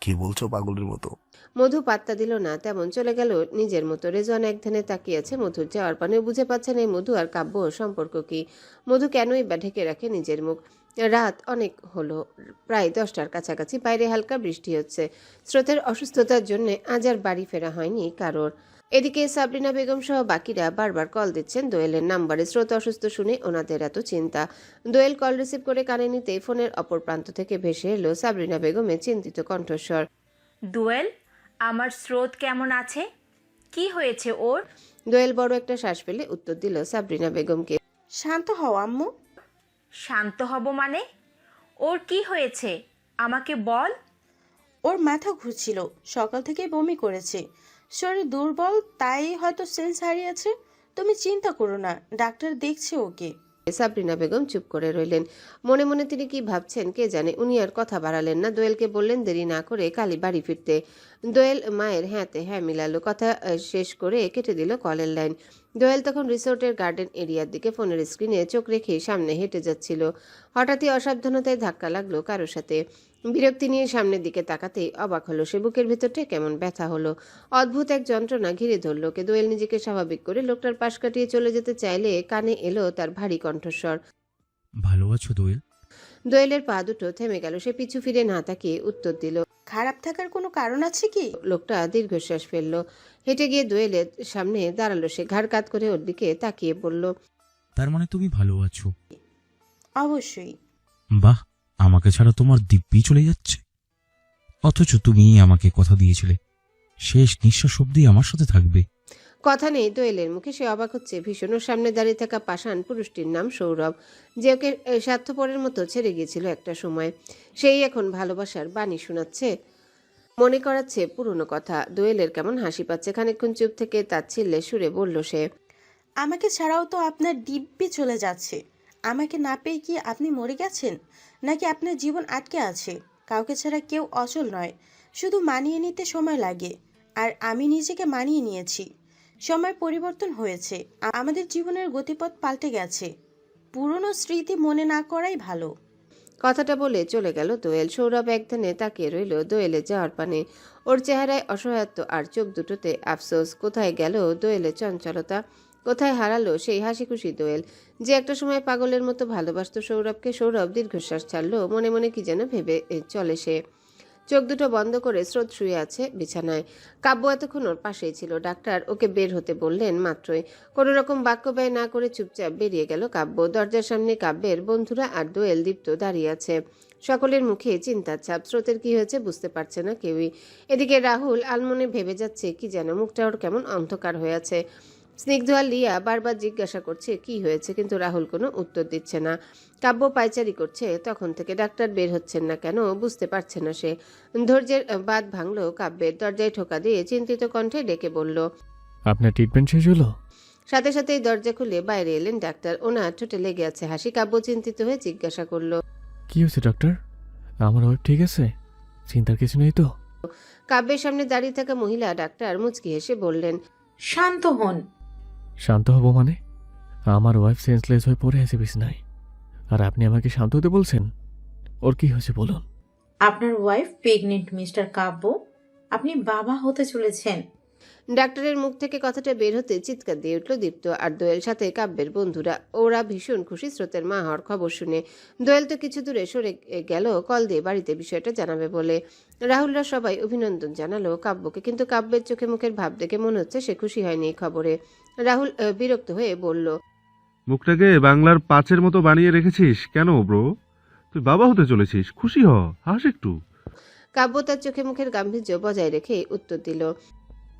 কি বলছো পাগলের মতো? মধু পাত্তা দিল না, তেমন চলে গেল নিজের মতো। রেজওয়ান এক ধ্যানে তাকিয়ে আছে মধুর যাওয়ার পানে। বুঝে পাচ্ছে না এই মধু আর কাব্য সম্পর্ক কি। মধু কেনই বা ঢেকে রাখে নিজের মুখ। রাত অনেক হলো, প্রায় 10টার কাছাকাছি। বাইরে হালকা বৃষ্টি হচ্ছে। স্রোতের অসুস্থতার জন্য আজ আর বাড়ি ফেরা হয়নি কারোর। এদিকে সাবরিনা বেগম সহ বাকিরা বারবার কল দিচ্ছেন দোয়েলের নাম্বারে। স্রোত অসুস্থ শুনে ওনাদের এত চিন্তা। দোয়েল কল রিসিভ করে কানে নিতেই ফোনের অপর প্রান্ত থেকে ভেসে এলো সাবরিনা বেগমের চিন্তিত কণ্ঠস্বর। দোয়েল, আমার স্রোত কেমন আছে? কি হয়েছে ওর? দোয়েল বড় একটা শ্বাস ফেলে উত্তর দিল সাবরিনা বেগমকে, শান্ত হও আম্মু। শান্ত হব মানে? ওর কি হয়েছে আমাকে বল। ওর মাথা ঘুরছিল, সকাল থেকে বমি করেছে, শরীর দুর্বল, তাই হয়তো সেন্স হারিয়েছে। তুমি চিন্তা করো না, ডাক্তার দেখছে ওকে। সাবরিনা বেগম চুপ করে রইলেন। মনে মনে তিনি কি ভাবছেন কে জানে। উনি আর কথা বাড়ালেন না। দোয়েলকে বললেন দেরি না করে কালই বাড়ি ফিরতে। দোয়েল মায়ের হ্যাঁতে হ্যাঁ মিলালো। কথা শেষ করে কেটে দিল কলের লাইন। দোয়েল তখন রিসোর্টের গার্ডেন এরিয়ার দিকে ফোনের স্ক্রিনে চোখ রেখে সামনে হেঁটে যাচ্ছিল। হঠাৎই অসাবধানতায় ধাক্কা লাগলো কারোর সাথে। বিরক্তি নিয়ে সামনের দিকে তাকাতেই অবাক হলো সে। বুকের ভেতরটা কেমন ব্যথা হলো। অদ্ভুত এক যন্ত্রণা ঘিরে ধরল ওকে। দোয়েল নিজেকে স্বাভাবিক করে লোকটার পাশ কাটিয়ে চলে যেতে চাইলে কানে এলো তার ভারী কণ্ঠস্বর। ভালো আছো দোয়েল? দোয়েলের পা দুটো থেমে গেল। সে পিছু ফিরে না তাকিয়ে উত্তর দিল, খারাপ থাকার কোনো কারণ আছে কি? লোকটা দীর্ঘশ্বাস ফেলল। হেঁটে গিয়ে দোয়েলের সামনে দাঁড়ালো সে। ঘাড় কাত করে ওর দিকে তাকিয়ে বলল, তার মানে তুমি ভালো আছো? অবশ্যই। বাহ, আমাকে ছাড়া তোমার দিব্যি চলে যাচ্ছে। অথচ তুমি আমাকে কথা দিয়েছিলে শেষ নিঃশ্বাস অব্দি আমার সাথে থাকবে। কথা নেই দোয়েলের মুখে। সে অবাক হচ্ছে ভীষণ। ওর সামনে দাঁড়িয়ে থাকা পাষাণ পুরুষটির নাম সৌরভ, যে ওকে স্বার্থপরের মতো ছেড়ে গিয়েছিল একটা সময়। সেই এখন ভালোবাসার বাণী শোনাচ্ছে, মনে করাচ্ছে পুরনো কথা। দোয়েলের কেমন হাসি পাচ্ছে। খানিকক্ষণ চুপ থেকে তাচ্ছিল্যে সুরে বলল সে, আমাকে ছাড়াও তো আপনার দিব্যি চলে যাচ্ছে। আমাকে না পেয়ে কি আপনি মরে গেছেন, নাকি আপনার জীবন আটকে আছে? কাউকে ছাড়া কেউ অচল নয়, শুধু মানিয়ে নিতে সময় লাগে। আর আমি নিজেকে মানিয়ে নিয়েছি। সময় পরিবর্তন হয়েছে, আমাদের জীবনের গতিপথ পাল্টে গেছে। পুরনো স্মৃতি মনে না করাই ভালো। কথাটা বলে চলে গেল দোয়েল। সৌরভ একধানে তাকিয়ে রইল দোয়েলের যাওয়ার পানে। ওর চেহারায় অসহায়ত্ব আর চোখ দুটোতে আফসোস। কোথায় গেল দোয়েলের চঞ্চলতা? কোথায় হারালো সেই হাসি খুশি দোয়েল, যে একটা সময় পাগলের মতো ভালোবাসত সৌরভকে? সৌরভ দীর্ঘশ্বাস ছাড়লো। মনে মনে কি যেন ভেবে চলে সে। চোখ দুটো বন্ধ করে স্রোত শুয়ে আছে বিছানায়। কাব্য এতক্ষণ ওর পাশেই ছিল। ডাক্তার ওকে বের হতে বললেন মাত্রই। কোনো রকম বাক্য ব্যয় না করে চুপচাপ বেরিয়ে গেল কাব্য। দরজার সামনে কাব্যের বন্ধুরা আর দোয়েল দীপ্ত দাঁড়িয়ে আছে। সকলের মুখে চিন্তার ছাপ। স্রোতের কি হয়েছে বুঝতে পারছে না কেউই। এদিকে রাহুল আলমনে ভেবে যাচ্ছে কি যেন। মুখটা ওর কেমন অন্ধকার হয়ে আছে। স্নিগ্ধ আর লিয়া বারবার জিজ্ঞাসা করছে কি হয়েছে, কিন্তু রাহুল কোনো উত্তর দিচ্ছে না। কাব্য পায়চারি করছে তখন থেকে। ডাক্তার বের হচ্ছেন না কেন বুঝতে পারছে না সে। ধৈর্যের বাঁধ ভাঙল কাব্যের। দরজায় ঠোকা দিয়ে চিন্তিত কণ্ঠে ডেকে বলল, আপনার ট্রিটমেন্ট শেষ হলো? সাথে সাথেই দরজা খুলে বাইরে এলেন ডাক্তার। ওনার ঠোঁটে লেগে আছে হাসি। কাব্য চিন্তিত হয়ে জিজ্ঞাসা করল, কি হয়েছে ডক্টর? আমার ওয়াইফ ঠিক আছে? চিন্তার কিছু নেই তো? কাব্যের সামনে দাঁড়িয়ে থাকা মহিলা ডাক্তার মুচকি হেসে বললেন, শান্ত হন। শান্ত হব মানে? আমার ওয়াইফ সেন্সলেস হয়ে পড়ে আছে বিছানায়, আর আপনি আমাকে শান্ত হতে বলছেন? ওর কি হয়েছে বলুন। আপনার ওয়াইফ প্রেগনেন্ট মিস্টার কাব্য, আপনি বাবা হতে চলেছেন। ডাক্তারের মুখ থেকে কথাটা বের হতে চিৎকার দিয়ে উঠল দীপ্ত আর দোয়েল, সাথে কাব্যের বন্ধুরা। ওরা ভীষণ খুশি স্রোতের মা হওয়ার খবর শুনে। দোয়েল তো কিছু দূরে সরে গেল কল দিয়ে বাড়িতে বিষয়টা জানাবে বলে। রাহুলরা সবাই অভিনন্দন জানালো কাব্যকে, কিন্তু কাব্যের চোখে মুখের ভাব দেখে মনে হচ্ছে সে খুশি হয়নি এই খবরে। রাহুল বিরক্ত হয়ে বলল, মুখটাকে বাংলার 5-এর মতো বানিয়ে রেখেছিস কেন ব্রো? তুই বাবা হতে চলেছিস, খুশি হ, হাস একটু। কাব্য তার চোখে মুখের গাম্ভীর্য বজায় রেখে উত্তর দিল।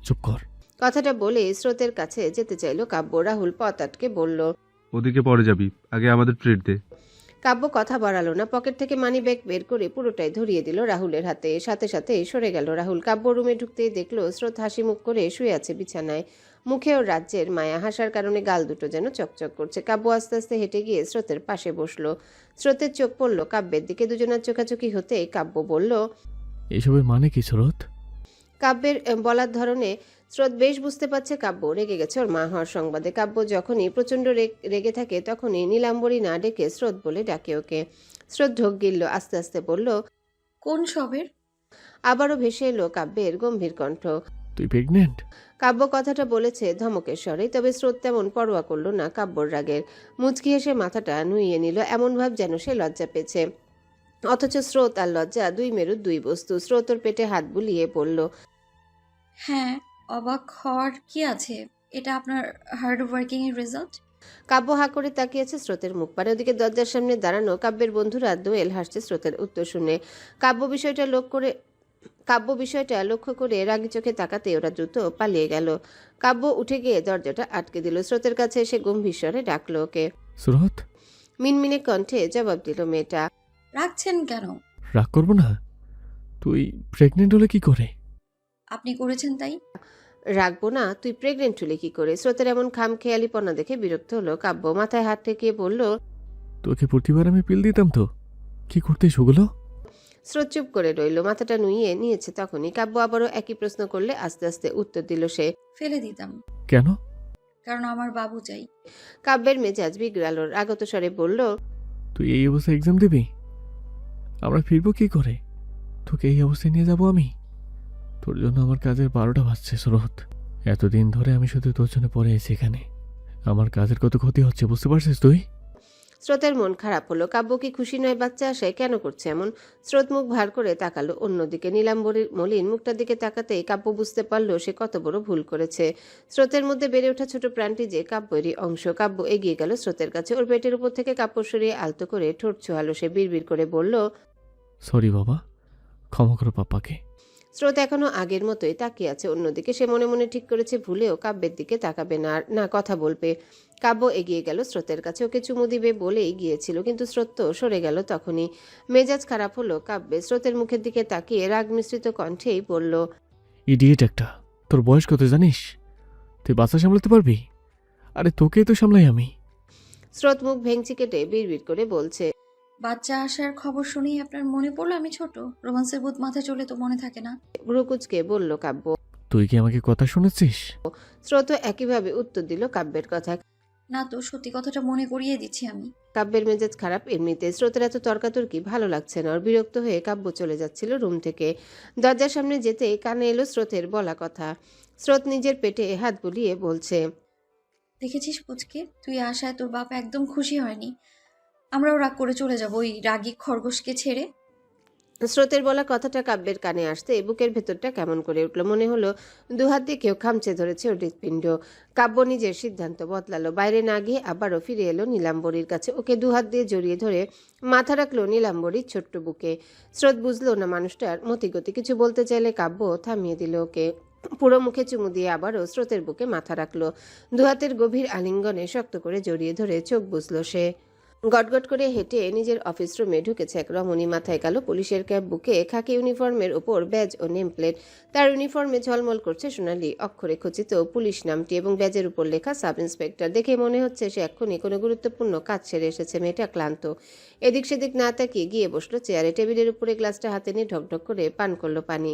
চুপ কর। কথাটা বলে স্রোতের কাছে যেতে চাইল কাব্য। রাহুল পথ আটকে বলল, ওদিকে পরে যাবি, আগে আমাদের ট্রিট দে। কাব্য কথা বাড়ালো না, পকেট থেকে মানি ব্যাগ বের করে পুরোটাই ধরিয়ে দিল রাহুলের হাতে। সাথে সাথে সরে গেল রাহুল। কাব্য রুমে ঢুকতেই দেখলো স্রোত হাসি মুখ করে শুয়ে আছে বিছানায়। মুখে ওর রাজ্যের মায়া, হাসার কারণে গাল দুটো যেন চকচক করছে। কাব্য আস্তে আস্তে হেঁটে গিয়ে স্রোতের পাশে বসলো। স্রোতের চোখ পড়ল কাব্যের দিকে। দুজনের চোখাচোখি হতে কাব্য বলল, এসবের মানে কি স্রোত? কাব্যের বলার ধরনে স্রোত বেশ বুঝতে পারছে কাব্য রেগে গেছে ওর মা হওয়ার সংবাদে। কাব্য যখনই প্রচণ্ড রেগে থাকে তখনই নীলাম্বরী না ডেকে স্রোত বলে ডাকে ওকে। স্রোত ঢোক গিলল, আস্তে আস্তে বলল, কোন সবের? আবারও ভেসে এলো কাব্যের গম্ভীর কণ্ঠ। তুই প্রেগনেন্ট? কাব্য কথাটা বলেছে ধমকের স্বরে, তবে স্রোত তেমন পরোয়া করলো না কাব্যর রাগের। মুচকি হেসে মাথাটা নুইয়ে নিল, এমন ভাব যেন সে লজ্জা পেয়েছে। অথচ স্রোত আর লজ্জা দুই মেরুর দুই বস্তু। স্রোত ওর পেটে হাত বুলিয়ে বলল, হ্যাঁ, অবাক হওয়ার কি আছে? এটা আপনার হার্ড ওয়ার্কিং এর রেজাল্ট। কাব্য হা করে তাকিয়েছে স্রোতের মুখ পানে। ওদিকে দরজার সামনে দাঁড়ানো কাব্যের বন্ধুরা দোয়েল হাসছে স্রোতের উত্তর শুনে। কাব্য বিষয়টা লক্ষ্য করে রাগি চোখে তাকাতে ওরা দ্রুত পালিয়ে গেল। কাব্য উঠে গিয়ে দরজাটা আটকে দিল। স্রোতের কাছে এসে গম্ভীর স্বরে ডাকলো ওকে। স্রোত? মিনমিনে কণ্ঠে জবাব দিল মেয়েটা। রাখছেন কেন? রাগ করবো না। তুই প্রেগনেন্ট হলে কি করে? আপনি করেছেন তাই। রাখবো না? তুই প্রেগনেন্ট হলে কি করে? স্রোতের এমন খামখেয়ালিপনা দেখে বিরক্ত হলো কাব্য। মাথায় হাত ঠেকিয়ে বলল, তোকে প্রতিবার আমি পিল দিতাম তো, কি করতে ওগুলো? স্রোত চুপ করে রইল, মাথাটা নুইয়ে নিয়েছে তখনই। কাব্য আবারও একই প্রশ্ন করলে আস্তে আস্তে উত্তর দিল সে। ফেলে দিতাম। কেন? কারণ আমার বাবু চাই। কাব্যের মেজাজ বিগড়াল। আগত স্বরে বলল, তুই এই অবস্থায় এক্সাম দিবি? আমরা ফিরবো কি করে? তোকে এই অবস্থায় নিয়ে যাবো আমি? তোর জন্য আমার কাজের 12টা বাজছে স্রোত। এতদিন ধরে আমি শুধু তোর জন্য পড়ে আছি এখানে। আমার কাজের কত ক্ষতি হচ্ছে বুঝতে পারছিস তুই? স্রোতের মন খারাপ হলো। কাব্য কি খুশি নয় বাচ্চা আসায়? কেন করছে এমন? স্রোত মুখ ভার করে তাকালো অন্যদিকে। নীলাম্বরীর মলিন মুখটার দিকে তাকাতেই কাব্য বুঝতে পারলো সে কত বড় ভুল করেছে। স্রোতের মধ্যে বেড়ে ওঠা ছোট প্রাণটি যে কাব্যেরই অংশ। কাব্য এগিয়ে গেল স্রোতের কাছে। ওর পেটের উপর থেকে কাপড় সরিয়ে আলতো করে ঠোঁট ছোঁয়ালো সে। বিড়বিড় করে বলল, সরি বাবা, ক্ষমা করো পাপাকে। স্রোত এখনো আগের মতোই তাকিয়ে আছে অন্যদিকে। সে মনে মনে ঠিক করেছে ভুলেও কাব্যের দিকে তাকাবে না, আর না কথা বলবে। কাব্য এগিয়ে গেল স্রোতের কাছে। ওকে চুমু দিবে বলেই গিয়েছিল, কিন্তু স্রোত তো সরে গেল তখনই। মেজাজ খারাপ হলো কাব্যে। স্রোতের মুখের দিকে তাকিয়ে রাগ মিশ্রিত কণ্ঠেই বলল, ইডিয়েট একটা। তোর বয়স কত জানিস? তুই বাচ্চা সামলাতে পারবি? আরে তোকে তো সামলাই আমি। স্রোত মুখ ভেঙচি কেটে বিড়বিড় করে বলছে, বাচ্চা আসার খবর শুনেই আপনার মনে পড়লো আমি ছোট? রোমান্সের ভূত মাথায় চলে তো মনে থাকে না। ভ্রুকুচকে বলল কাব্য। তুই কি আমাকে কথা শুনেছিস? স্রোত একইভাবে উত্তর দিল কাব্যের কথা। না তো, সত্যি কথাটা মনে করিয়ে দিচ্ছি আমি। কাব্যের মেজাজ খারাপ এমনিতে। স্রোতের এত তর্কাতর্কি ভালো লাগছে না ওর। বিরক্ত হয়ে কাব্য চলে যাচ্ছিল রুম থেকে। দরজার সামনে যেতে কানে এলো স্রোতের বলা কথা। স্রোত নিজের পেটে হাত বুলিয়ে বলছে, দেখেছিস পুচকে, তুই আশায় তোর বাপ একদম খুশি হয়নি। আমরাও রাগ করে চলে যাব ওই রাগী খরগোশকে ছেড়ে। স্রোতের বলা কথাটা কাব্যের কানে আসতে বুকের ভেতরটা কেমন করে উঠল। মনে হলো দুহাত দিয়ে কেউ খামচে ধরেছে ওর হৃৎপিণ্ড। কাব্য নিজের সিদ্ধান্ত বদলালো। বাইরে না গিয়ে আবারও ফিরে এলো নীলাম্বরীর কাছে। ওকে দুহাত দিয়ে জড়িয়ে ধরে মাথা রাখলো নীলাম্বরীর ছোট্ট বুকে। স্রোত বুঝলো না মানুষটার মতিগতি। কিছু বলতে চাইলে কাব্য থামিয়ে দিল ওকে। পুরো মুখে চুমু দিয়ে আবারও স্রোতের বুকে মাথা রাখলো। দুহাতের গভীর আলিঙ্গনে শক্ত করে জড়িয়ে ধরে চোখ বুঝলো সে। গটগট করে হেঁটে নিজের অফিস রুমে ঢুকেছে এক রমণী। মাথায় কালো পুলিশের ক্যাপ, বুকে খাকি ইউনিফর্মের ওপর ব্যাজ ও নেম প্লেট। তার ইউনিফর্মে ঝলমল করছে সোনালি অক্ষরে খচিত পুলিশ নামটি এবং ব্যাজের উপর লেখা সাব ইন্সপেক্টর। দেখে মনে হচ্ছে সে এক্ষুনি কোনো গুরুত্বপূর্ণ কাজ সেরে এসেছে। মেয়েটা ক্লান্ত। এদিক সেদিক না তাকিয়ে গিয়ে বসলো চেয়ারে। টেবিলের উপরে গ্লাসটা হাতে নিয়ে ঢকঢক করে পান করলো পানি।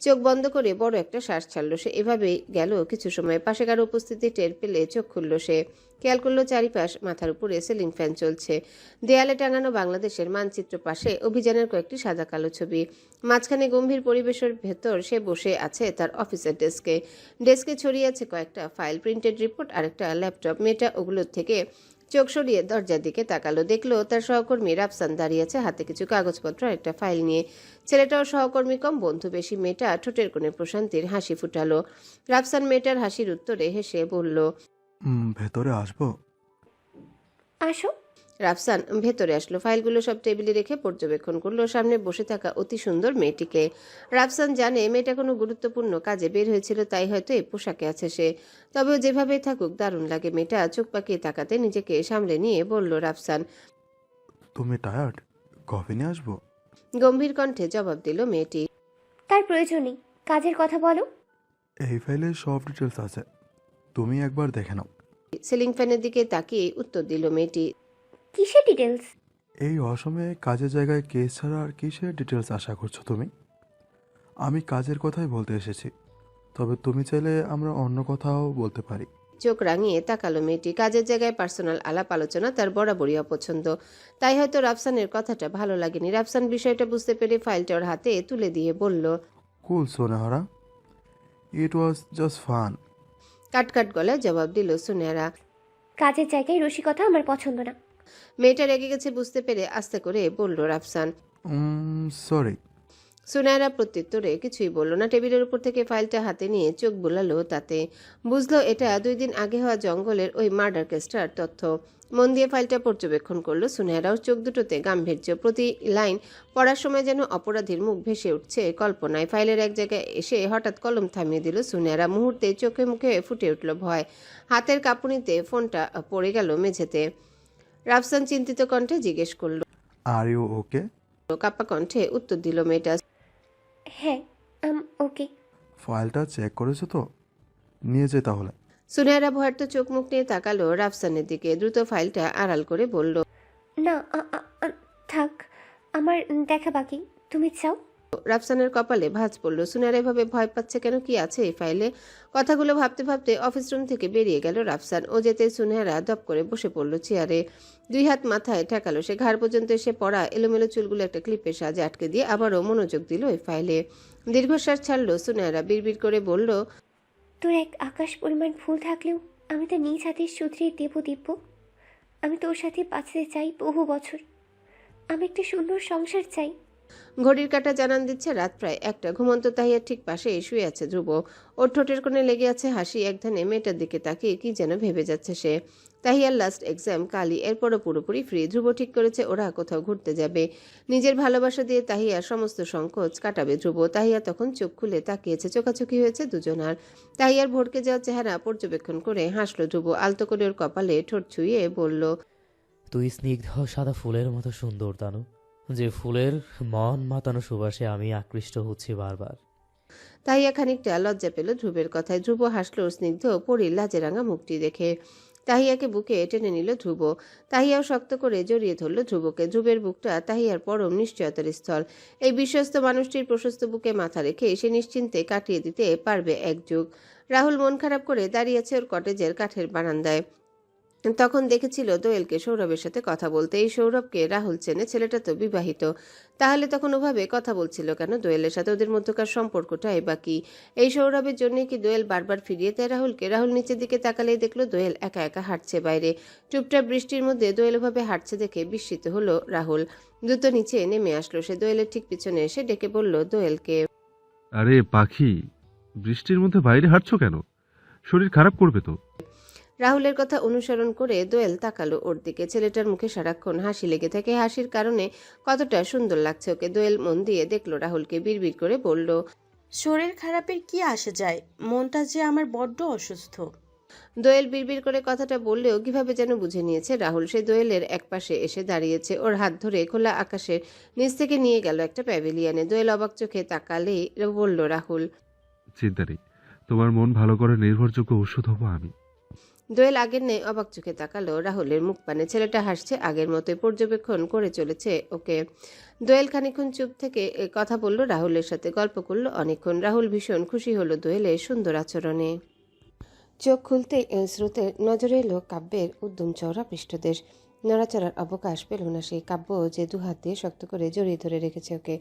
চোখ বন্ধ করে বড় একটা শ্বাস ছাড়লো সে। এভাবেই গেল কিছু সময়। পাশে কারো উপস্থিতি টের পেলে চোখ খুলল সে। খেয়াল করলো চারিপাশ, মাথার উপরে সিলিং ফ্যান চলছে। দেয়ালে টাঙানো বাংলাদেশের মানচিত্র, পাশে অভিযানের কয়েকটি সাদা কালো ছবি। মাঝখানে গম্ভীর পরিবেশের ভেতর সে বসে আছে তার অফিসের ডেস্কে। ডেস্কে ছড়িয়ে আছে কয়েকটা ফাইল, প্রিন্টেড রিপোর্ট আর একটা ল্যাপটপ। মেয়েটা ওগুলোর থেকে চোখ সরিয়ে দরজার দিকে তাকালো। দেখলো তার সহকর্মী রাফসান দাঁড়িয়ে আছে হাতে কিছু কাগজপত্র আর একটা ফাইল নিয়ে। ছেলেটাও সহকর্মী কম, বন্ধু বেশি। মেয়েটা ঠোঁটের কোণে প্রশান্তির হাসি ফুটালো। রাফসান মেয়েটার হাসির উত্তরে হেসে বলল, ভেতরে আসবো? আসো। রাফসান ভেতরে আসলো। ফাইলগুলো সব টেবিলে রেখে পর্যবেক্ষণ করলো সামনে বসে থাকা অতি সুন্দর মেয়েটিকে। রাফসান জানে মেয়েটা কোনো গুরুত্বপূর্ণ কাজে বের হয়েছিল, তাই হয়তো এই পোশাকে আছে সে। তবেও যেভাবেই থাকুক দারুণ লাগে। মেয়েটা চোখ পাকিয়ে তাকাতে নিজেকে সামলে নিয়ে বলল রাফসান। তুমি টায়ার্ড? কফি নিয়ে আসবো? গম্ভীর কণ্ঠে জবাব দিল মেয়েটি। তার প্রয়োজন নেই, কাজের কথা বলো। এই ফাইলে সব ডিটেলস আছে, তুমি একবার দেখে নাও। সিলিং ফ্যানের দিকে তাকিয়ে উত্তর দিল মেয়েটি। কিসের ডিটেলস? এই অসময়ে কাজের জায়গায় কেস ছাড়া আর কিসের ডিটেলস আশা করছো তুমি? আমি কাজের কথাই বলতে এসেছি, তবে তুমি চাইলে আমরা অন্য কথাও বলতে পারি। চোখ রাঙিয়ে তাকালো মেয়েটি। কাজের জায়গায় পার্সোনাল আলাপ আলোচনা তার বরাবরই অপছন্দ, তাই হয়তো রাফসানের কথাটা ভালো লাগেনি। রাফসান বিষয়টা বুঝতে পেরে ফাইলটা ওর হাতে তুলে দিয়ে বলল, কুল সোনেহারা, ইট ওয়াজ জাস্ট ফান। কাটকাট গলায় জবাব দিল সুনেহারা। কাজের জায়গায় রসিকতা আমার পছন্দ না। মেয়েটা রেগে গেছে বুঝতে পেরে আস্তে করে বলল রাফসান। সরি। সুনেহারা প্রত্যুত্তরে কিছুই বলল না। টেবিলের উপর থেকে ফাইলটা হাতে নিয়ে চোখ বুলালো তাতে। বুঝলো এটা 2 দিন আগে হওয়া জঙ্গলের ওই মার্ডার কেসটার তথ্য। মন দিয়ে ফাইলটা পর্যবেক্ষণ করলো সুনেহারাও। চোখ দুটোতে গাম্ভীর্য, প্রতি লাইন পড়ার সময় যেন অপরাধীর মুখ ভেসে উঠছে কল্পনায়। ফাইলের এক জায়গায় এসে হঠাৎ কলম থামিয়ে দিল সুনেহারা। মুহূর্তে চোখে মুখে ফুটে উঠল ভয়। হাতের কাঁপুনিতে ফোনটা পড়ে গেল মেঝেতে। রাফসান চিন্তিত কণ্ঠে জিজ্ঞেস করল, আর ইউ ওকে? কাপ্পা কণ্ঠে উত্তর দিল মেয়েটা। হ্যাঁ, ওকে। ফাইলটা চেক করেছো তো? নিয়ে যে তাহলে। সুনেহারা ভয়ার্ত চোখ মুখ নিয়ে তাকালো রাফসানের দিকে। দ্রুত ফাইলটা আড়াল করে বলল, না, থাক, আমার দেখা বাকি। তুমি চাও? রাফসানের কপালে ভাঁজ পড়ল। সুনেহারা এভাবে ভয় পাচ্ছে কেন? কি আছে এই ফাইলে? কথাগুলো ভাবতে ভাবতে অফিস রুম থেকে বেরিয়ে গেল রাফসান। ও যেতে সুনেহারা দপ করে বসে পড়ল চেয়ারে। 2 হাত মাথায় ঠেকালো সে। ঘাড় পর্যন্ত এসে পড়া এলোমেলো চুলগুলো একটা ক্লিপের সাহায্যে আটকে দিয়ে আবারও মনোযোগ দিল ওই ফাইলে। দীর্ঘশ্বাস ছাড়লো সুনেহারা। বিড়বিড় করে বলল, তোর এক আকাশ পরিমাণ ফুল থাকলেও আমি তো নিজ হাতে শুধরিয়ে দেবো দিব্য। আমি তোর সাথে বাঁচতে চাই বহু বছর। আমি একটা সুন্দর সংসার চাই। ঘড়ির কাঁটা জানান দিচ্ছে রাত প্রায় 1টা। ঘুমন্ত তাহিয়ার ঠিক পাশে শুয়ে আছে ধ্রুব। ওর ঠোঁটের কোণে লেগে আছে হাসি। এক ধ্যানে মেয়েটার দিকে তাকিয়ে কি যেন ভেবে যাচ্ছে সে। তাহিয়ার লাস্ট এক্সাম কালই, এরপরও পুরোপুরি ফ্রি। ধ্রুব ঠিক করেছে ওরা কোথাও ঘুরতে যাবে। নিজের ভালোবাসা দিয়ে তাহিয়ার সমস্ত সংকোচ কাটাবে ধ্রুব। তাহিয়া তখন চোখ খুলে তাকিয়েছে। চোখাচোখি হয়েছে দুজনার। তাহিয়ার ভড়কে যাওয়া চেহারা পর্যবেক্ষণ করে হাসলো ধ্রুব। আলতো করে ওর কপালে ঠোঁট ছুঁয়ে বলল, তুই স্নিগ্ধ সাদা ফুলের মতো সুন্দর তানু, যে ফুলের মন মাতানো সুবাসে আমি আকৃষ্ট হচ্ছি বারবার। তাহিয়া খানিকটা লজ্জা পেল ধ্রুবের কথায়। ধ্রুব হাসলো স্নিগ্ধ পরীর লাজে রাঙা মুখটি দেখে। তাহিয়াকে বুকে টেনে নিল ধ্রুব। তাহিয়াও শক্ত করে জড়িয়ে ধরল ধ্রুবকে। ধ্রুবের বুকটা তাহিয়ার পরম নিশ্চয়তার স্থল। এই বিশ্বস্ত মানুষটির প্রশস্ত বুকে মাথা রেখে সে নিশ্চিন্তে কাটিয়ে দিতে পারবে এক যুগ। রাহুল মন খারাপ করে দাঁড়িয়েছে ওর কটেজের কাঠের বারান্দায়। তখন দেখেছিল দোয়েলকে সৌরভের সাথে কথা বলতে। এই সৌরভকে রাহুল চেনে, ছেলেটা তো বিবাহিত। তাহলে তখন ওভাবে কথা বলছিল কেন দোয়েলের সাথে? ওদের মধ্যকার সম্পর্কটাই বাকি। এই সৌরভের জন্য কি দোয়েল বারবার ফিরিয়ে দেয় রাহুলকে? রাহুল নিচের দিকে তাকালেই দেখলো দোয়েল একা একা হাঁটছে বাইরে। চুপচাপ বৃষ্টির মধ্যে দোয়েল ওভাবে হাঁটছে দেখে বিস্মিত হলো রাহুল। দ্রুত নিচে নেমে আসলো সে। দোয়েলের ঠিক পিছনে এসে ডেকে বলল দোয়েলকে, আরে পাখি, বৃষ্টির মধ্যে বাইরে হাঁটছো কেন? শরীর খারাপ করবে তো। রাহুলের কথা অনুসরণ করে দোয়েল তাকালো ওর দিকে। ছেলেটার মুখে সারাক্ষণ হাসি লেগে থাকে। হাসির কারণে কতটা সুন্দর লাগছে ওকে। দোয়েল মন দিয়ে দেখলো রাহুলকে। বিড়বিড় করে বলল, শরীর খারাপের কি আসে যায়, মনটা যে আমার বড্ড অসুস্থ। দোয়েল বিড়বিড় করে কথাটা বললেও কিভাবে যেন বুঝে নিয়েছে রাহুল। সে দোয়েলের একপাশে এসে দাঁড়িয়েছে। ওর হাত ধরে খোলা আকাশের নিচ থেকে নিয়ে গেল একটা প্যাভিলিয়নে। দোয়েল অবাক চোখে তাকালেই বলল রাহুল, চিন্তা নেই, তোমার মন ভালো করে নির্ভরযোগ্য ওষুধ হবো আমি। দোয়েল আগের নেই অবাক চোখে তাকালো রাহুলের মুখ পানে। ছেলেটা হাসছে আগের মতোই, পর্যবেক্ষণ করে চলেছে ওকে। দোয়েল খানিকক্ষণ চুপ থেকে কথা বলল রাহুলের সাথে, গল্প করলো অনেকক্ষণ। রাহুল ভীষণ খুশি হলো দোয়েলের সুন্দর আচরণে। চোখ খুলতে স্রোতের নজরে এলো কাব্যের উদ্যম চওড়া পৃষ্ঠদেশ। নড়াচড়ার অবকাশ পেল না সেই। কাব্য যে দুহাত দিয়ে শক্ত করে জড়িয়ে ধরে রেখেছে ওকে।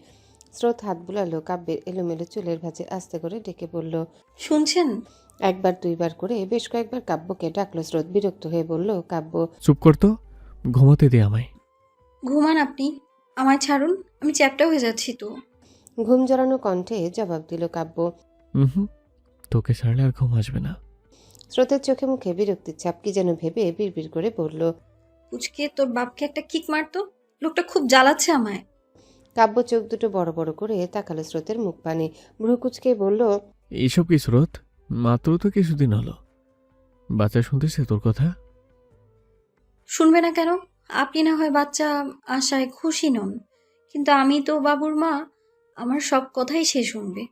স্রোত হাত বুলালো কাব্যের এলোমেলো চুলের ভাঁজে, আস্তে করে ডেকে বলল, শুনছেন? একবার দুইবার করে বেশ কয়েকবার কাব্যকে ডাকলো স্রোত। বিরক্ত হয়ে বলল কাব্য, চুপ কর তো, ঘুমোতে দে আমায়। ঘুমান আপনি, আমায় ছাড়ুন, আমি চ্যাপ্টা হয়ে যাচ্ছি তো। ঘুম জড়ানো কণ্ঠে জবাব দিল কাব্য। হুম, তোকে ছাড়লে আর ঘুম আসবে না। স্রোতের চোখে মুখে বিরক্তির ছাপ, কি যেন ভেবে বিড়বিড় করে বলল, পুচকে তোর বাপকে একটা কিক মারতো, লোকটা খুব জ্বালাচ্ছে আমায়। কাব্য চোখ দুটো বড় বড় করে তাকালো স্রোতের মুখ পানে, ভ্রু কুচকে বলল, এইসব কি স্রোত? মাত্র তো কিছুদিন হলো। বাচ্চা শুনতেছে তোর কথা? শুনবে না কেন? আপনি না হয় বাচ্চা আশায় খুশি নন, কিন্তু আমি তো বাবুর মা, আমার সব কথাই সে শুনবে।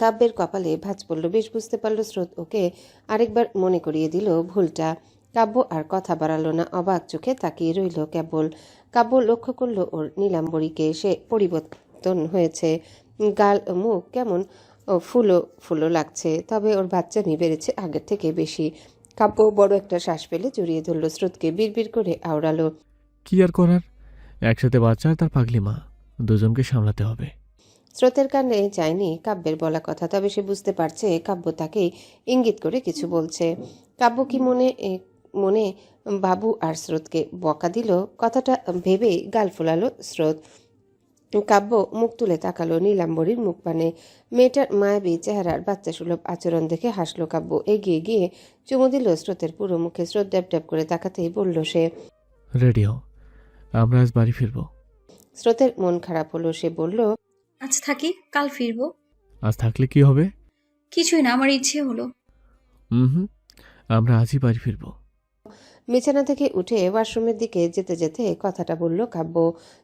কাব্যের কপালে ভাঁজ পড়ল। বেশ বুঝতে পারল স্রোত ওকে আরেকবার মনে করিয়ে দিল ভুলটা। কাব্য আর কথা বাড়ালো না, অবাক চোখে তাকিয়ে রইল কেবল। কাব্য লক্ষ্য করলো ওর নীলাম্বরীকে, সে পরিবর্তন হয়েছে। গাল মুখ কেমন ফুলো ফুলো লাগছে, তবে ওর বাচ্চানি বেড়েছে আগের থেকে বেশি। কাব্য বড় একটা শ্বাস ফেলে জড়িয়ে ধরল স্রোতকে, বিড়বিড় করে আওড়ালো, কি আর করার, একসাথে বাচ্চা আর তার পাগলি মা, দুজনকে সামলাতে হবে। স্রোতের কানে যায়নি কাব্যের বলা কথা, তবে সে বুঝতে পারছে কাব্য তাকে ইঙ্গিত করে কিছু বলছে। কাব্য কি মনে মনে বাবু আর স্রোতকে বকা দিল? কথাটা ভেবেই গাল ফোলালো স্রোত। কাব্য মুখ তুলে তাকালো নীলাম্বরীর মুখ পানে। মেয়েটার মায়াবী চেহারার বাচ্চা সুলভ আচরণ দেখে হাসলো কাব্য। এগিয়ে গিয়ে চুমু দিল স্রোতের পুরো মুখে। স্রোত ড্যাব ড্যাব করে তাকাতেই বলল সে, রেডি হও, আমরা আজ বাড়ি ফিরবো। স্রোতের মন খারাপ হলো। সে বলল, আজ থাকি, কাল ফিরবো। আজ থাকলে কি হবে? কিছুই না, আমার ইচ্ছে হলো। হুম, আমরা আজই বাড়ি ফিরবো। বিছানা থেকে উঠে ওয়াশরুমের দিকে যেতে যেতে কথাটা বলল কাব্য।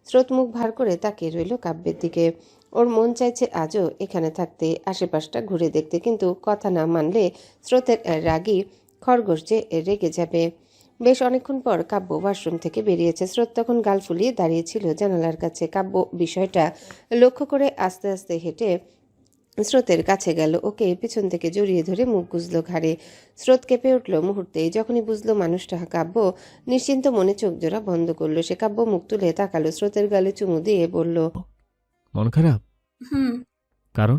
স্রোত মুখ ভার করে তাকিয়ে রইল কাব্যের দিকে। ওর মন চাইছে আজও এখানে থাকতে, আশেপাশটা ঘুরে দেখতে, কিন্তু কথা না মানলে স্রোতের রাগী খরগোশ যে রেগে যাবে। বেশ অনেকক্ষণ পর কাব্য ওয়াশরুম থেকে বেরিয়েছে। স্রোত তখন গাল ফুলিয়ে দাঁড়িয়েছিল জানালার কাছে। কাব্য বিষয়টা লক্ষ্য করে আস্তে আস্তে হেঁটে স্রোতের কাছে গেল, ওকে পিছন থেকে জড়িয়ে ধরে মুখ গুজলো ঘাড়ে। স্রোত কেঁপে উঠল মুহূর্তেই। যখনই বুঝলো মানুষটা কাব্য, নিশ্চিন্ত মনে চোখ জোড়া বন্ধ করলো সে। কাব্য মুখ তুলে তাকালো, স্রোতের গালে চুমু দিয়ে বলল, মন খারাপ? কারণ?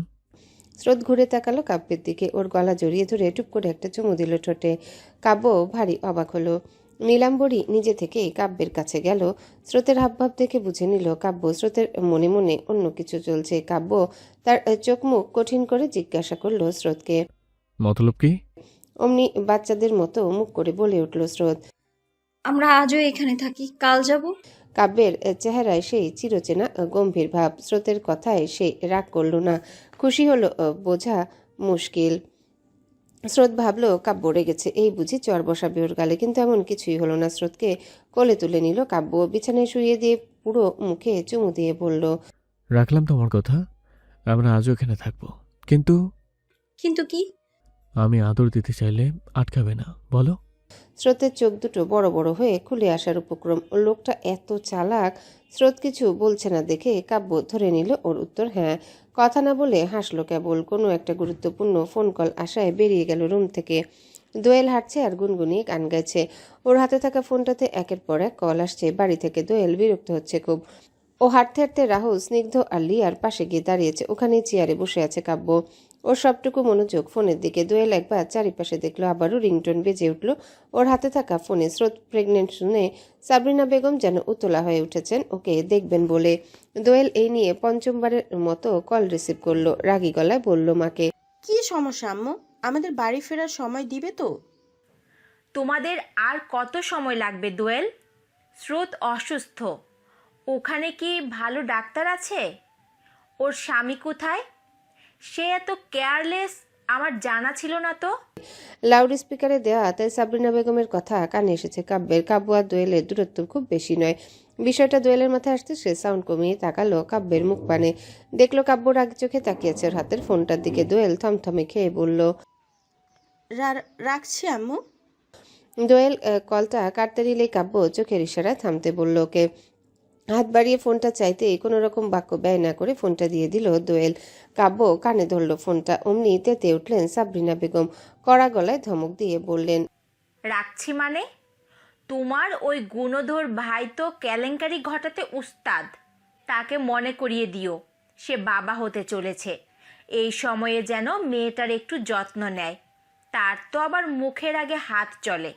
স্রোত ঘুরে তাকালো কাব্যের দিকে, ওর গলা জড়িয়ে ধরে টুপ করে একটা চুমু দিল ঠোঁটে। কাব্য ভারী অবাক হলো। নীলাম্বরী নিজে থেকেই কাব্যের কাছে গেল। স্রোতের হাবভাব দেখে বুঝে নিল কাব্য। স্রোতের মনে মনে অন্য কিছু চলছে। কাব্য তার চোখ মুখ কঠিন করে জিজ্ঞাসা করলো স্রোতকে, মতলব কি? অমনি বাচ্চাদের মতো মুখ করে বলে উঠল স্রোত, আমরা আজও এখানে থাকি, কাল যাব। কাব্যের চেহারায় সেই চিরচেনা গম্ভীর ভাব। স্রোতের কথায় সে রাগ করল না, খুশি হলো বোঝা মুশকিল। স্রোত ভাবলো কাব্য রেগেছে, এই বুঝি চর বসাবে ওর গালে, কিন্তু এমন কিছুই হলো না। স্রোতকে কোলে তুলে নিল কাব্য, বিছানায় শুইয়ে দিয়ে পুরো মুখে চুমু দিয়ে বলল, রাখলাম তোমার কথা, আমরা আজও এখানে থাকবো, কিন্তু কিন্তু কি? আমি আদর দিতে চাইলে আটকাবে না, বলো? স্রোতের চোখ দুটো বড় বড় হয়ে খুলে আসার উপক্রম। লোকটা এত চালাক। স্রোত কিছু বলছে না দেখে কাব্য ধরে নিল ওর উত্তর হ্যাঁ। কথা না বলে হাসলো কেবল। কোনো একটা গুরুত্বপূর্ণ ফোন কল আসায় বেরিয়ে গেল রুম থেকে। দোয়েল হাঁটছে আর গুনগুনিয়ে গান গাইছে। ওর হাতে থাকা ফোনটাতে একের পর এক কল আসছে বাড়ি থেকে। দোয়েল বিরক্ত হচ্ছে খুব। ও হাঁটতে হাঁটতে রাহুল, স্নিগ্ধ আর লিয়ার পাশে গিয়ে দাঁড়িয়েছে। ওখানেই চেয়ারে বসে আছে কাব্য। ওর সবটুকু মনোযোগ ফোনের দিকে। দোয়েল একবার চারিপাশে দেখলো, আবারও রিংটোন বেজে উঠল ওর হাতে থাকা ফোনে। স্রোত প্রেগনেন্ট শুনে সাবরিনা বেগম যেন উতলা হয়ে উঠেছেন ওকে দেখবেন বলে। দোয়েল এই নিয়ে পঞ্চমবারের মতো কল রিসিভ করলো। রাগী গলায় বলল মাকে, কি সমস্যা আম্মু? আমাদের বাড়ি ফেরার সময় দিবে তো? তোমাদের আর কত সময় লাগবে দোয়েল? স্রোত অসুস্থ, ওখানে কি ভালো ডাক্তার আছে? ওর স্বামী কোথায়? সে এত কেয়ারলেস আমার জানা ছিল না তো। লাউড স্পিকারে দেওয়া তাই সাবরিনা বেগমের কথা কানে এসেছে কাব্যের। কাব্য আর দোয়েলের দূরত্ব খুব বেশি নয়। বিষয়টা দোয়েলের মাথায় আসতে সে সাউন্ড কমিয়ে তাকালো কাব্যের মুখ পানে। দেখলো কাব্য রাগ চোখে তাকিয়েছে ওর হাতের ফোনটার দিকে। দোয়েল থমথমে খেয়ে বলল, রাখছি আম্মু। দোয়েল কলটা কাটতে দিলেই কাব্য চোখের ইশারা থামতে বলল ওকে। হাত বাড়িয়ে ফোনটা চাইতে কোনো রকম বাক্য ব্যয় না করে ফোনটা দিয়ে দিল দোয়েল। কাব্য কানে ধরল ফোনটা, অমনি তেতে উঠলেন সাবরিনা বেগম। কড়া গলায় ধমক দিয়ে বললেন, রাখছি মানে? তোমার ওই গুণধর ভাই তো কেলেঙ্কারি ঘটাতে উস্তাদ। তাকে মনে করিয়ে দিও সে বাবা হতে চলেছে। এই সময়ে যেন মেয়েটার একটু যত্ন নেয়। তার তো আবার মুখের আগে হাত চলে।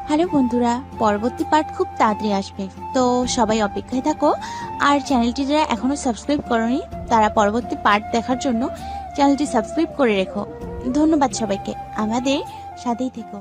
হ্যালো বন্ধুরা, পরবর্তী পার্ট খুব তাড়াতাড়ি আসবে, তো সবাই অপেক্ষায় থাকো। আর চ্যানেলটি যারা এখনো সাবস্ক্রাইব করোনি তারা পরবর্তী পার্ট দেখার জন্য চ্যানেলটি সাবস্ক্রাইব করে রেখো। ধন্যবাদ সবাইকে, আমাদের সাথেই থেকো।